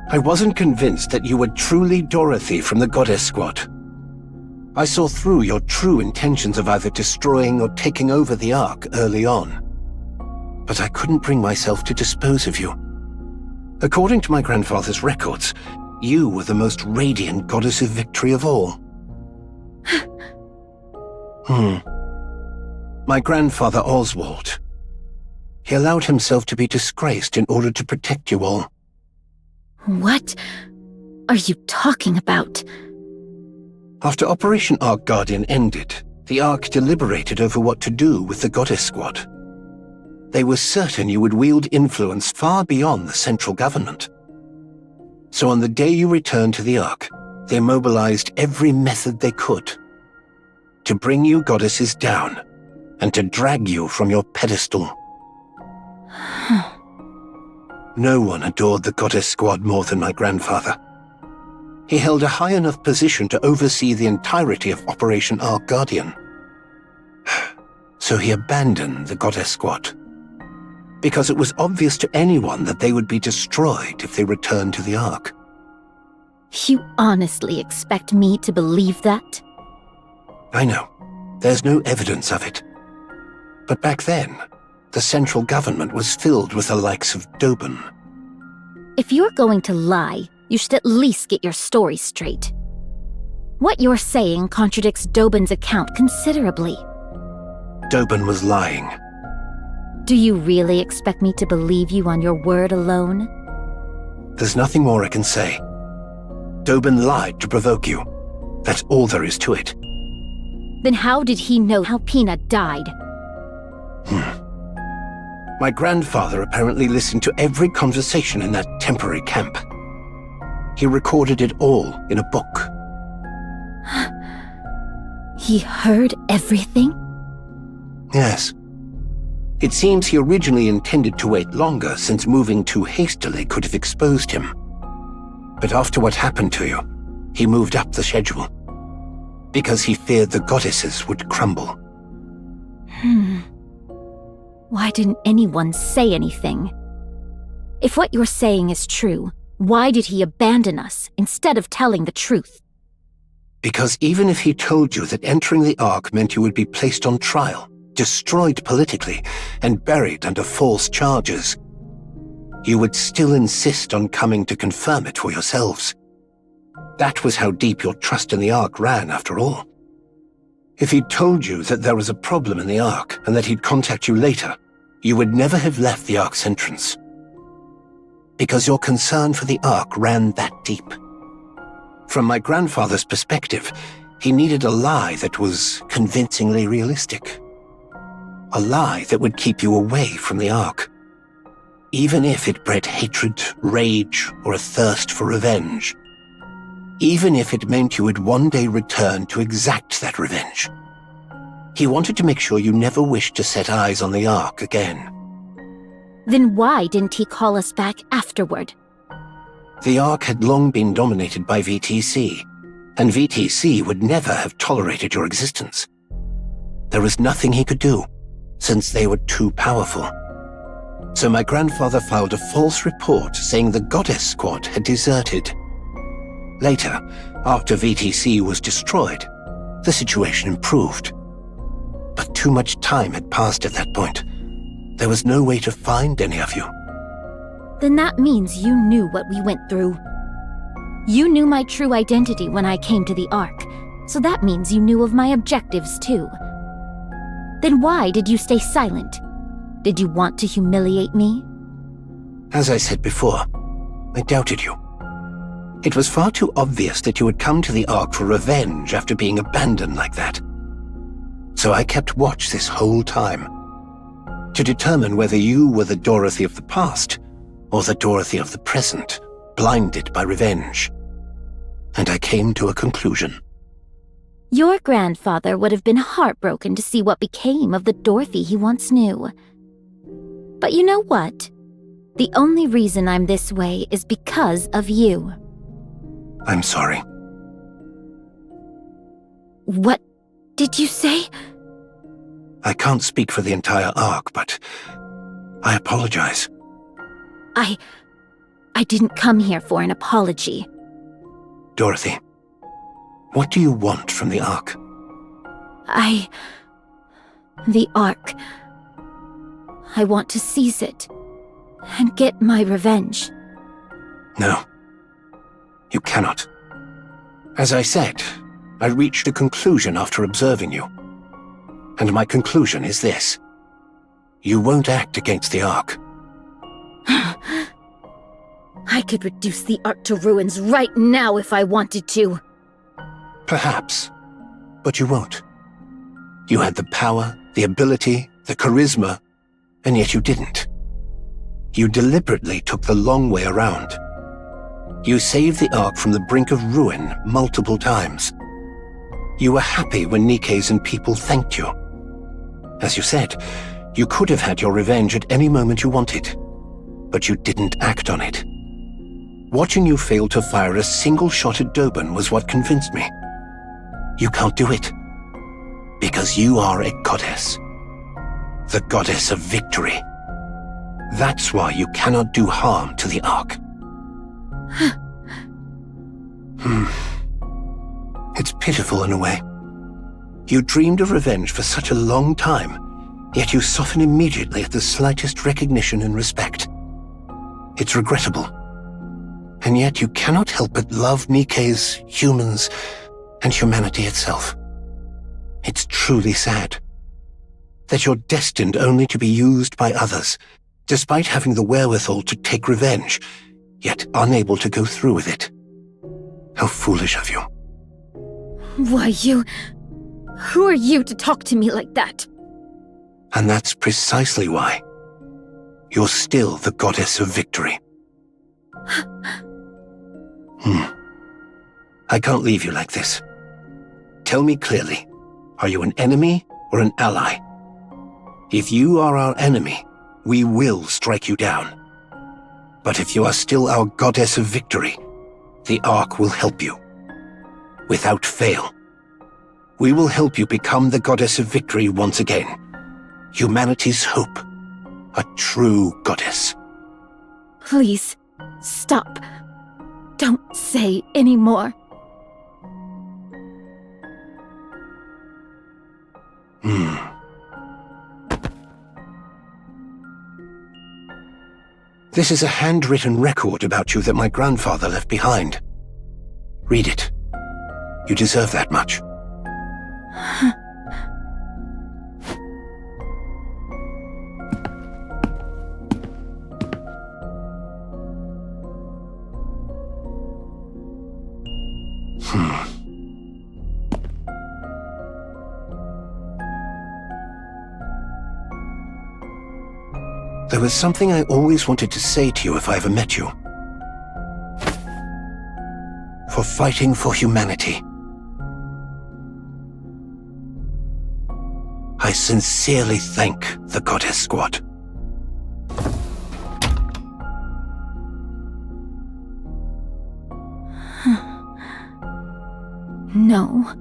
I wasn't convinced that you were truly Dorothy from the Goddess Squad. I saw through your true intentions of either destroying or taking over the Ark early on. But I couldn't bring myself to dispose of you. According to my grandfather's records, you were the most radiant goddess of victory of all. My grandfather Oswald. He allowed himself to be disgraced in order to protect you all. What are you talking about? After Operation Ark Guardian ended, the Ark deliberated over what to do with the Goddess Squad. They were certain you would wield influence far beyond the central government. So on the day you returned to the Ark, they mobilized every method they could to bring you goddesses down and to drag you from your pedestal. No one adored the Goddess Squad more than my grandfather. He held a high enough position to oversee the entirety of Operation Ark Guardian. So he abandoned the Goddess Squad, because it was obvious to anyone that they would be destroyed if they returned to the Ark. You honestly expect me to believe that? I know. There's no evidence of it. But back then, the central government was filled with the likes of Dobin. If you're going to lie, you should at least get your story straight. What you're saying contradicts Dobin's account considerably. Dobin was lying. Do you really expect me to believe you on your word alone? There's nothing more I can say. Dobin lied to provoke you. That's all there is to it. Then how did he know how Peanut died? My grandfather apparently listened to every conversation in that temporary camp. He recorded it all in a book. He heard everything? Yes. It seems he originally intended to wait longer, since moving too hastily could have exposed him. But after what happened to you, he moved up the schedule. Because he feared the goddesses would crumble. Why didn't anyone say anything? If what you're saying is true, why did he abandon us instead of telling the truth? Because even if he told you that entering the Ark meant you would be placed on trial, destroyed politically, and buried under false charges, you would still insist on coming to confirm it for yourselves. That was how deep your trust in the Ark ran, after all. If he'd told you that there was a problem in the Ark and that he'd contact you later, you would never have left the Ark's entrance. Because your concern for the Ark ran that deep. From my grandfather's perspective, he needed a lie that was convincingly realistic. A lie that would keep you away from the Ark. Even if it bred hatred, rage, or a thirst for revenge. Even if it meant you would one day return to exact that revenge. He wanted to make sure you never wished to set eyes on the Ark again. Then why didn't he call us back afterward? The Ark had long been dominated by VTC, and VTC would never have tolerated your existence. There was nothing he could do, since they were too powerful. So my grandfather filed a false report saying the Goddess Squad had deserted. Later, after VTC was destroyed, the situation improved. But too much time had passed at that point. There was no way to find any of you. Then that means you knew what we went through. You knew my true identity when I came to the Ark, so that means you knew of my objectives too. Then why did you stay silent? Did you want to humiliate me? As I said before, I doubted you. It was far too obvious that you would come to the Ark for revenge after being abandoned like that. So I kept watch this whole time, to determine whether you were the Dorothy of the past, or the Dorothy of the present, blinded by revenge. And I came to a conclusion. Your grandfather would have been heartbroken to see what became of the Dorothy he once knew. But you know what? The only reason I'm this way is because of you. I'm sorry. What did you say? I can't speak for the entire Ark, but I apologize. I didn't come here for an apology. Dorothy, what do you want from the Ark? The Ark. I want to seize it and get my revenge. No. You cannot. As I said, I reached a conclusion after observing you. And my conclusion is this. You won't act against the Ark. I could reduce the Ark to ruins right now if I wanted to. Perhaps. But you won't. You had the power, the ability, the charisma, and yet you didn't. You deliberately took the long way around. You saved the Ark from the brink of ruin multiple times. You were happy when Nikke's and people thanked you. As you said, you could have had your revenge at any moment you wanted, but you didn't act on it. Watching you fail to fire a single shot at Doban was what convinced me. You can't do it. Because you are a goddess. The goddess of victory. That's why you cannot do harm to the Ark. It's pitiful in a way. You dreamed of revenge for such a long time, yet you soften immediately at the slightest recognition and respect. It's regrettable. And yet you cannot help but love Nikke's, humans, and humanity itself. It's truly sad. That you're destined only to be used by others, despite having the wherewithal to take revenge, yet unable to go through with it. How foolish of you. Why, you... Who are you to talk to me like that? And that's precisely why. You're still the goddess of victory. I can't leave you like this. Tell me clearly, are you an enemy or an ally? If you are our enemy, we will strike you down. But if you are still our goddess of victory, the Ark will help you. Without fail. We will help you become the goddess of victory once again. Humanity's hope. A true goddess. Please, stop. Don't say any more. This is a handwritten record about you that my grandfather left behind. Read it. You deserve that much. There was something I always wanted to say to you if I ever met you. For fighting for humanity. I sincerely thank the Goddess Squad. No.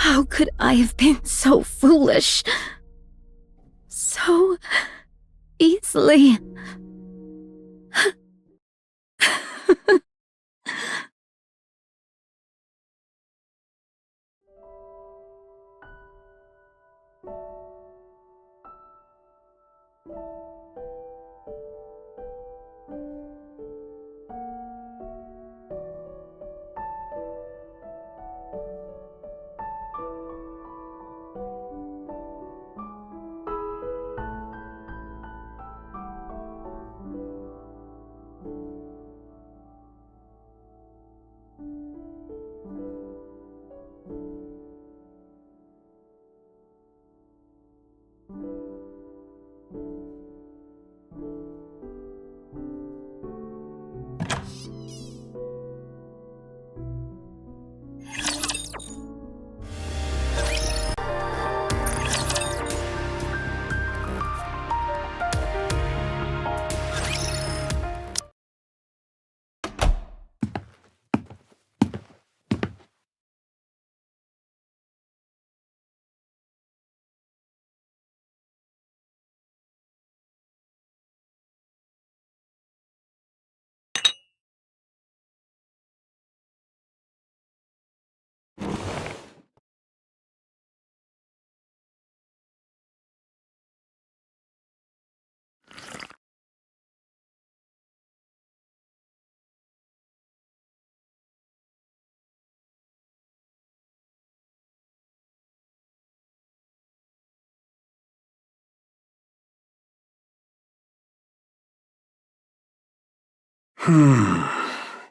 How could I have been so foolish? So easily.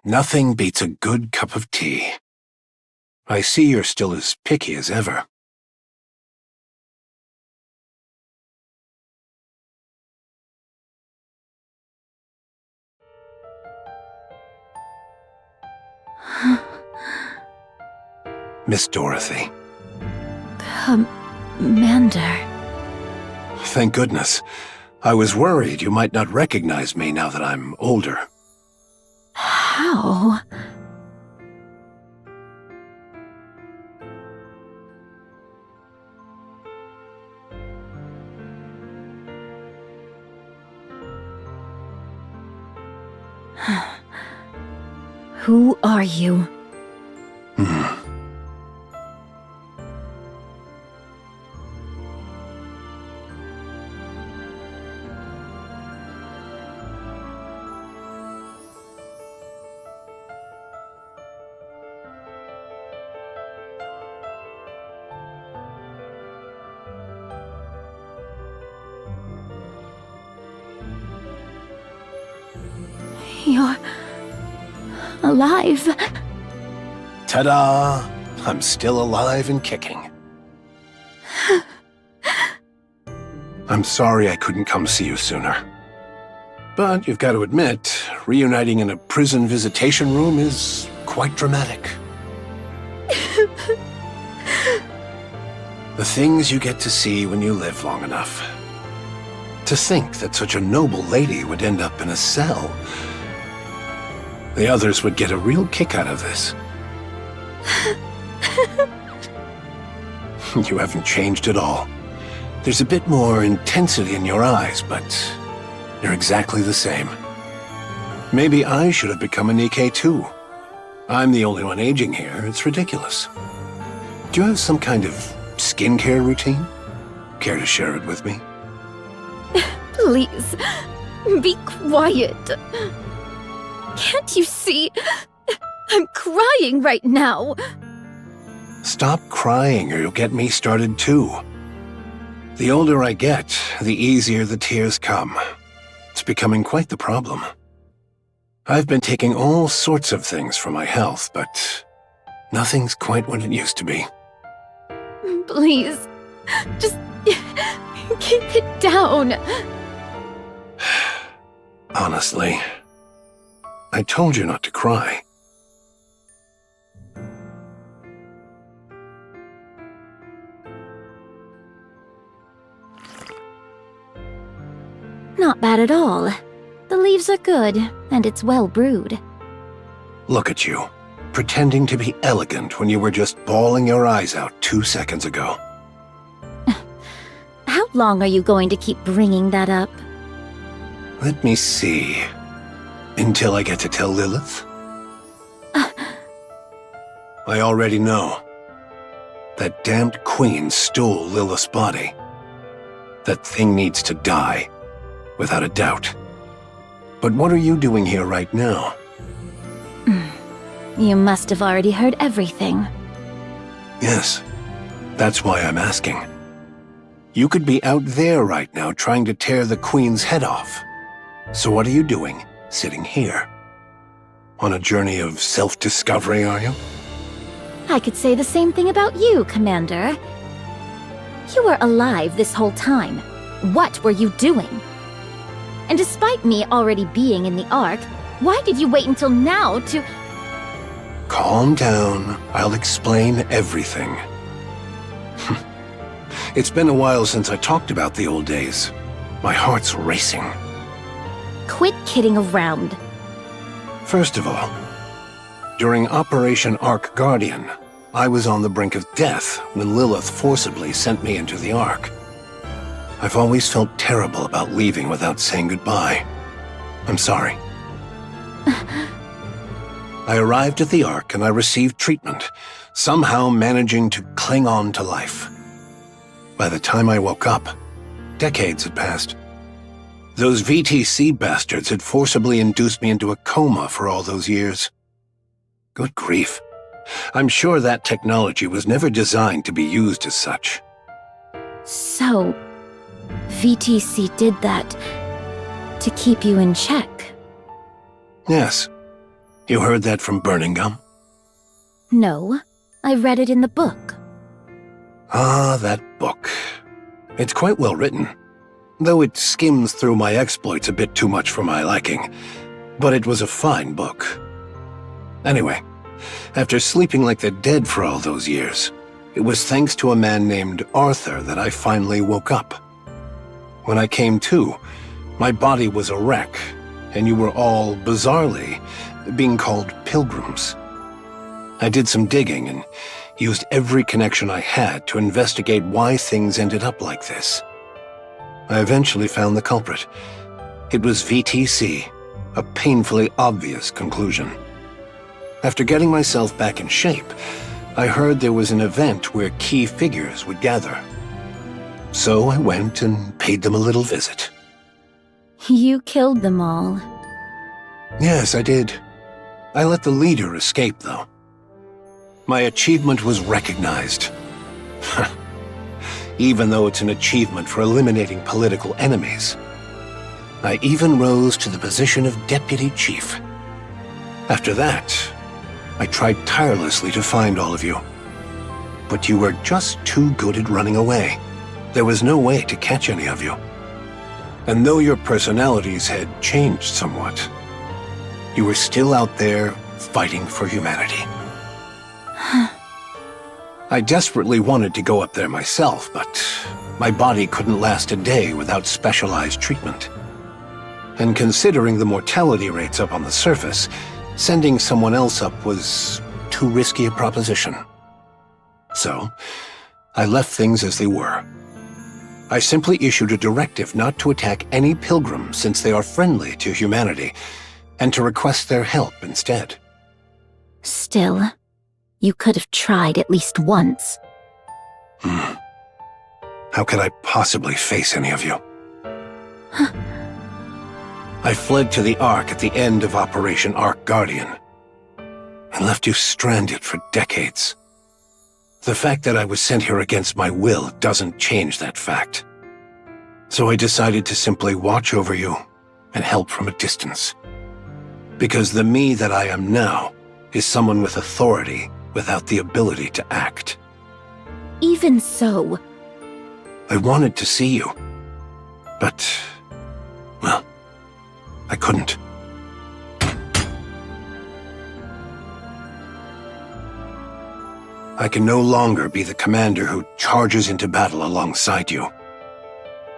Nothing beats a good cup of tea. I see you're still as picky as ever. Miss Dorothy. Commander. Thank goodness. I was worried you might not recognize me now that I'm older. How? Who are you? alive. Ta-da! I'm still alive and kicking. I'm sorry I couldn't come see you sooner. But you've got to admit, reuniting in a prison visitation room is quite dramatic. The things you get to see when you live long enough. To think that such a noble lady would end up in a cell. The others would get a real kick out of this. You haven't changed at all. There's a bit more intensity in your eyes, but you're exactly the same. Maybe I should have become a Nikke too. I'm the only one aging here. It's ridiculous. Do you have some kind of skincare routine? Care to share it with me? Please, be quiet. Can't you see? I'm crying right now. Stop crying or you'll get me started too. The older I get, the easier the tears come. It's becoming quite the problem. I've been taking all sorts of things for my health, but nothing's quite what it used to be. Please, just keep it down. Honestly, I told you not to cry. Not bad at all. The leaves are good, and it's well brewed. Look at you, pretending to be elegant when you were just bawling your eyes out 2 seconds ago. How long are you going to keep bringing that up? Let me see. Until I get to tell Lilith? I already know. That damned queen stole Lilith's body. That thing needs to die, without a doubt. But what are you doing here right now? You must have already heard everything. Yes, that's why I'm asking. You could be out there right now trying to tear the queen's head off. So what are you doing, sitting here? On a journey of self-discovery, are you? I could say the same thing about you, Commander. You were alive this whole time. What were you doing? And despite me already being in the Ark, why did you wait until now to— Calm down. I'll explain everything. It's been a while since I talked about the old days. My heart's racing. Quit kidding around. First of all, during Operation Ark Guardian, I was on the brink of death when Lilith forcibly sent me into the Ark. I've always felt terrible about leaving without saying goodbye. I'm sorry. I arrived at the Ark and I received treatment, somehow managing to cling on to life. By the time I woke up, decades had passed. Those VTC bastards had forcibly induced me into a coma for all those years. Good grief. I'm sure that technology was never designed to be used as such. So, VTC did that to keep you in check? Yes. You heard that from Burning Gum? No, I read it in the book. Ah, that book. It's quite well written, though it skims through my exploits a bit too much for my liking. But it was a fine book. Anyway, after sleeping like the dead for all those years, it was thanks to a man named Arthur that I finally woke up. When I came to, my body was a wreck, and you were all, bizarrely, being called pilgrims. I did some digging and used every connection I had to investigate why things ended up like this. I eventually found the culprit. It was VTC, a painfully obvious conclusion. After getting myself back in shape, I heard there was an event where key figures would gather. So I went and paid them a little visit. You killed them all. Yes, I did. I let the leader escape, though. My achievement was recognized. Even though it's an achievement for eliminating political enemies. I even rose to the position of deputy chief. After that, I tried tirelessly to find all of you. But you were just too good at running away. There was no way to catch any of you. And though your personalities had changed somewhat, you were still out there fighting for humanity. I desperately wanted to go up there myself, but my body couldn't last a day without specialized treatment. And considering the mortality rates up on the surface, sending someone else up was too risky a proposition. So, I left things as they were. I simply issued a directive not to attack any pilgrim since they are friendly to humanity, and to request their help instead. Still, you could have tried at least once. How could I possibly face any of you? I fled to the Ark at the end of Operation Ark Guardian, and left you stranded for decades. The fact that I was sent here against my will doesn't change that fact. So I decided to simply watch over you and help from a distance. Because the me that I am now is someone with authority without the ability to act. Even so, I wanted to see you, but, well, I couldn't. I can no longer be the commander who charges into battle alongside you.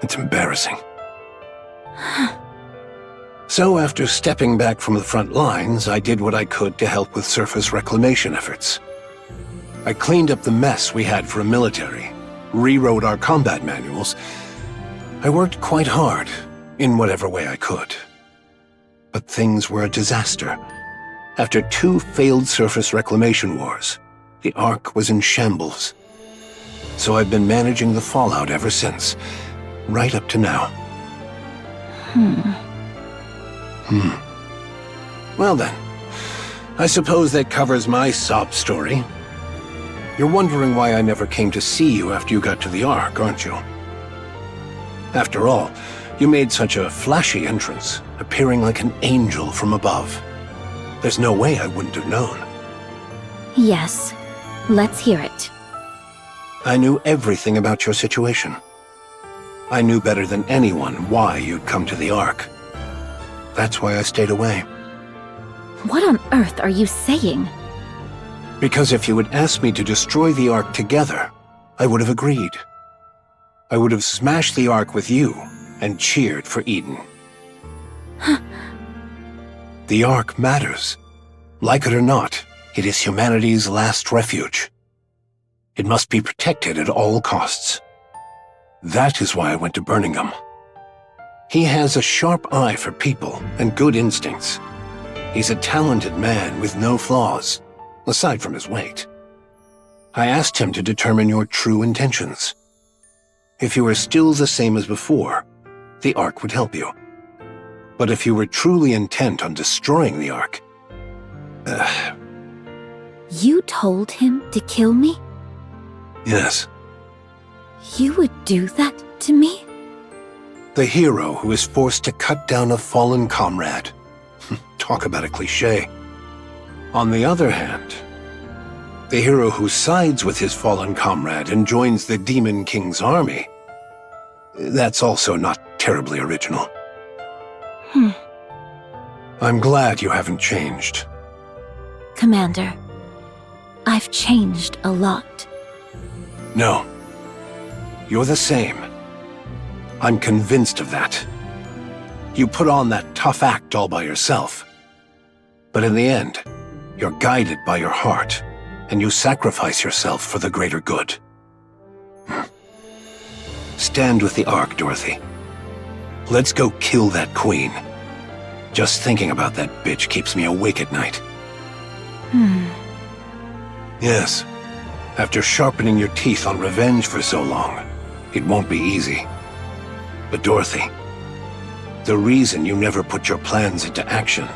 It's embarrassing. So after stepping back from the front lines, I did what I could to help with surface reclamation efforts. I cleaned up the mess we had for a military, rewrote our combat manuals. I worked quite hard, in whatever way I could. But things were a disaster. After 2 failed surface reclamation wars, the Ark was in shambles. So I've been managing the fallout ever since, right up to now. Well then, I suppose that covers my sob story. You're wondering why I never came to see you after you got to the Ark, aren't you? After all, you made such a flashy entrance, appearing like an angel from above. There's no way I wouldn't have known. yes. Let's hear it. I knew everything about your situation. I knew better than anyone why you'd come to the Ark. That's why I stayed away. What on earth are you saying? Because if you had asked me to destroy the Ark together, I would have agreed. I would have smashed the Ark with you and cheered for Eden. The Ark matters. Like it or not, it is humanity's last refuge. It must be protected at all costs. That is why I went to Birmingham. He has a sharp eye for people and good instincts. He's a talented man with no flaws, aside from his weight. I asked him to determine your true intentions. If you were still the same as before, the Ark would help you. But if you were truly intent on destroying the Ark, You told him to kill me? yes. You would do that to me? The hero who is forced to cut down a fallen comrade. Talk about a cliché. On the other hand, the hero who sides with his fallen comrade and joins the Demon King's army. That's also not terribly original. I'm glad you haven't changed. Commander, I've changed a lot. No. You're the same. I'm convinced of that. You put on that tough act all by yourself. But in the end, you're guided by your heart, and you sacrifice yourself for the greater good. Stand with the Ark, Dorothy. Let's go kill that queen. Just thinking about that bitch keeps me awake at night. Yes. After sharpening your teeth on revenge for so long, it won't be easy. But Dorothy, the reason you never put your plans into action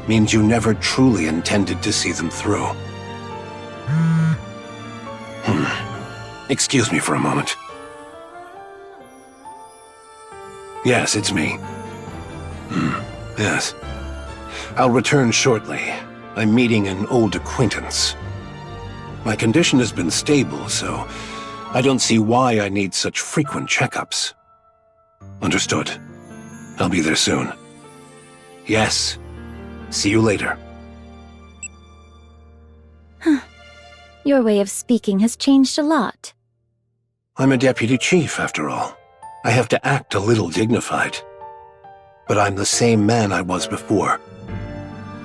means you never truly intended to see them through. Excuse me for a moment. Yes, it's me. Yes. I'll return shortly. I'm meeting an old acquaintance. My condition has been stable, so I don't see why I need such frequent checkups. Understood. I'll be there soon. Yes. See you later. Your way of speaking has changed a lot. I'm a deputy chief, after all. I have to act a little dignified. But I'm the same man I was before.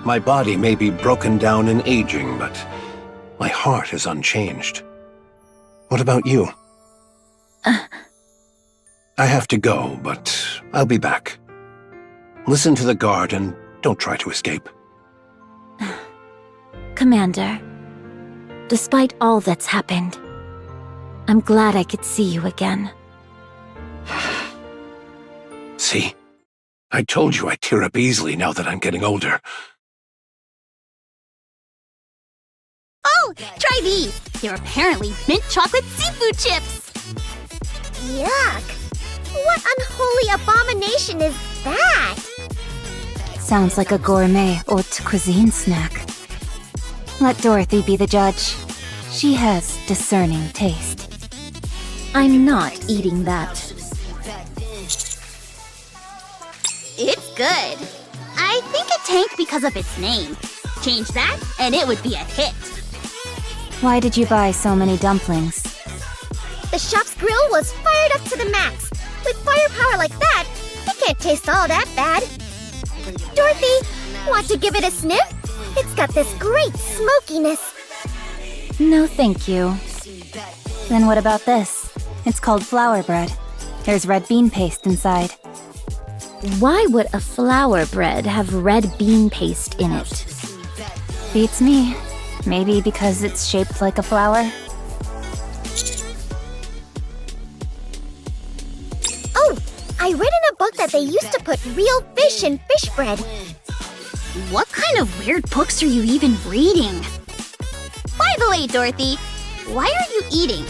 My body may be broken down and aging, but my heart is unchanged. What about you? I have to go, but I'll be back. Listen to the guard and don't try to escape. Commander, despite all that's happened, I'm glad I could see you again. See? I told you I tear up easily now that I'm getting older. Oh, try these! They're apparently mint chocolate seafood chips! Yuck! What unholy abomination is that? Sounds like a gourmet haute cuisine snack. Let Dorothy be the judge. She has discerning taste. I'm not eating that. It's good. I think it tanked because of its name. Change that, and it would be a hit. Why did you buy so many dumplings? The shop's grill was fired up to the max. With firepower like that, it can't taste all that bad. Dorothy, want to give it a sniff? It's got this great smokiness. No, thank you. Then what about this? It's called flour bread. There's red bean paste inside. Why would a flour bread have red bean paste in it? Beats me. Maybe because it's shaped like a flower? Oh, I read in a book that they used to put real fish in fish bread. What kind of weird books are you even reading? By the way, Dorothy, why are you eating?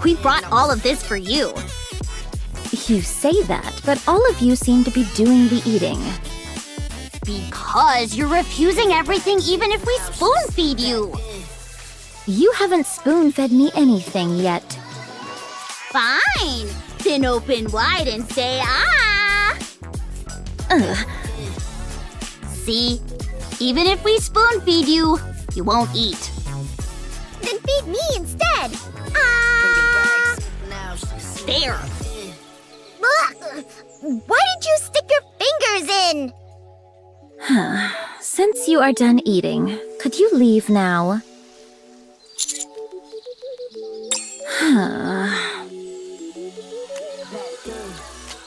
We brought all of this for you. You say that, but all of you seem to be doing the eating. Because you're refusing everything even if we spoon-feed you. You haven't spoon-fed me anything yet. Fine. Then open wide and say ah. Ugh. See? Even if we spoon-feed you, you won't eat. Then feed me instead. Ah! There. Ugh. Why did you stick your fingers in? Since you are done eating, could you leave now?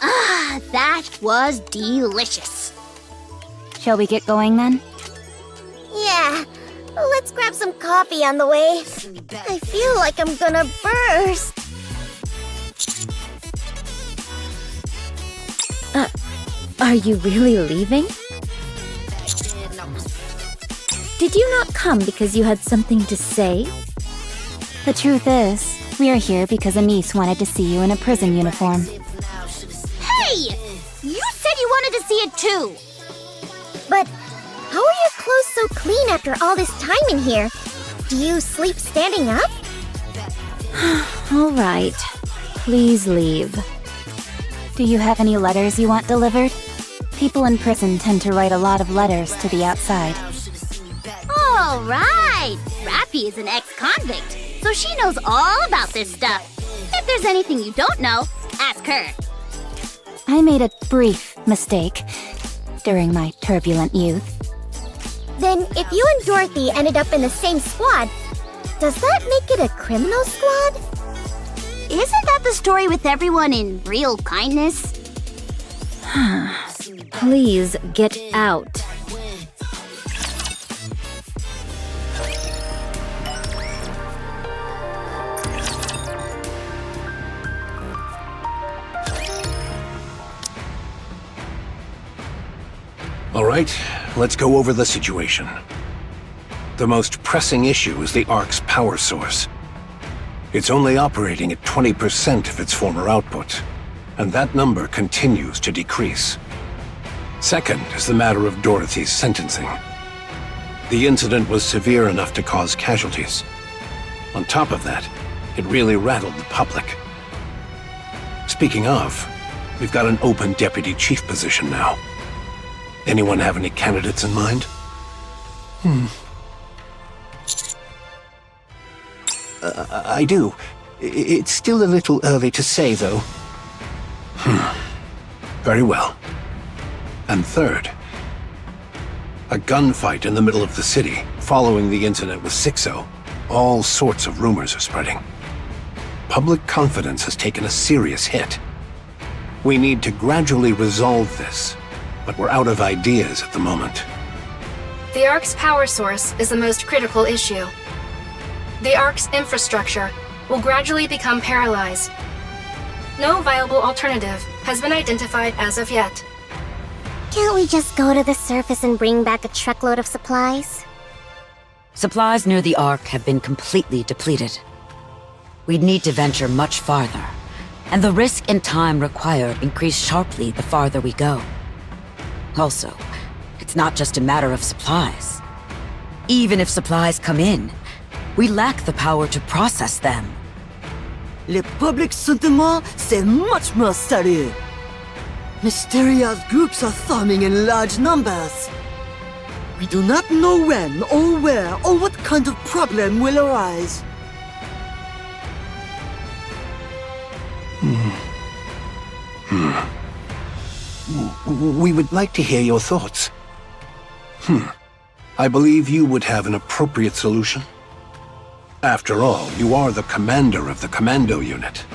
Ah, that was delicious. Shall we get going then? Yeah, let's grab some coffee on the way. I feel like I'm gonna burst. Are you really leaving? Did you not come because you had something to say? The truth is, we are here because a niece wanted to see you in a prison uniform. Hey! You said you wanted to see it too! But how are your clothes so clean after all this time in here? Do you sleep standing up? All right. Please leave. Do you have any letters you want delivered? People in prison tend to write a lot of letters to the outside. All right! Rappy is an ex-convict, so she knows all about this stuff. If there's anything you don't know, ask her. I made a brief mistake during my turbulent youth. Then if you and Dorothy ended up in the same squad, does that make it a criminal squad? Isn't that the story with everyone in real kindness? Please get out. All right, let's go over the situation. The most pressing issue is the Ark's power source. It's only operating at 20% of its former output, and that number continues to decrease. Second is the matter of Dorothy's sentencing. The incident was severe enough to cause casualties. On top of that, it really rattled the public. Speaking of, we've got an open deputy chief position now. Anyone have any candidates in mind? I do. It's still a little early to say, though. Very well. And third, a gunfight in the middle of the city following the incident with Sixo. All sorts of rumors are spreading. Public confidence has taken a serious hit. We need to gradually resolve this, but we're out of ideas at the moment. The Ark's power source is the most critical issue. The Ark's infrastructure will gradually become paralyzed. No viable alternative has been identified as of yet. Can't we just go to the surface and bring back a truckload of supplies? Supplies near the Ark have been completely depleted. We'd need to venture much farther, and the risk and time required increase sharply the farther we go. Also, it's not just a matter of supplies. Even if supplies come in, we lack the power to process them. Le public sentiment, c'est much more sérieux. Mysterious groups are forming in large numbers. We do not know when, or where, or what kind of problem will arise. We would like to hear your thoughts. I believe you would have an appropriate solution. After all, you are the commander of the commando unit.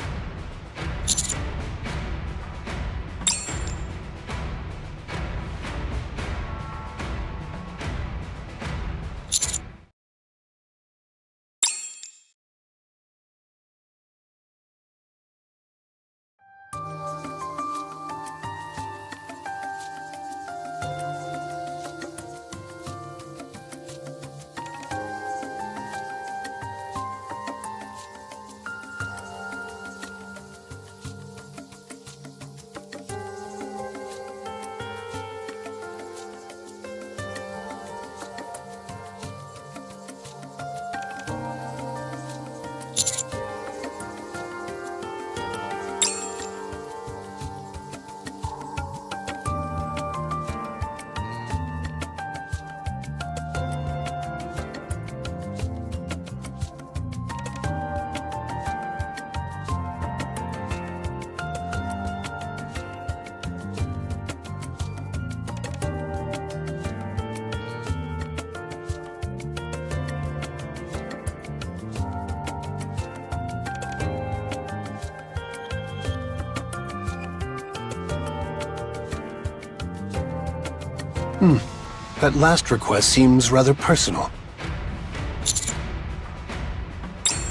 That last request seems rather personal.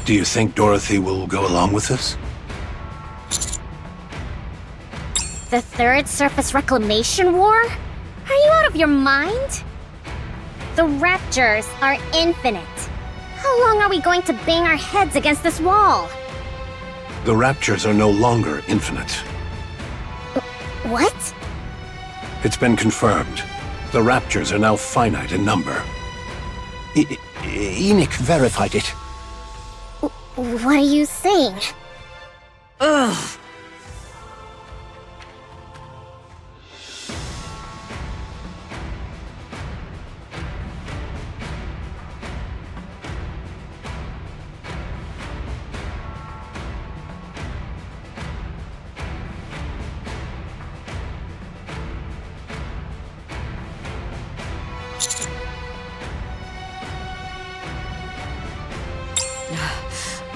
Do you think Dorothy will go along with this? The Third Surface Reclamation War? Are you out of your mind? The Raptors are infinite. How long are we going to bang our heads against this wall? The Raptors are no longer infinite. What? It's been confirmed. The Raptors are now finite in number. Enoch verified it. What are you saying? Ugh.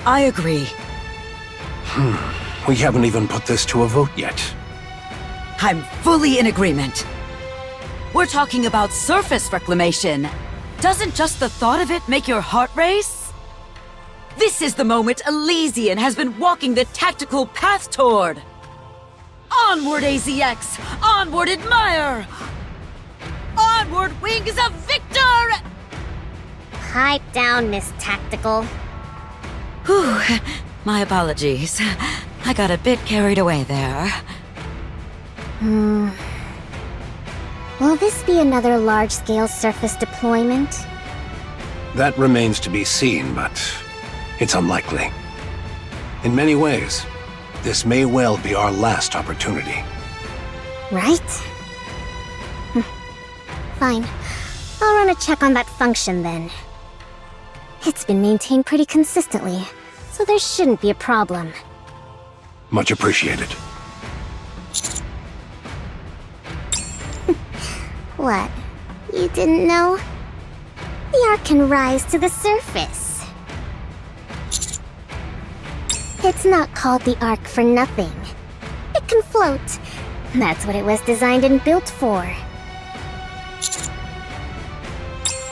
I agree. We haven't even put this to a vote yet. I'm fully in agreement. We're talking about surface reclamation. Doesn't just the thought of it make your heart race? This is the moment Elysian has been walking the tactical path toward. Onward, AZX! Onward, Admire! Onward, Wings of Victor! Pipe down, Miss Tactical. Whew, my apologies. I got a bit carried away there. Will this be another large-scale surface deployment? That remains to be seen, but it's unlikely. In many ways, this may well be our last opportunity. Right? Fine. I'll run a check on that function then. It's been maintained pretty consistently, so there shouldn't be a problem. Much appreciated. What? You didn't know? The Ark can rise to the surface. It's not called the Ark for nothing. It can float. That's what it was designed and built for.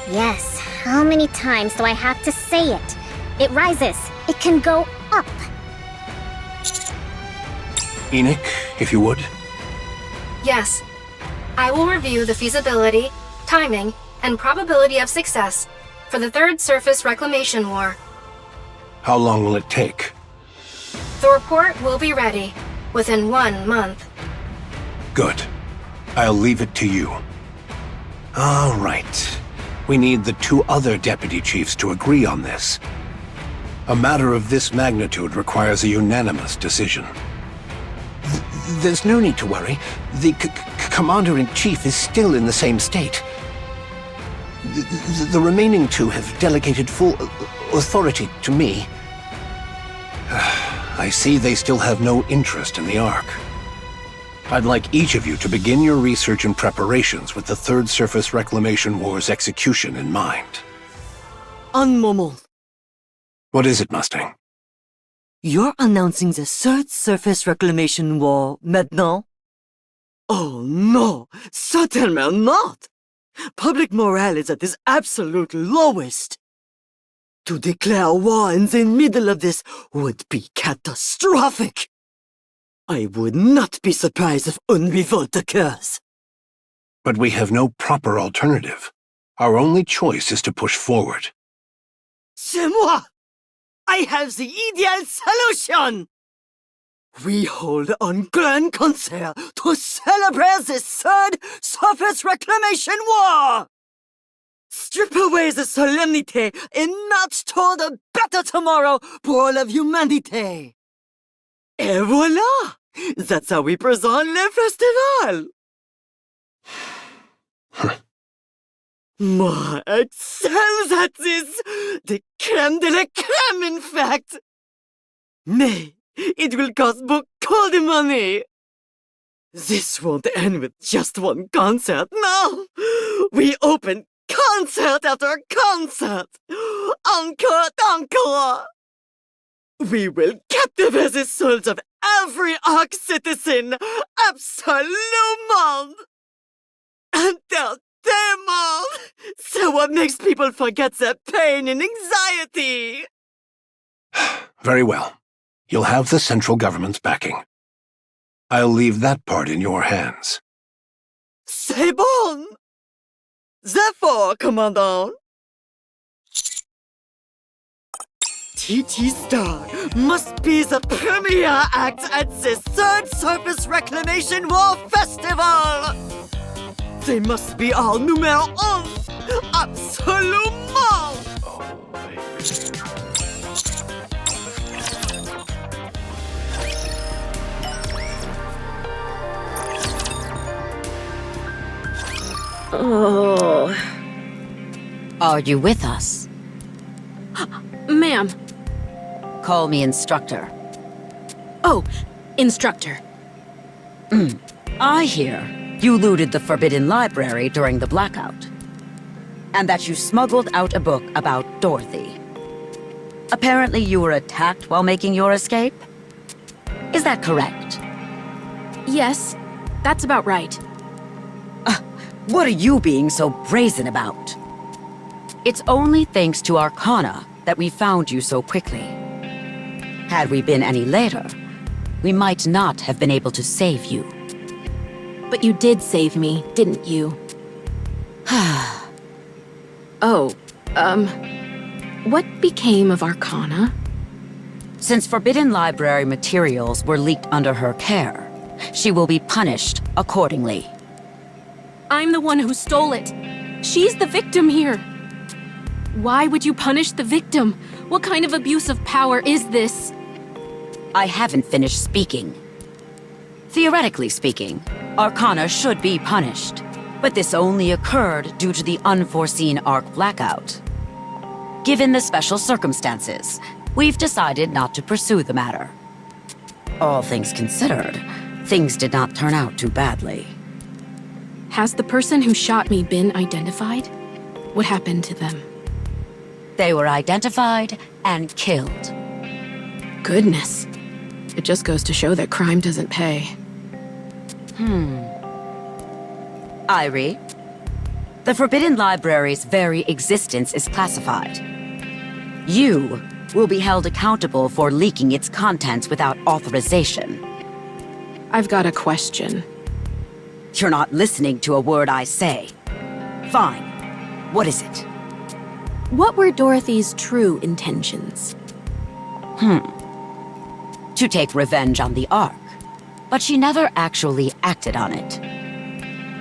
Yes, how many times do I have to say it? It rises. It can go up. Enoch, if you would. Yes. I will review the feasibility, timing, and probability of success for the Third Surface Reclamation War. How long will it take? The report will be ready within 1 month. Good. I'll leave it to you. All right. We need the 2 other deputy chiefs to agree on this. A matter of this magnitude requires a unanimous decision. There's no need to worry. The Commander-in-Chief is still in the same state. The remaining 2 have delegated full authority to me. I see they still have no interest in the Ark. I'd like each of you to begin your research and preparations with the Third Surface Reclamation War's execution in mind. Un moment. What is it, Mustang? You're announcing the Third Surface Reclamation War maintenant? Oh no, certainly not! Public morale is at its absolute lowest. To declare war in the middle of this would be catastrophic. I would not be surprised if une revolt occurs. But we have no proper alternative. Our only choice is to push forward. C'est moi! I have the ideal solution! We hold on grand concert to celebrate the Third Surface Reclamation War! Strip away the solemnity and march toward a better tomorrow for all of humanity! Et voilà! That's how we present le festival! Moi excels at this! The crème de la crème, in fact! Mais it will cost beaucoup de money! This won't end with just one concert, no! We open concert after concert! Encore, encore! We will captivate the souls of every Ark citizen! Absolument! Entertainment! So what makes people forget their pain and anxiety? Very well. You'll have the central government's backing. I'll leave that part in your hands. C'est bon! Therefore, Commandant, TT Star must be the premier act at the Third Surface Reclamation War Festival! They must be our numéro 1! Absolument! Oh. Are you with us? Ma'am. Call me instructor. Oh, instructor. I hear you looted the Forbidden Library during the blackout. And that you smuggled out a book about Dorothy. Apparently you were attacked while making your escape? Is that correct? Yes, that's about right. What are you being so brazen about? It's only thanks to Arcana that we found you so quickly. Had we been any later, we might not have been able to save you. But you did save me, didn't you? What became of Arcana? Since Forbidden Library materials were leaked under her care, she will be punished accordingly. I'm the one who stole it. She's the victim here. Why would you punish the victim? What kind of abuse of power is this? I haven't finished speaking. Theoretically speaking, Arcana should be punished, but this only occurred due to the unforeseen Arc blackout. Given the special circumstances, we've decided not to pursue the matter. All things considered, things did not turn out too badly. Has the person who shot me been identified? What happened to them? They were identified and killed. Goodness. It just goes to show that crime doesn't pay. Irie, the Forbidden Library's very existence is classified. You will be held accountable for leaking its contents without authorization. I've got a question. You're not listening to a word I say. Fine. What is it? What were Dorothy's true intentions? To take revenge on the Ark, but she never actually acted on it.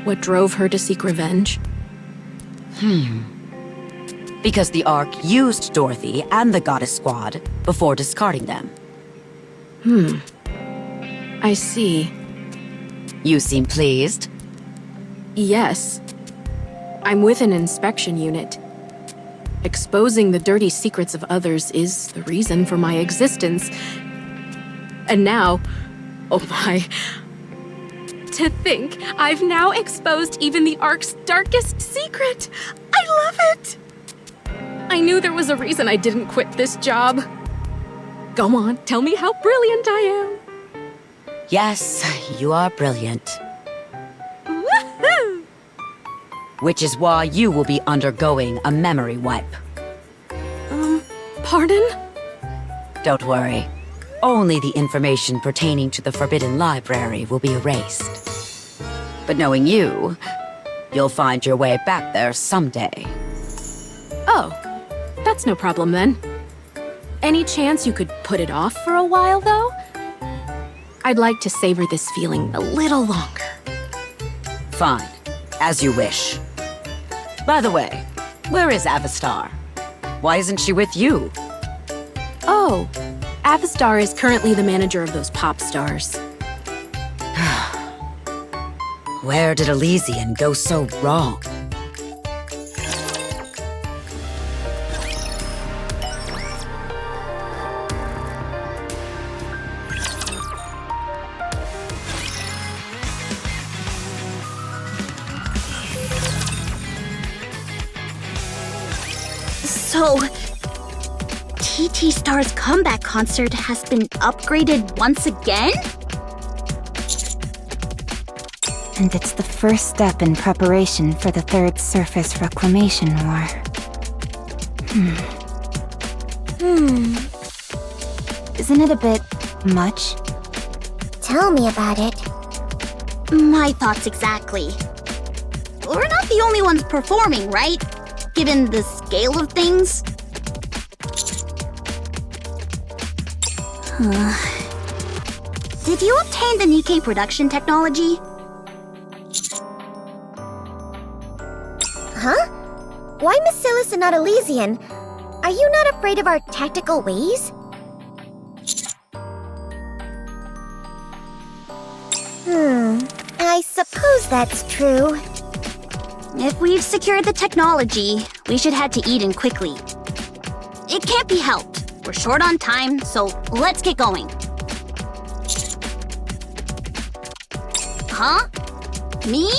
What drove her to seek revenge? Because the Ark used Dorothy and the Goddess Squad before discarding them. I see. You seem pleased. Yes. I'm with an inspection unit. Exposing the dirty secrets of others is the reason for my existence. And now, oh my, to think I've now exposed even the Ark's darkest secret. I love it. I knew there was a reason I didn't quit this job. Go on, tell me how brilliant I am. Yes, you are brilliant. Woohoo! Which is why you will be undergoing a memory wipe. Pardon? Don't worry. Only the information pertaining to the Forbidden Library will be erased. But knowing you, you'll find your way back there someday. Oh, that's no problem then. Any chance you could put it off for a while, though? I'd like to savor this feeling a little longer. Fine. As you wish. By the way, where is Avastar? Why isn't she with you? Oh, Avastar is currently the manager of those pop stars. Where did Elysian go so wrong? So, TT Star's comeback concert has been upgraded once again? And it's the first step in preparation for the Third Surface Reclamation War. Isn't it a bit much? Tell me about it. My thoughts exactly. We're not the only ones performing, right? Given the scale of things. Did you obtain the Nikke production technology? Huh? Why Macilis and not Elysian? Are you not afraid of our tactical ways? I suppose that's true. If we've secured the technology, we should head to Eden quickly. It can't be helped. We're short on time, so let's get going. Huh? Me?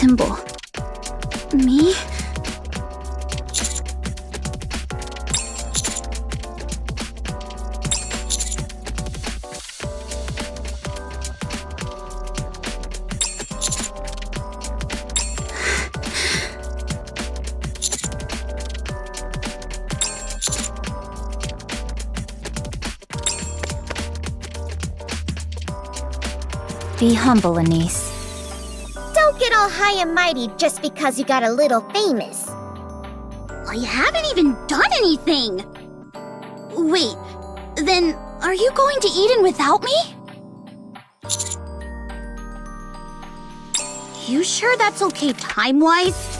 symbol. Me? Be humble, Anise. Don't get all high and mighty just because you got a little famous. I haven't even done anything. Wait, then are you going to Eden without me? You sure that's okay time-wise?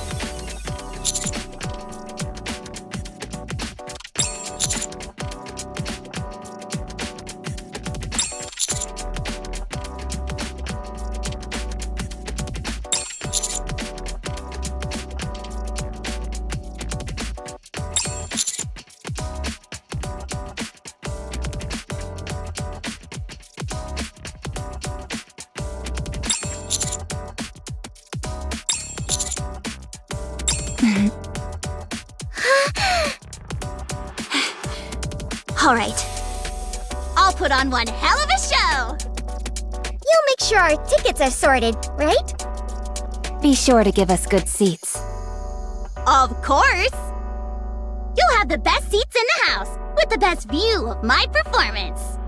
All right. I'll put on one hell of a show! You'll make sure our tickets are sorted, right? Be sure to give us good seats. Of course! You'll have the best seats in the house, with the best view of my performance.